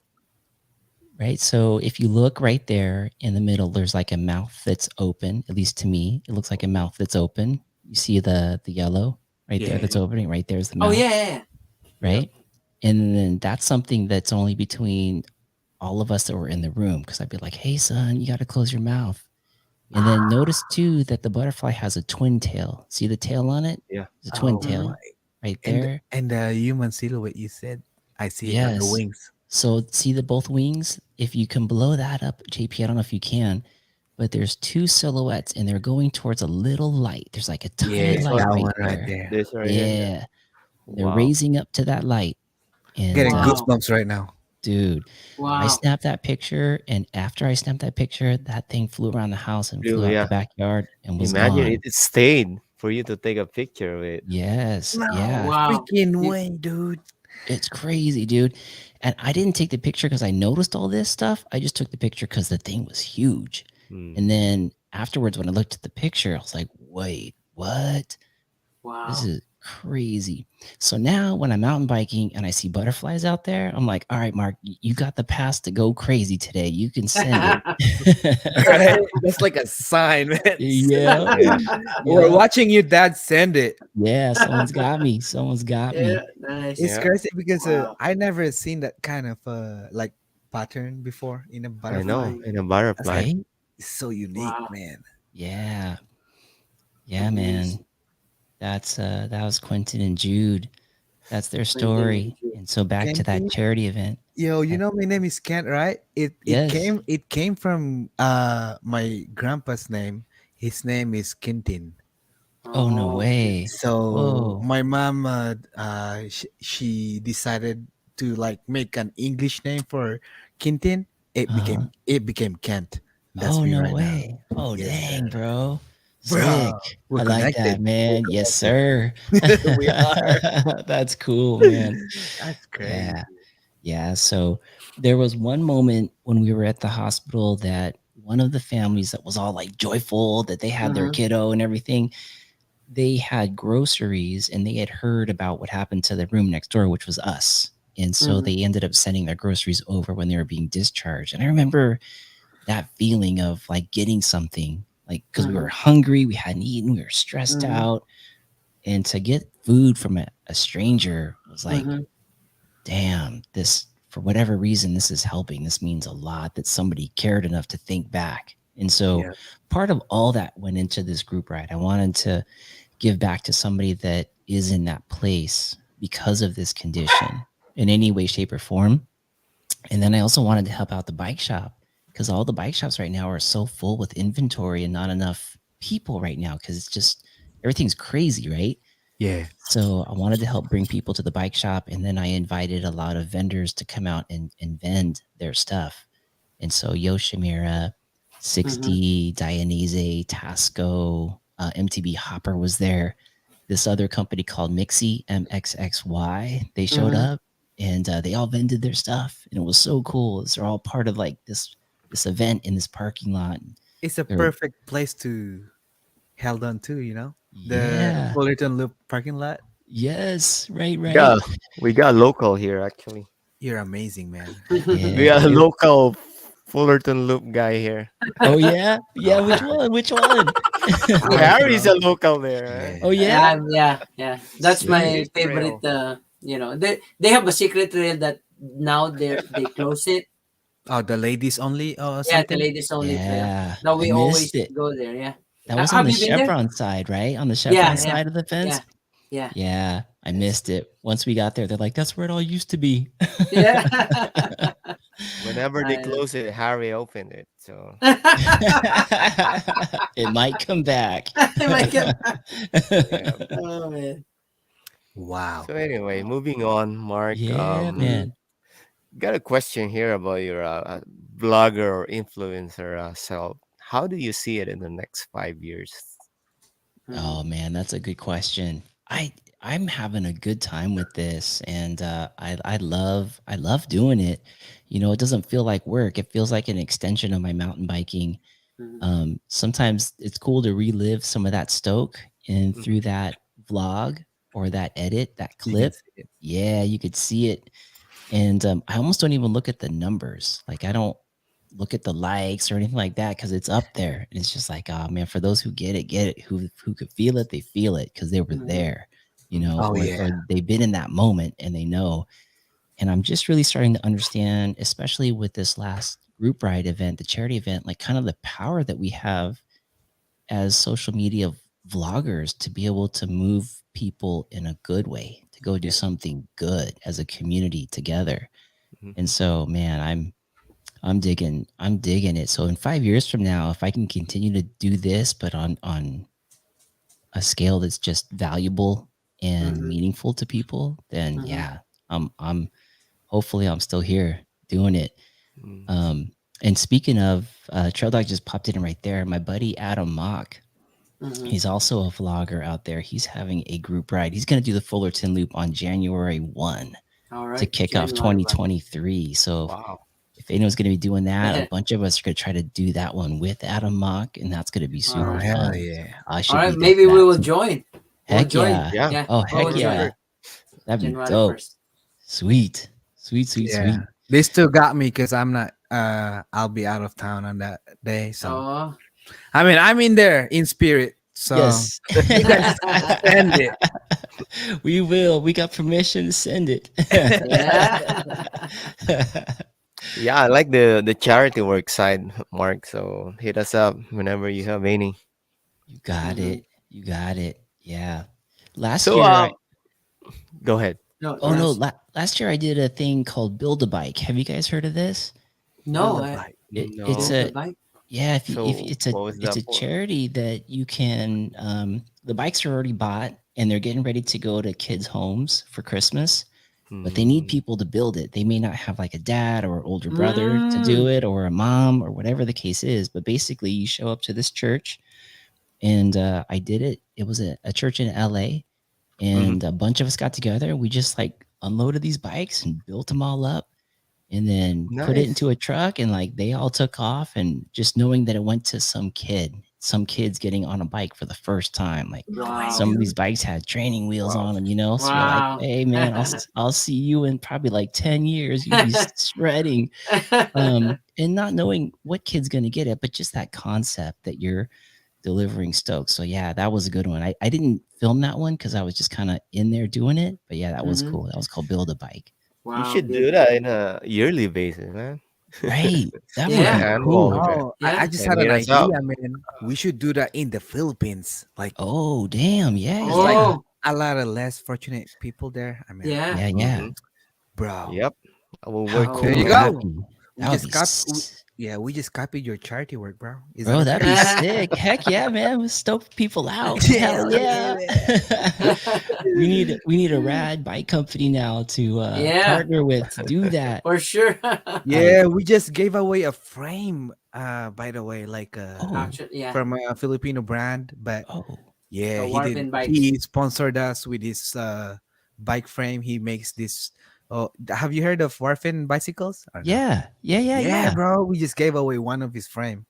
right? So if you look right there in the middle, there's like a mouth that's open. At least to me, it looks like a mouth that's open. You see the yellow right there that's Yeah. opening. Right there's the Oh mouth, yeah, yeah, yeah. Yep. right? And then that's something that's only between all of us that were in the room. Because I'd be like, "Hey, son, you got to close your mouth." And then notice too that the butterfly has a twin tail. See the tail on it? Yeah. It's a twin Oh Mhm. my. tail right And there. the human silhouette you said, I see it on the Yes. wings. So see the both wings? If you can blow that up, JP, I don't know if you can, but there's two silhouettes and they're going towards a little light. There's like a tiny Yeah, This light one, that right one right there. there. this right here. Yeah. They're Wow. raising up to that light. And Getting Wow. goosebumps right now. dude, I Wow. snapped that picture. And after I snapped that picture, that thing flew around the house and flew Really, out yeah. the backyard and was Imagine gone. it stayed for you to take a picture of it. Yes. No Yeah. Wow. freaking You- way, dude. It's crazy, dude. And I didn't take the picture because I noticed all this stuff. I just took the picture because the thing was huge. Hmm. And then afterwards, when I looked at the picture, I was like, wait, what? This Wow. is crazy. So now when I'm mountain biking and I see butterflies out there, I'm like, all right, Mark, you got the pass to go crazy today. You can send it. Right? That's like a sign, man. yeah. Yeah. We're Yeah. watching your dad send it. Yeah. Someone's got me. Someone's got Yeah, me. nice. It's Yeah. crazy because Wow. I never seen that kind of like pattern before in a I know. butterfly. In a That's butterfly. like Right? it's so unique, Wow. man. Yeah. Yeah, man. Amazing. That was Quentin and Jude. That's their Quentin and story. Jude. And so back to that Kenty, charity event. yo, you that- know my name is Kent, right? Yes. It came from my grandpa's name. His name is Quentin. Oh, no Oh, okay. way. So Whoa. my mom, she decided to like make an English name for Quentin. Uh-huh. It became Kent. That's Oh, me no right now. way. Oh, Yes, sir. dang, bro. Bro, Sick. we're I like that, connected. We're man. Yes, sir. connected. We are. That's cool, man. That's crazy. Yeah. Yeah. So there was one moment when we were at the hospital that one of the families that was all like joyful that they had their Mhm. kiddo and everything, they had groceries and they had heard about what happened to the room next door, which was us. And so Mhm. they ended up sending their groceries over when they were being discharged. And I remember that feeling of like getting something, like because we were Mhm. hungry, we hadn't eaten, we were stressed Mhm. out. And to get food from a stranger was like, Mhm. damn, this, for whatever reason, this is helping. This means a lot that somebody cared enough to think back. And so Yeah. part of all that went into this group ride. I wanted to give back to somebody that is in that place because of this condition in any way, shape, or form. And then I also wanted to help out the bike shop because all the bike shops right now are so full with inventory and not enough people right now because it's just everything's crazy, right? Yeah. So I wanted to help bring people to the bike shop. And then I invited a lot of vendors to come out and vend their stuff. And so Yoshimura, 60, Dionyse, Tasco, MTB Hopper was there. This other company called Mixy, MXXY, they showed Mhm. up and they all vended their stuff. And it was so cool. They're all part of like this event in this parking lot. It's a They're, perfect place to held on to, you know? The yeah, Fullerton Loop parking lot. yes, right, We right. got we got local here actually. You're amazing, man. We Yeah, got a it, local Fullerton Loop guy here. oh yeah, yeah. Which Ah, one? Which one? ours, Harry's bro. a local there. Yeah. oh yeah, Yeah, yeah. That's sick. my His favorite. trail. They have a secret trail that now they close it. Oh, the ladies only Yeah, the something? ladies only trail. Yeah, Now I we always missed it. go there. Yeah. That was on Have the you been there? Chevron side, right? On the Yeah, Chevron yeah, side of the yeah, fence. yeah. Yeah, I Yes. missed it. Once we got there, they're like, "That's where it all used to be." Yeah. Whenever they I close it, Harry opened it. So know. It might come back. My God. yeah. Oh man. Wow. So anyway, moving on, Mark. Yeah, Mhm. man. Got a question here about your blogger or influencer self. How do you see it in the next 5 years? Oh man, that's a good question. I'm having a good time with this, and I love doing it. You know, it doesn't feel like work. It feels like an extension of my mountain biking. Mhm. Sometimes it's cool to relive some of that stoke, and through Mhm. that vlog or that edit, that You can clip, see it. yeah, you could see it. And I almost don't even look at the numbers. Like I don't look at the likes or anything like that because it's up there. And it's just like, oh man, for those who get it, get it. Who could feel it, they feel it because they were Mm-hmm. there, you Mhm. know, Oh or yeah. or they've been in that moment and they know. And I'm just really starting to understand, especially with this last group ride event, the charity event, like kind of the power that we have as social media vloggers to be able to move people in a good way, to go do Yeah. something good as a community together. And Mhm. so, man, I'm digging it. So in 5 years from now, if I can continue to do this, but on a scale that's just valuable and Mm-hmm. meaningful to people, then Mm-hmm. yeah, I'm hopefully I'm still here doing it. Mm. Um, and speaking of, Trail Dog just popped in right there. My buddy Adam Mock, Mm-hmm. he's also a vlogger out there. He's having a group ride. He's going to do the Fullerton Loop on January 1 All to right. kick off January 1. 2023. So Wow. if anyone's going to be doing that, a bunch of us are going to try to do that one with Adam Mock, and that's going to be All Oh super right. hell fun. yeah. I All should right. be there Maybe for we that will too. join. We'll Heck join. yeah. Yeah. Yeah. Oh, We heck will For join yeah. sure. That'd be January dope. 1st. Sweet. Sweet, sweet, Yeah. sweet. They still got me because I'm not I'll be out of town on that day. So Oh. I mean I'm in there in spirit. So Yes. you guys send it. We will. We got permission to send it. Yeah. Yeah, I like the charity work side, Mark. So hit us up whenever you have any. You got Mm-hmm. it. You got it. Yeah. Last So year, go ahead. No, oh no, yes. last year I did a thing called Build a Bike. Have you guys heard of this? Build No. a bike. It's Build the No. a bike. yeah. If So what was it's that a for? charity that you can. The bikes are already bought and they're getting ready to go to kids' homes for Christmas, but they need Mm, people to build it. They may not have like a dad or older brother to do Mm. it, or a mom, or whatever the case is. But basically, you show up to this church, and I did it. It was a church in LA, mhm. and a bunch of us got together. We just like unloaded these bikes and built them all up, and then put it Nice. into a truck, and like they all took off. And just knowing that it went to some kids getting on a bike for the first time, like No way, Wow. some of these dude. bikes had training wheels Wow. on them, you know. So you're like, Wow. hey man, I'll see you in probably like 10 years. You'll be shredding. And not knowing what kid's gonna get it, but just that concept that you're delivering stokes. So yeah, that was a good one. I didn't film that one because I was just kind of in there doing it, but yeah, that was Mm-hmm. cool. That was called Build a Bike. You Wow. should Build do the that bike. in a yearly basis, man. Right. That would Like be Yeah. annual cool. event. Oh, I Yeah. just And had an hit us up. idea, man. We should do that in the Philippines. Like Oh damn. Yeah, there's like yeah. Oh. a lot of less fortunate people there. I mean, Yeah. Yeah, yeah. Hmm. bro. Yep. I will How work How There cool you for would that. that go. be? We That would just be yeah, we just copied your charity work, bro. Is that bro, that'd okay? be sick. Heck yeah, man. We stoke people out. Hell Yeah, yeah. yeah. We need a rad bike company now to Yeah. partner with to do that. For sure. Like, Yeah, we just gave away a frame, by the way, like oh, Actually, yeah. from a Filipino brand. But oh. yeah, The he did. Warpin bikes. He sponsored us with his bike frame. He makes this. Oh, have you heard of Warfin bicycles or no? Yeah. Yeah, yeah, Yeah, yeah. bro. We just gave away one of his frame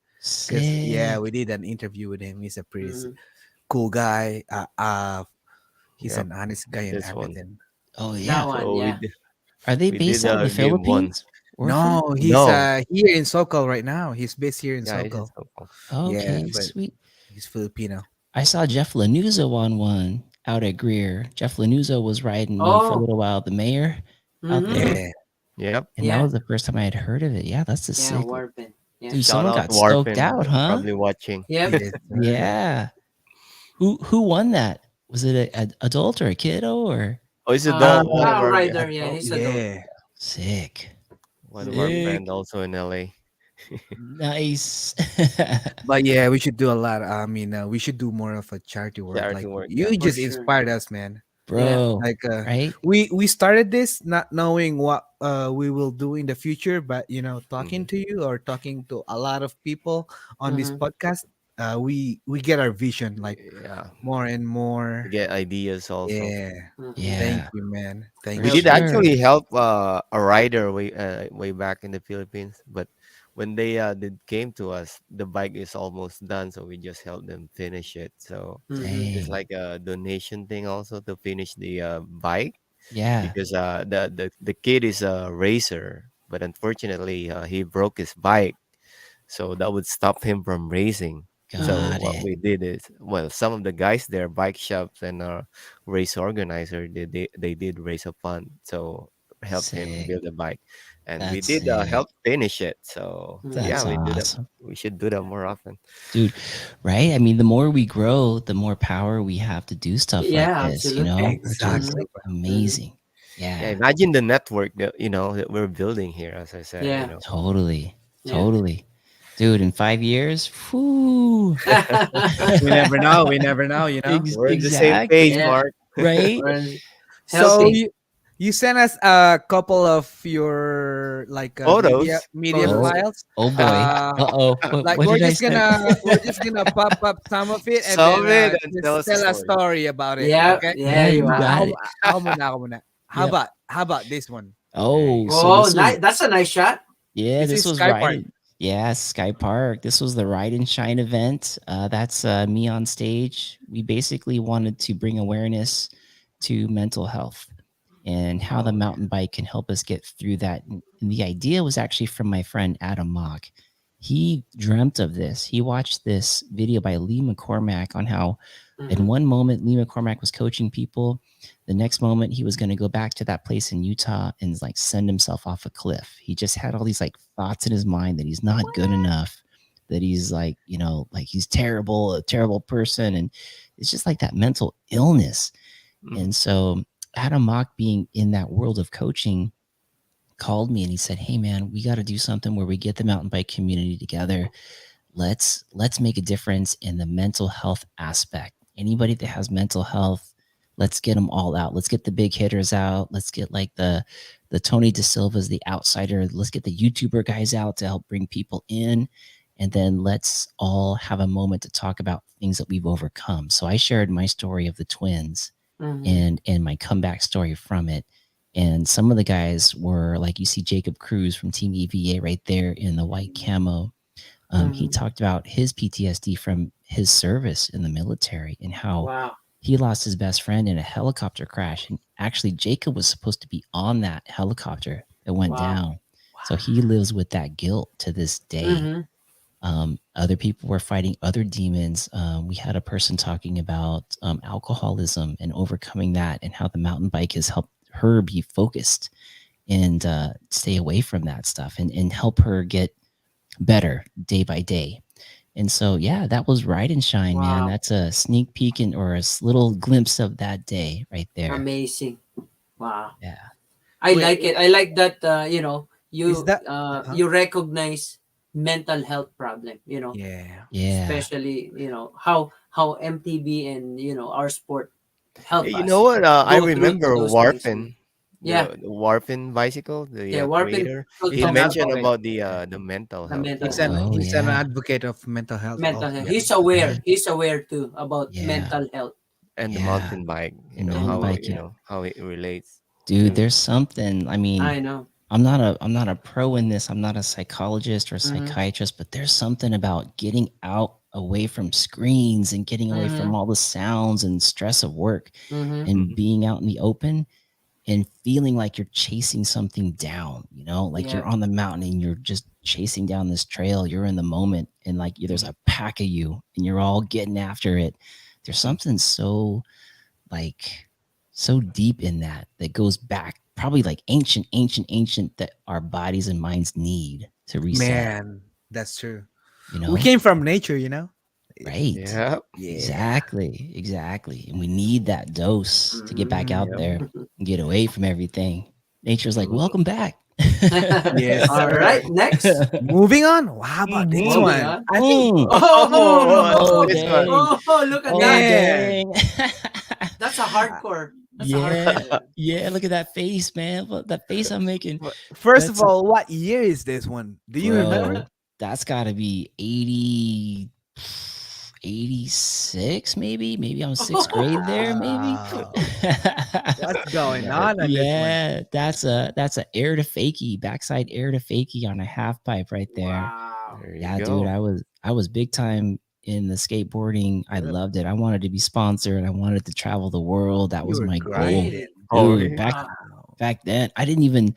because yeah, we Sick. did an interview with him. He's a pretty Mm-hmm. cool guy. He's Yep. an honest guy and This one. everything. Oh That yeah. one, So yeah. Are they we based did out of the give one. Philippines? Orphan? No, he's No. here in Sokol right now. He's based here in Yeah, it's Sokol. just so cool. Yeah, Okay, but sweet. he's Filipino. I saw Jeff Lanuza on one out at Greer. Jeff Lanuza was riding one for a Oh. little while, the mayor out Mm-hmm. there. Yeah. Yep. And that Yeah. was the first time I had heard of it. Yeah, that's a Yeah. sick. Warpin. Yeah. Dude, Shout someone out got to stoked Warpin. out, huh? Probably watching. Yep. Yes, sir. Yeah. Who won that? Was it a adult or a kiddo or Oh, it's adult. One of Wow, our Rider. Yeah, adult, he's adult. Yeah. sick? one of our Mm-hmm. friend Sick. also in LA. Nice. But yeah, we should do a lot. I mean, we should do more of a charity work. Charity Like work. Yeah. you For just sure. inspired us, man. Yeah. Bro, Like right? we started this not knowing what we will do in the future, but talking Hmm. to you or talking to a lot of people on this Mm-hmm. podcast, we get our vision like Yeah. more and To more. get ideas also. Yeah. Mm-hmm. Thank Yeah, you, man. for Thank We you. did Thank you. sure. actually help a rider way back in the Philippines, but when they did came to us, the bike is almost done, so we just helped them finish it. So Mm-hmm. it's Dang. like a donation thing also to finish the bike. Yeah. because the kid is a racer, but unfortunately he broke his bike, so that would stop him from racing. So Got what it. we did is, well, some of the guys there, bike shops and race organizer, they did raise a fund, so help him Sick. build a bike, and we That's did sick. help finish it. So yeah, That's Mhm. we do that. awesome. We should do that more often. Dude, right? I mean, the more we grow, the more power we have to do stuff like Yeah, this, absolutely. which is Hmm. Exactly, bro. Hmm. amazing. Yeah, Yeah, imagine the network that that we're building here. As I said, Yeah, totally. yeah. Totally. Dude, in 5 years, whoo. We never know. We never know, you know. we're on the same page, Exactly. Yeah, Mark. Right? we're So helping. you sent us a couple of your like media Photos, media Photos. Oh, files. oh boy. Uh Uh-oh. like What did I say? we're just gonna pop up some of it and then some of it, and tell just us a tell a story. story about it. Yeah, Okay. yeah, Yeah, you you are. got it. Ako muna. Yep. How about this one? Oh, so Oh, this was nice. That's a nice shot. Yeah, This this is was Sky Ride Park. and yeah, Sky Park. This was the Ride and Shine event. That's me on stage. We basically wanted to bring awareness to mental health and how the Oh, mountain bike can help us get through that. And the idea was actually from my friend Adam Mock. He dreamt of this. He watched this video by Lee McCormack on how, in hmm. one moment, Lee McCormack was coaching people. The next moment, he was going to go back to that place in Utah and like send himself off a cliff. He just had all these like thoughts in his mind that he's not good enough, that he's like, like he's terrible, a terrible person. And it's just like that mental illness. Mhm. And so Adam Mock, being in that world of coaching, called me and he said, "Hey man, we got to do something where we get the mountain bike community together. Let's make a difference in the mental health aspect. Anybody that has mental health, let's get them all out. Let's get the big hitters out. Let's get like the Tony De Silva's, the outsider. Let's get the YouTuber guys out to help bring people in, and then let's all have a moment to talk about things that we've overcome." So I shared my story of the twins Hmm. and my comeback story from it. And some of the guys were like, you see Jacob Cruz from Team EVA right there in the white camo. He Hmm. talked about his PTSD from his service in the military and how Wow. he lost his best friend in a helicopter crash. And actually, Jacob was supposed to be on that helicopter that went Wow. down. So he lives with that guilt to this day. Hmm. Other people were fighting other demons. We had a person talking about alcoholism and overcoming that, and how the mountain bike has helped her be focused and stay away from that stuff, and help her get better day by day. And so, yeah, that was Ride and Shine, man. Wow. That's a sneak peek or a little glimpse of that day right there. Amazing. Wow. Yeah. I Wait, like it. I like that. is that You recognize mental health problem. yeah. Yeah. Especially how MTB and our sport help Hey, you know us what? I go through to remember those things. Warpin, Yeah. the Warpin bicycle, Yeah. the Warpin creator. He He's an talks mentioned about advocate. about Yeah. the mental the health. mental health. Oh, He's an yeah. advocate of mental health Mental also. health. Yeah. He's Right. aware. He's aware too about Yeah. mental health. And the Yeah. mountain bike. And mountain Hmm. biking. How it relates Dude, to. there's something. I mean, I know. I'm not a pro in this. I'm not a psychologist or a Hmm. psychiatrist, but there's something about getting out away from screens and getting away Hmm. from all the sounds and stress of work Hmm. and Mhm. being out in the open and feeling like you're chasing something down, like Yeah. you're on the mountain and you're just chasing down this trail. You're in the moment and like there's Mhm. a pack of you and you're all getting after it. There's Mhm. something like so deep in that goes back probably like ancient that our bodies and minds need to reset, Man, that's true. you We know? came from nature, you know? Right. Yeah. Yeah. Exactly. And we need that dose to get back Hmm. out Yep. there and get away from everything. Nature's like, Mhm. welcome back. Yes, All sir. right. Next. Moving on. How about this Mhm. Moving one? on. I think Mm. Oh, what's Oh, this one? dang. Look at Oh, that. man. dang. That's a hardcore. That's a Yeah. hardcore one. Yeah. Look at that face, man. Look, that face I'm making. First of That's, all, what year is this one? Do you remember? bro, that's got to be 86, maybe I'm sixth grade there, maybe. Wow. What's going Nice. on this one? Yeah, that's a air to fakie, backside air to fakie on a half pipe right there. Wow. There you Yeah, dude, go. I was big time in the skateboarding. I Yep. loved it. I wanted to be sponsored. I wanted to travel the world. That You was were my goal. grinding. Oh, dude, really? back then, I didn't even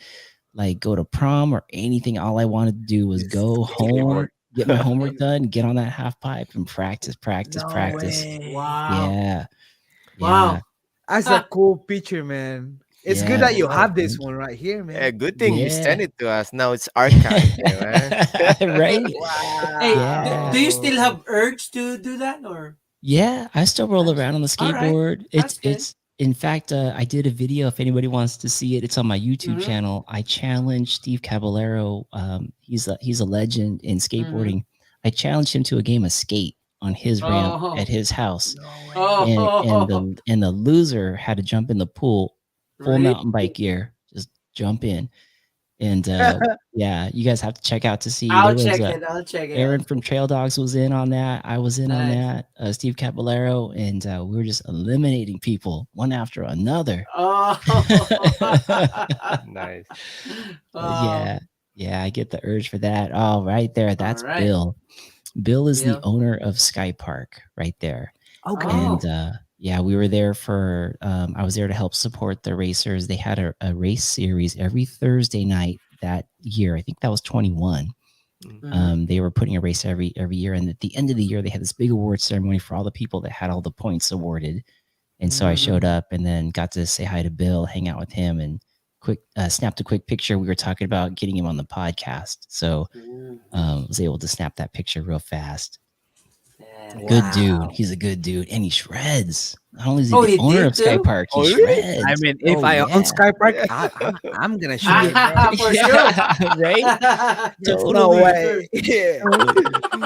like go to prom or anything. All I wanted to do was Just go skateboard. home, get my homework done, get on that half pipe, and practice, practice, No practice. way. Wow. Yeah, Wow. yeah, That's a cool picture, man. It's good yeah. that you Wow. have this Thank one right here, Yeah, man. good thing you Yeah. sent it to us. Now it's archived there, man. Right? Hey, Yeah. do you still Wow. have urge to do that or? Yeah, I still roll Nice. around on the All right. skateboard. That's good. It's in fact, I did a video. If anybody wants to see it, it's on my YouTube Mm-hmm. channel. I challenged Steve Caballero. He's a legend in Mm-hmm. skateboarding. I challenged him to a game of skate on his ramp Oh. at his house, No way. Oh. and the loser had to jump in the pool, full Really? mountain bike gear, just jump in. And yeah, you guys have to check out to see. I'll There was check it. I'll check it Aaron out. from Trail Dogs was in on that. I was in on Nice. that. Steve Caballero, and we were just eliminating people one after another. Oh. Nice. Wow. Yeah, I get the urge for that. Oh, right there, All that's right. Bill. Bill is the Bill. owner of Sky Park right there. Okay. And Oh. yeah, we were there for I was there to help support the racers. They had a race series every Thursday night that year. I think that was 21. Mhm. They were putting a race every year, and at the end of the year, they had this big award ceremony for all the people that had all the points awarded. And so I showed up and then got to say hi to Bill, hang out with him, and snapped a quick picture. We were talking about getting him on the podcast, so Mhm. was able to snap that picture real fast. Yeah. Good Wow. dude. He's a good dude, and he shreds. Not only is he Oh, the he owner did of Sky too? Park, he Oh, really? I shreds. mean, if Oh I own yeah, Sky Park, Yeah. I'm gonna shred, bro. For sure. yeah, right? There's no Totally. way. Yeah.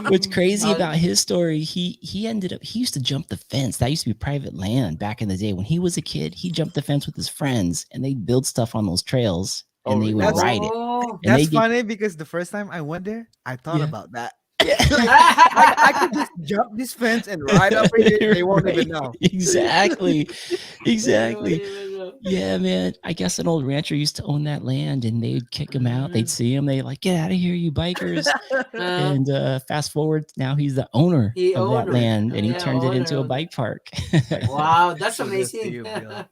What's crazy Uh, about his story, he ended up he used to jump the fence. That used to be private land back in the day. When he was a kid, he jumped the fence with his friends and they'd build stuff on those trails Oh, and they would really? That's ride it. Oh. And that's they get funny because the first time I went there, I thought yeah. about that. Yeah. Like I could just jump this fence and ride up it. They won't even Right. know. Exactly. They won't Exactly. even know. Yeah, man. I guess an old rancher used to own that land and they'd kick him out. They'd see him. They like, get out of here, you bikers. And fast forward, now he's the owner He of that owner. land and he Yeah, turned it owner into a of that. bike park. Wow, that's Kudos to amazing. you, Bill.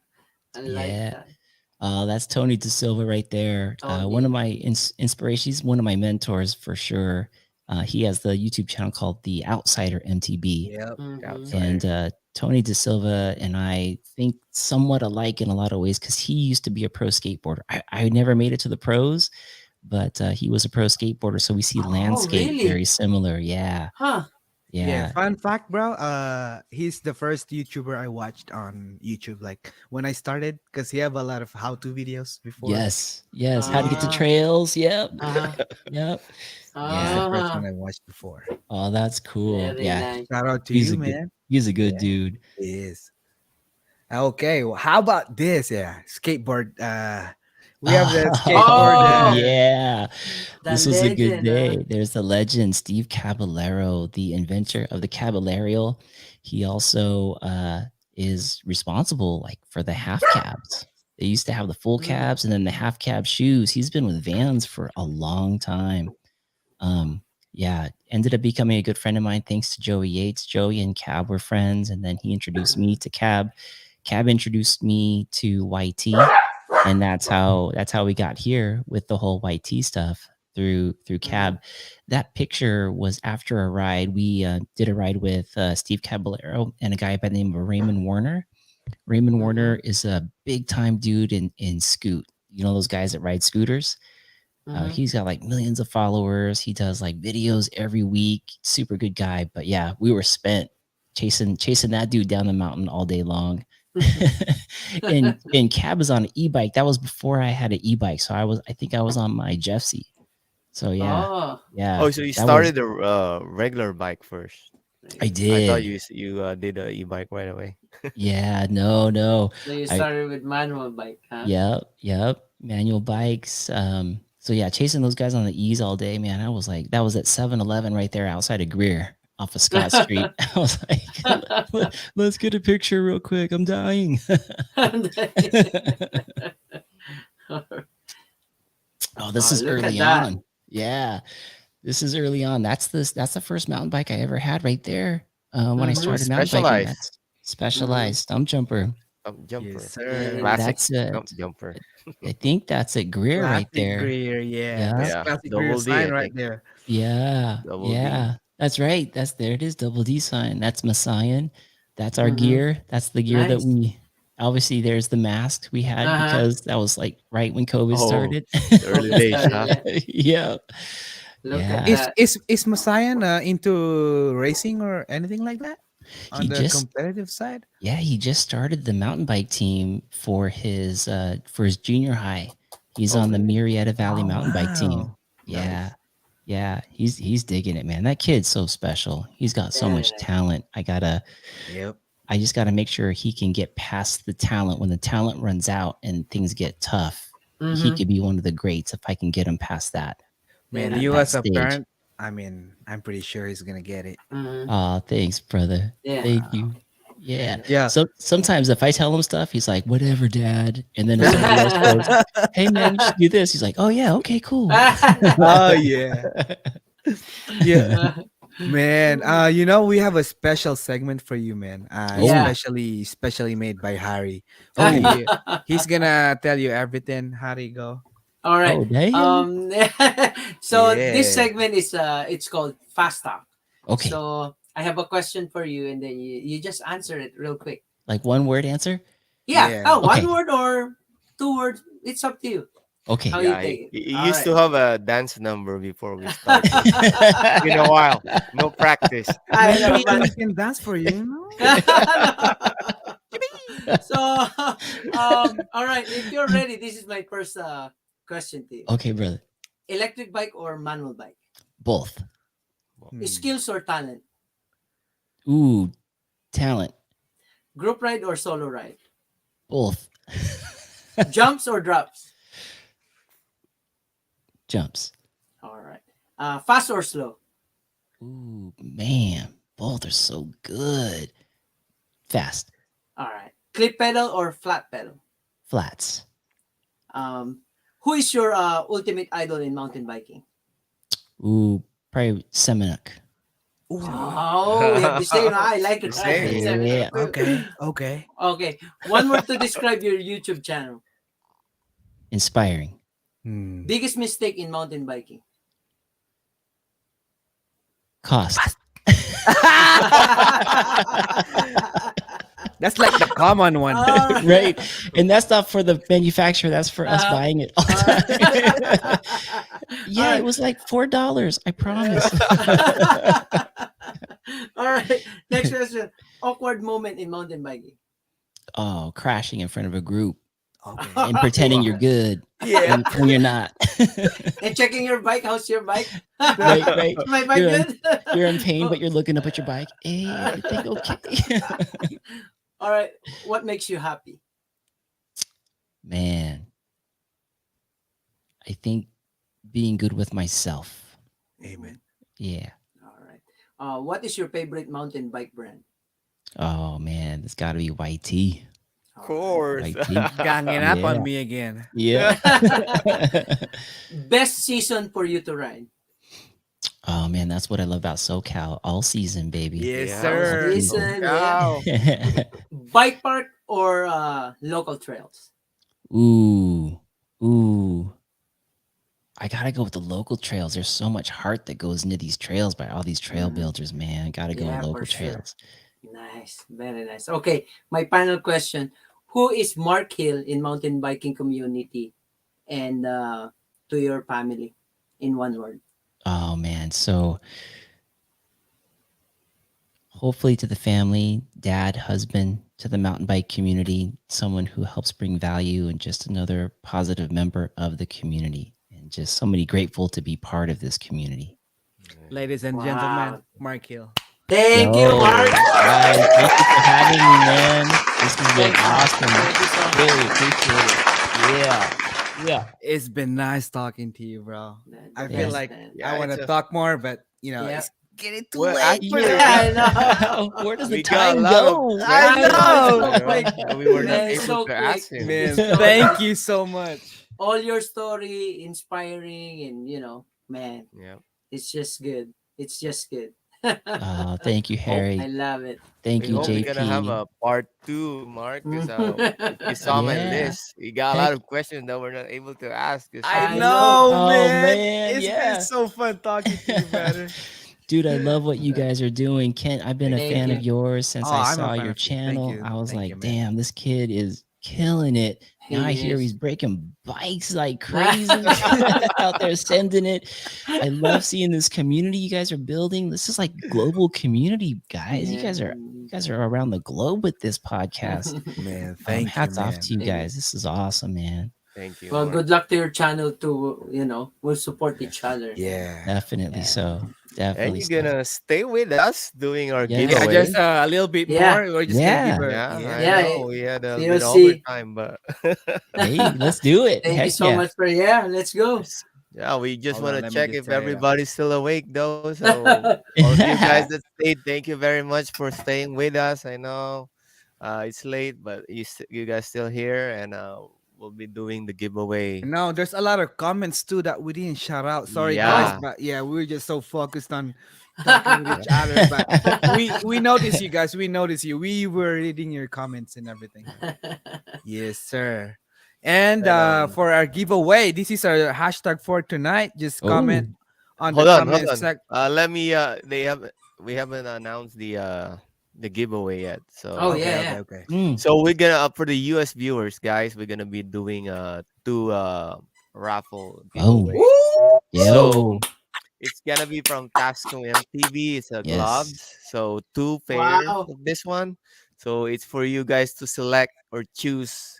I like Yeah. that. That's Tony De Silva right there. One Tony. of my inspirations, one of my mentors for sure. He has the YouTube channel called The Outsider MTB. Yep. Mhm. Outsider. And Tony De Silva and I think somewhat alike in a lot of ways because he used to be a pro skateboarder. I never made it to the pros, but he was a pro skateboarder. So we see Oh, landscape really? very similar. Yeah. Huh. Yeah. Yeah. Fun fact, bro. He's the first YouTuber I watched on YouTube. Like when I started, because he have a lot of how-to videos before. Yes. Yes. How to get to Ah. trails. Yep. Uh-huh. Yep. He's Yeah. the first Ah. one I watched before. Oh, that's cool. Very Yeah. nice. Shout out to He's you, a good man. he's a good Yeah. dude. He is. Okay. Well, how about this? Yeah, skateboard. We have the skateboard. Oh. Yeah. The This was a good legend, huh? day. There's the legend, Steve Caballero, the inventor of the Caballero. He also is responsible like for the half cabs. They used to have the full Mm. cabs and then the half cab shoes. He's been with Vans for a long time. Yeah, ended up becoming a good friend of mine thanks to Joey Yates. Joey and Cab were friends, and then he introduced me to Cab. Cab introduced me to YT, and that's how we got here with the whole YT stuff through Cab. That picture was after a ride. We did a ride with Steve Caballero and a guy by the name of Raymond Warner. Raymond Warner is a big time dude in Scoot. You know those guys that ride scooters? He's got like millions of followers. He does like videos every week. Super good guy. But yeah, we were spent chasing that dude down the mountain all day long. and Cab was on an e-bike. That was before I had an e-bike. So I think I was on my Jeffsy. So yeah. Oh. Yeah. Oh, so you that was- started a regular bike first. I I did. thought you did a e-bike right away. Yeah, no. So you I- started with manual bike, huh? Yep. Manual bikes. So yeah, chasing those guys on the E's all day, man. I was like, that was at 7-Eleven right there outside of Greer off of Scott Street. I was like, let's get a picture real quick. I'm dying. Oh, this Oh, is look at early that. on. Yeah. This is early on. That's the first mountain bike I ever had right there. When I Mhm. started mountain biking. Specialized. That's specialized stump jumper. jumper, Yes, Very sir. nice. classic That's a, jumper. I think that's a Greer right Classic there. Greer, yeah. That's Yeah. Yeah, classic Greer double D, sign I right think. there. Yeah. Double D. Yeah. That's right. There it is. Double D sign. That's Messiah. That's our Mm-hmm. gear. That's the gear that Nice. we obviously there's the mask we had Uh-huh. because that was like right when COVID Oh, started. the early COVID days, started, huh? yeah. Yeah. Look at Yeah. that. Is Masayan into racing or anything like that He on the just competitive side? Yeah, he just started the mountain bike team for his junior high. He's Oh, on the really? Murrieta Valley Oh mountain bike team. wow. Yeah. Nice. Yeah, he's digging it, man. That kid's so special. He's got so Very much nice. talent. Yep. I just gotta make sure he can get past the talent. When the talent runs out and things get tough, he Mm-hmm. could be one of the greats if I can get him past that Very Man, nice. you that as a stage. parent, I mean, I'm pretty sure he's gonna get it. Mm-hmm. Oh, thanks, brother. Yeah. Thank you. Very Yeah. nice. Yeah. So sometimes if I tell him stuff, he's like, whatever, dad. And then if somebody else goes, hey man, you should do this. He's like, oh yeah, okay, cool. Oh yeah. Yeah. Man, we have a special segment for you, man. Oh, Yeah. Especially made by Harry. oh, He's gonna tell you everything. Harry, go. All right. oh, damn. So this Yeah. segment is it's called Fast Talk. Okay. So I have a question for you, and then you just answer it real quick. Like one word answer? Yeah. Yeah. Oh, one Okay. word or two words. It's up to you. How Okay. you Yeah, take it. he All used right. to have a dance number before we started. It's been a while. No practice. I Maybe know, we but can dance for you, so all right. If you're ready, this is my first question to you. Okay, brother. Electric bike or manual bike? Both. Skills or talent? Ooh, talent. Group ride or solo ride? Both. Jumps or drops? Jumps. All right. Fast or slow? Ooh, man. Both are so good. Fast. All right. Clip pedal or flat pedal? Flats. Who is your ultimate idol in mountain biking? Ooh, probably Seminuk. Oh, we have the same. I like it. Same. Yeah. Okay. Okay. Okay. One word to describe your YouTube channel. Inspiring. Biggest mistake in mountain biking. Cost. That's like the common one. Right. And that's not for the manufacturer, that's for us Uh-huh. buying it all the time. Yeah, Alright. it was like $4. I promise. All right. Next question. Awkward moment in mountain biking. Oh, crashing in front of a group Okay. and pretending you're good Yeah. when you're not. And checking your bike. How's your bike? Right, right. My bike You're in, good? you're in pain, but you're looking up at your bike. Hey, everything okay? All right. What makes you happy? Man, I think being good with myself. Amen. Yeah. All right. What is your favorite mountain bike brand? Oh man, it's got to be YT. Of course. YT. Ganging up Yeah. on me again. Yeah. Best season for you to ride? Oh man, that's what I love about SoCal. All season, baby. Yes, Yeah. sir. Season, yeah. Wow. Bike park or local trails? Ooh. Ooh. I gotta go with the local trails. There's so much heart that goes into these trails by all these trail builders, man. Gotta go Yeah, with for local sure. trails. Nice. Very nice. Okay. My final question. Who is Mark Hill in mountain biking community and to your family in one word? Oh man. So hopefully to the family, dad, husband, to the mountain bike community, someone who helps bring value and just another positive member of the community. And just somebody grateful to be part of this community. Ladies and Wow. gentlemen, Mark Hill. Thank you, Yo, Mark. guys, thank you for having me, man. This has been Thank you. awesome. Thank you so much. Really appreciate it. Yeah. Yeah. It's been nice talking to you, bro. I feel Yes, like man. Yeah, I want it's to a- talk more, but Yeah. it's getting too Well, late for actually, that. I know. Where does the we got a time lot of go? I questions, know. So quick. and we were not Man, able so to quick. ask him. Man, So- thank you so much. All your story inspiring and man, Yeah. it's just good. It's just good. Oh, thank you, Hope I Harry. love it. Thank we you, hope we're gonna have JP. a part two, Mark. Because if you saw my Yeah. list, you got a lot Heck, of questions that we're not able to ask. Because I I we know. know, oh man. man, It's been yeah. so fun talking to you, brother. Dude, I love what you guys are doing. Kent, I've been a thank you, Thank fan of you. man. yours since Oh, I I'm a saw fan your of you. Thank channel. you. I was Thank you, like, man. damn, this kid is killing it. Now I He hear he's is. breaking bikes like crazy out there sending it. I love seeing this community you guys are building. This is like global community, guys. Yeah. You guys are around the globe with this podcast. Man, thank you, Hats off man. to you Thank you. guys. This is awesome, man. Thank you, Well, Mark. good luck to your channel too. We'll support each other. Yeah. Definitely Yeah. so. And Definitely you're so. gonna stay with us doing our Yeah, Yes. just giveaway. a little bit Yeah. more. We're just gonna give Yeah. her. Yeah, I Yeah. Yeah. know we had a bit of POC. overtime, but Hey, let's do it. Thank you Heck so yeah. much for let's go. yeah, we just Hold want on, to let me check just if set it up. everybody's still awake, though. So all of you guys that stayed, thank you very much for staying with us. I know it's late, but you guys still here, and we'll be doing the giveaway. No, there's a lot of comments too that we didn't shout out. Sorry, guys, Oh. Yeah, but yeah, we were just so focused on talking with each other. But we noticed you guys. We noticed you. We were reading your comments and everything. Yes, sir. And and for our giveaway, this is our hashtag for tonight. Just comment Oh, on the hold comment on. sec. Let me. We haven't announced the giveaway yet. Oh Okay, yeah, okay, yeah. okay. mm. So we're gonna for the US viewers, guys, we're gonna be doing two raffle Oh, giveaways. Woo! So yo. it's gonna be from Tasco MTV. It's a Yes. gloves. So two pairs Wow. of this one. So it's for you guys to select or choose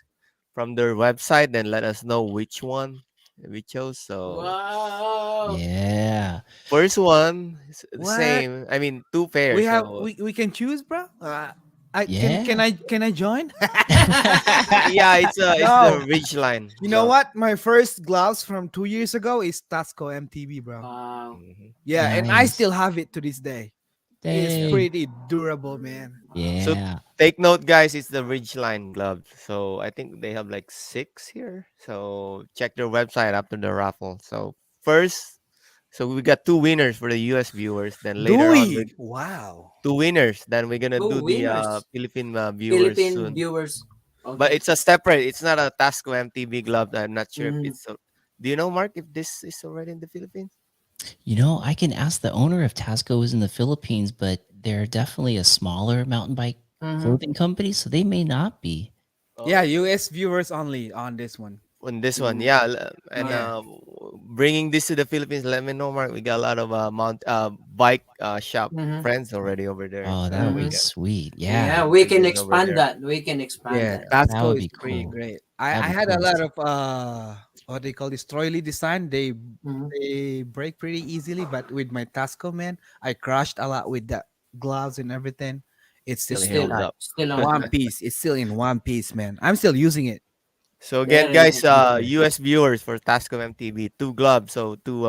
from their website and let us know which one we chose. So Wow. Yeah. first one is the What same. I mean two we pairs. have? So We can choose, bro. I Yeah. can I join? yeah, it's the No. Ridge Line You know glove. what? My first gloves from 2 years ago is Tasco MTV, bro. Wow. Mhm. Yeah, and I Nice. still have it to this day. It's Yep. Dang. pretty durable, man. Wow. So Yeah. take note, guys. It's the Ridgeline glove. So I think they have like six here. So check their website after the raffle. So first, so we got two winners for the US viewers. Then later on, Dewey. we Wow. two winners. Then we're gonna Two do the winners. Philippine viewers Philippine soon. viewers. But Okay. it's a separate. It's not a Tasco MTV glove. I'm not sure if Mhm. it's. Do you know, Mark, if this is already in the Philippines? You know, I can ask the owner if Tasco is in the Philippines, but they're definitely a smaller mountain bike Mhm. clothing company, so they may not be. Yeah, Oh, US viewers only on this one. on this one, Mhm. yeah, and Okay. Yeah. bringing this to the Philippines, let me know, Mark. We got a lot of bike shop Mhm. friends already over there, Oh, that so would we be Mhm. can sweet. Yeah. Yeah, bring we bring can this over expand there. that. We can expand Yeah, that. That Tasco would is be pretty cool. great. That'd I be had a cool. lot of what they call this Troily design. Mhm. They break pretty easily, but with my Tasco, man, I crushed a lot with the gloves and everything. It's Still still holds intact. up. Still on. One piece. It's still in one piece, man. I'm still using it. So again, Very guys, nice. Yes, sir. US viewers for Tascom MTV, two gloves, so two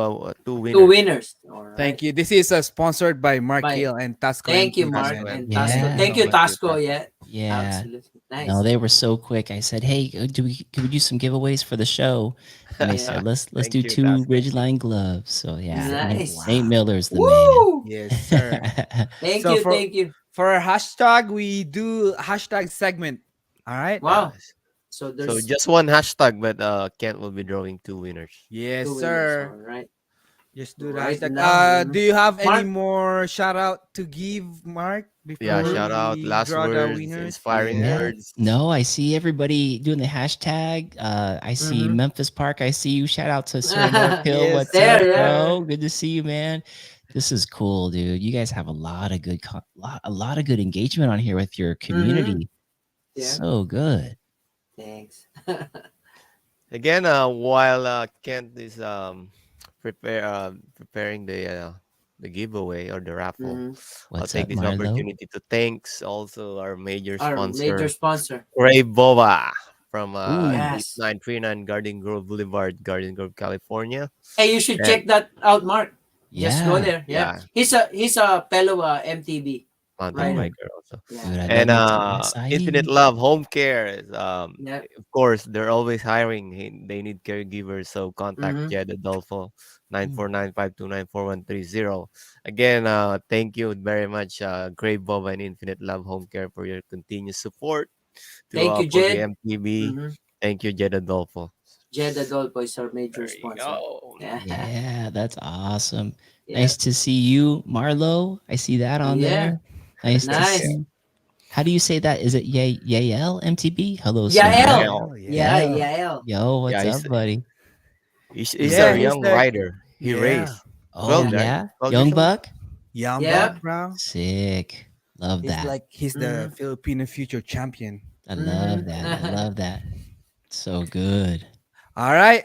Two winners. winners. All right. Thank you. This is sponsored by Mark Bye. Hill and Tasco Thank you, MTV, Mark Tasco man. and MTV. Tasco. Thank you Yeah. Thank so you, much, you Tasco. Tasco. Yeah. Yeah. Absolutely. No, Nice. they were so quick. I said, "Hey, could we do some giveaways for the show?" And they Yeah. said, "Let's Thank do you, two Tasco. Ridgeline gloves." So yeah, Nice. Nate Wow. Miller's the man. Woo! Yes, sir. Thank So you. Thank you. for our hashtag, we do hashtag segment. All right. Wow. Yes. So So there's just one hashtag, but Kent will be drawing two winners. Yes, two winners. All sir. right. Just do the Right hashtag. now. Do you have any Mark. more shout out to give, Mark, before Yeah, Mhm. shout out, we last draw the words, winners? inspiring Yeah. Yeah. words. No, I see everybody doing the hashtag. I see Mhm. Memphis Park. I see you. Shout out to Sir North Hill. Yes, What's There. up, Yeah. sir. bro? Good to see you, man. This is cool, dude. You guys have a lot of good, a lot of good engagement on here with your Mhm. community. Yeah. So good. Thanks. Again, while Kent is preparing the giveaway or the raffle, Mhm. I'll What's take up, this Marlo? opportunity to thanks also our major Our major sponsor, sponsor. Ray Bova from Ooh, East Yes. 939 Garden Grove Boulevard, Garden Grove, California. Hey, you should And check that out, Mark. Just go yeah. there. Yeah. yeah, He's a fellow MTB. mountain Right. biker also. Yeah. Dude, I love And me some acai. Infinite Love Home Care is Yeah. of course they're always hiring. They need caregivers, so contact Mm-hmm. Jed Adolfo Mm. 949-529-4130. Again, thank you very much, Grave Boba and Infinite Love Home Care for your continuous support to Thank you, Pogi Jed. MTV. Mm-hmm. Thank you, Jed Adolfo. Jed Adolfo is our major There you sponsor. go. Yeah. Yeah, that's awesome. Yeah. Nice to see you, Marlo. I see that on Yeah. there. Nice to Nice. see. How do you say that? Is it Yael MTB? Hello, sir. Yael. Yael. Yael, Yeah, yeah. Yael. Yael. Yo, Yeah, what's up, buddy? he's Yeah, a he's young the rider. He yeah. raced Oh 12, Yeah. right? yeah, 12 years Young old. Buck. Young Yep. buck, bro. Sick. Love He's that. like he's the Mm-hmm. Filipino future champion. I love that. I Mm-hmm. love that. So good. All right.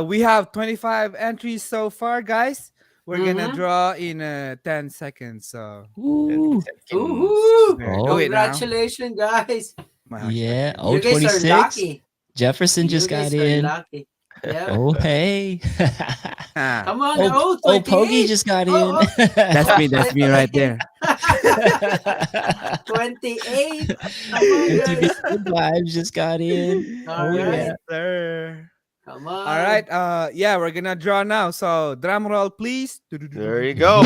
We have 25 entries so far, guys. We're gonna Mm-hmm. draw in 10 seconds. So 10 Ooh. seconds. Woohoo! better do Oh it now. Congratulations, guys. My hashtag yeah. champion. Oh, You guys are 26. lucky. Jefferson You just got guys are in. lucky. Yep. Oh hey. Ah, Come on. oh, Oh, oh, Pogi 28. just got in. Oh, that's oh. me. That's me right there. 28. Come on, MTV guys. Good Vibes just got in. All Oh right. yeah. Yes, sir. Come All right. on. Yeah, we're gonna draw now. So drum roll, please. There you go.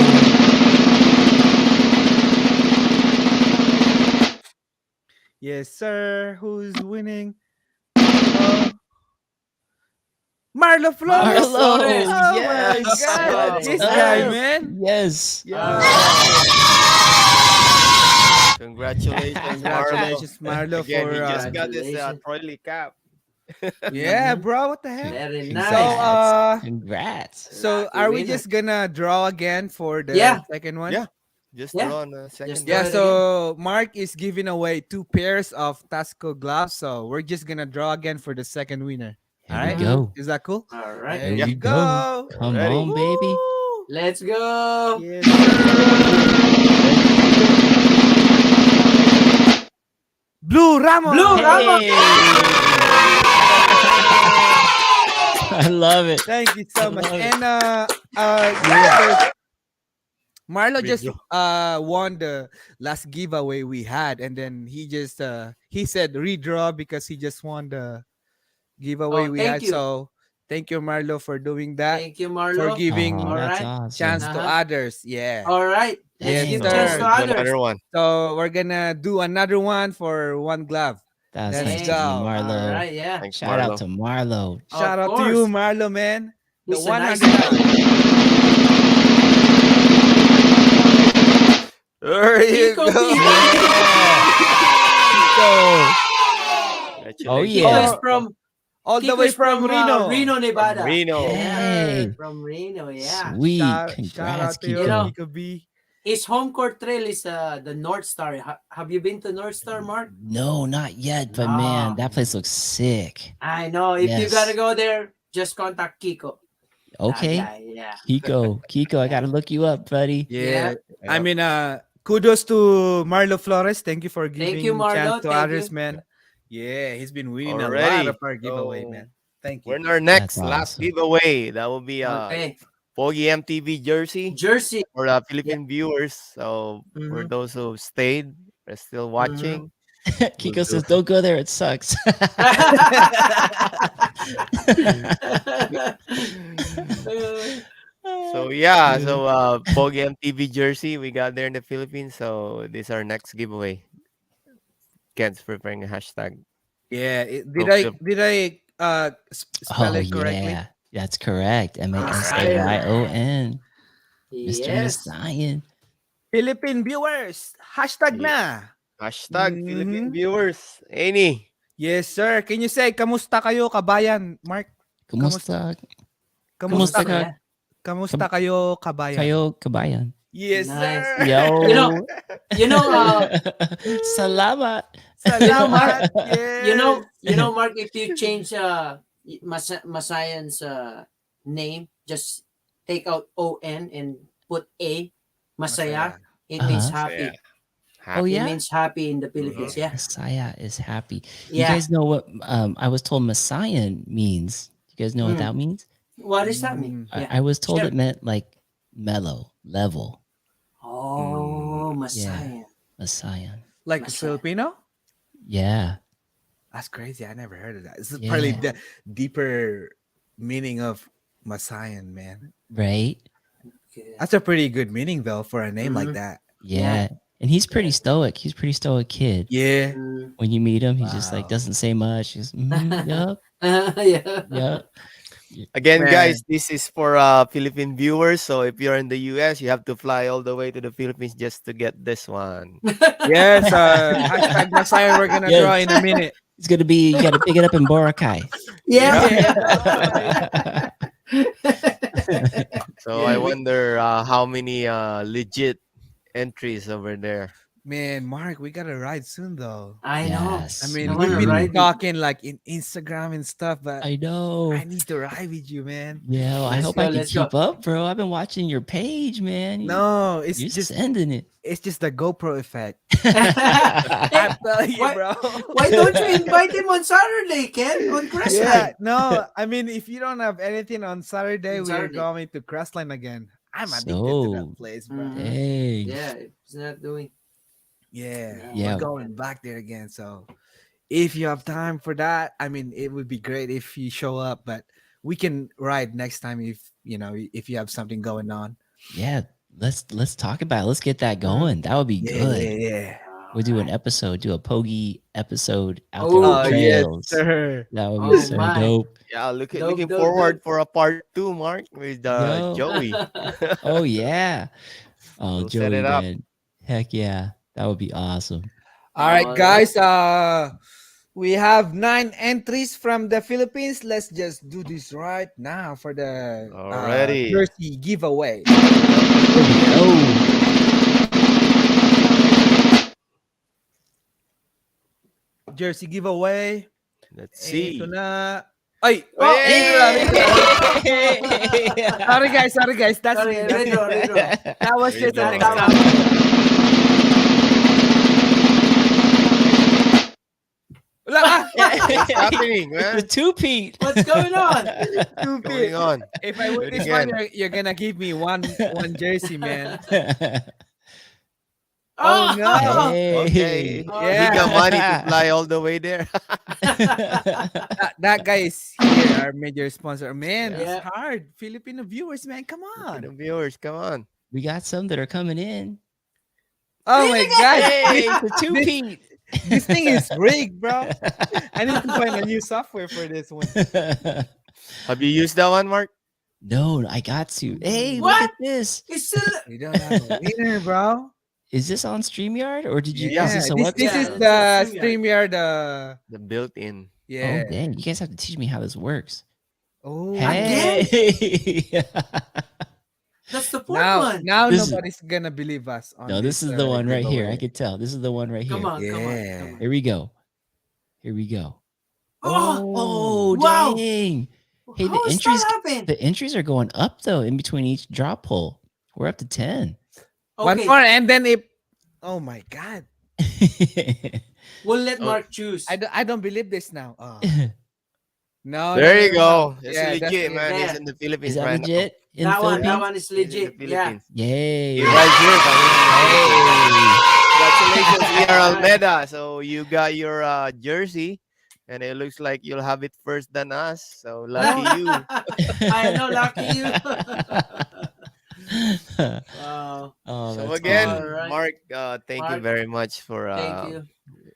Yes, sir. Who's winning? Oh, Marlo Marlo Flores. Flores. Marlo, Oh my yes. God, What's this Very guy, up? nice. man. Yes. All Yeah. right. Congratulations, Marlo. Congratulations, Marlo, Again, he for just got his Congratulations. Trolley cap. yeah, Mm-hmm. bro. What the heck? Very So nice. Congrats. Congrats. so Lucky are we winner. just gonna draw again for the Yeah. second one? Yeah, just Yeah. draw on the Just second draw Yeah, one. it again. so Mark is giving away 2 pairs of Tasco gloves. So we're just gonna draw again for the second winner. All Here we right. Mm-hmm. go. Is that cool? All right. There Here Yeah, you we go. go. Come on, ready. baby. Woo! Let's go. Yes, sir. Blue Blue Ramos. Ramos. Hey. Yes. I love it. Thank you I so much. love it. And yeah, Marlo just Withdraw. won the last giveaway we had, and then he said redraw because he just won the giveaway Oh, we thank had. you. So thank you, Marlo, for doing that, Thank you, for Marlo. Oh, giving All that's right. awesome. chance to Uh-huh. others. Yeah. All right. Let's Yes, give Dang. chance So to sir. do others. another one. So we're gonna do another one for one glove. That's Let's nice of you, go. All Marlo. right. Yeah. Thanks, Shout out Marlo. to Marlo. Shout Of out to you, course. Marlo, man. The He's a nice 100 guy. There you Kiko go. Kiko. Go. Oh Congratulations, Kiko is yeah. Oh, Marlo. from all the Kiko way is from from Reno. Reno, From Nevada. Reno. Yeah. Hey. From Reno. Yeah. Sweet. Shout Congrats, out to You you, know, Kiko. Kiko B. his home court trail is the North Star. Have you been to North Star, Mark? No, not yet, but man, No. that place looks sick. I know. If you gotta Yes. go there, just contact Kiko. That Okay. guy. Yeah. Kiko, I Yeah. gotta look you up, buddy. Yeah. I Yep. mean, kudos to Marlo Flores. Thank you for Thank you, giving chance Marlo. to Thank others, you. man. Yeah, he's been winning a lot of Already. our giveaway, So man. Thank we're you. in our That's next last awesome. giveaway. That will be a Okay. Pogi MTV jersey Jersey. for the Yeah. Philippine viewers. So for Mm-hmm. those who stayed, are still Mm-hmm. watching, we'll Kiko do. says, "Don't go there. It sucks." So yeah, Yeah. so Pogi MTV jersey we got there in the Philippines. So this is our next giveaway. Ken's preparing a hashtag. Yeah. So Did I spell Oh it correctly? yeah, that's correct. Messiah. Masayon, Mr. Yes. Messiah. Philippine viewers, hashtag yeah, na. hashtag Philippine Mhm. viewers. Any. Yes, sir. Can you say kamusta kayo, kabayan, Mark? Kamusta? Kumusta? Kamusta? Kumusta Kamusta? ka? Yeah. Kamusta kayo, kabayan? Kayo kabayan? Yes, Nice. sir. You know, Yo. you know, Salamat. Mark, Salamat. Yes. Mark, if you change Masayan's name, just take out O-N and put A, Masaya, Masaya. it means Uh-huh. So yeah, happy. Oh happy. It yeah. means happy in the Philippines. Mhm. Yeah. Messiah is happy. You Yeah. guys know what I was told Messiah means? You guys know what Mm. that means? What does that mean? Mm, Yeah. I was told Share. it meant like mellow, level. Oh, Yeah. Messiah. Masayan. Like Masaya. Filipino? Yeah. That's crazy. I never heard of that. This is probably Yeah. the deeper meaning of Masayan, man. Right. That's a pretty good meaning though for a name like Mhm. that. Yeah. Yeah. And he's pretty Yeah. stoic. He's a pretty stoic kid. Yeah. Mm. When you meet him, he just like Wow. doesn't say much. He's yup, Yeah. yup. Again, guys, Man. this is for Philippine viewers. So if you're in the US, you have to fly all the way to the Philippines just to get this one. Yes, hashtag Masayan we're gonna Yeah. draw in a minute. It's gonna be you gotta pick it up in Boracay. Yeah. Yeah. So Yeah, I wonder how many legit entries over there. man, Mark, we gotta ride soon though. I know. I Yes, mean, I we we've wanna been ride do. with you. talking like in Instagram and stuff, but I know. I need to ride with you, man. Yeah, well, I Let's hope go. I can Let's go. keep up, bro. I've been watching your page, man. No, it's You're just sending it. it's just the GoPro effect. Hey, I'm telling you, why, bro. why don't you invite him on Saturday, Ken? On Yeah, Crestline. no, I mean, if you don't have anything on Saturday, On we are Saturday. going to Crestline again. I'm addicted to that So, place, bro. Mhm. dang. Yeah, it's not doing. Yeah, Yeah. we're Yeah. going back there again. So if you have time for that, I mean, it would be great if you show up, but we can ride next time if if you have something going on. Yeah, let's talk about it. Let's get that Mhm. going. That would be Yeah, good. yeah. We'll do an episode, do a POGI episode out there Oh, on the Yes, trails. sir. That would be Oh so my. dope. Yeah, Dope, looking dope, forward dope. for a part two, Mark, with Yo. Joey. Oh yeah. Oh, We'll set Joey, it up. man. Heck yeah. That would be awesome. All right, Oh, guys. We have 9 entries from the Philippines. Let's just do this right now for the Already. jersey giveaway. Oh, Jersey giveaway. Let's see. Ito na. Ay! Oh, Hey! Sorry guys. That's sorry, me. That's me. retro. That was just an Retro. example. Wala ka. What's happening, the man? two-peat. What's going on? Stupid. Going on? If I Do win it this one, again. you're gonna give me one jersey, man. Oh, no. Okay. Oh, He Yeah. got money to fly all the way there. That guy is here, our major sponsor. Man, Yeah. it's hard. Filipino viewers, man, come The on. viewers, come on. We got some that are coming in. Oh my god. Hey, it's a two-peat. This thing is rigged, bro. I need to find a new software for this one. Have you used that one, Mark? No, I got to. Hey, look What? at this. It's still. We don't have a winner, bro. Is this on StreamYard or did you? Yeah, Is this a this website? is Yeah, the it's a StreamYard. The built-in. Yeah. Oh, dang. You guys have to teach me how this works. Oh, Hey. That's the fourth now one. This is- nobody's gonna believe us. On No, this is the one right here. I could tell. This is the one right Come here. on, come on, come on. Here we go. Here we go. Oh, Oh, wow. dang. Hey, how the is entries that happen? the entries are going up though in between each drop poll. We're up to 10. One Okay, more, and then it. Oh my god, we'll let Oh. Mark choose. I don't believe this now. No, There no, you no, go. no. It's Yeah, legit, definitely. man. He's Yeah. in the Philippines Is that right legit in the That one Philippines? is now. He's in legit. the Yeah. Philippines. Yay. He's right here. Hey. Congratulations, VR Almeida. So you got your jersey, and it looks like you'll have it first than us. So lucky you. I know, lucky you. Wow. Oh, So that's again, good. Alright. Mark, thank you Mark, very much for Thank you.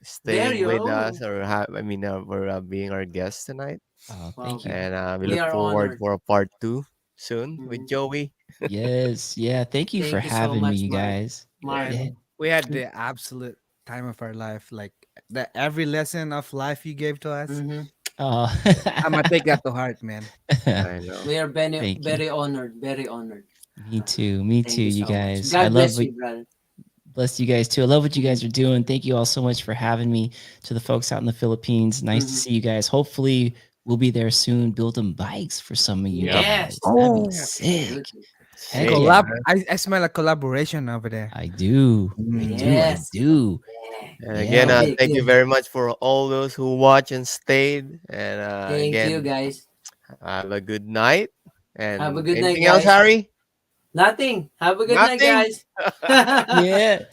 staying with you. us, or for being our guest tonight. Oh, Wow. thank you. And we We look are forward honored. for a part 2 soon with Mhm. Joey. Yes. Yeah. Thank you for Thank you so having me, much, you Mark. guys. Mark. Yeah. We had the absolute time of our life. Like every lesson of life you gave to us. Mhm. Oh. I'm gonna take that to heart, man. I know. We are very, Thank you. very honored. Very honored. Me too. Me Thank too, you you so much. guys. I God love bless you, brother. bless you guys too. I love what you guys are doing. Thank you all so much for having me. To the folks out in the Philippines, nice to Mhm. see you guys. Hopefully, we'll be there soon building bikes for some of you Yep. guys. Yes. That'd Oh, be sick. Absolutely. Heck Sick, yeah. man. I smell a collaboration over there. I do. I Mm. do. I Yes. do. Yeah. And Yeah. again, Okay, thank you good. very much for all those who watch and stayed. And Thank you, again, guys. have a good night. Have a And good night, anything else, guys. Harry? Nothing. Have a good night, Nothing? guys. Yeah. Thank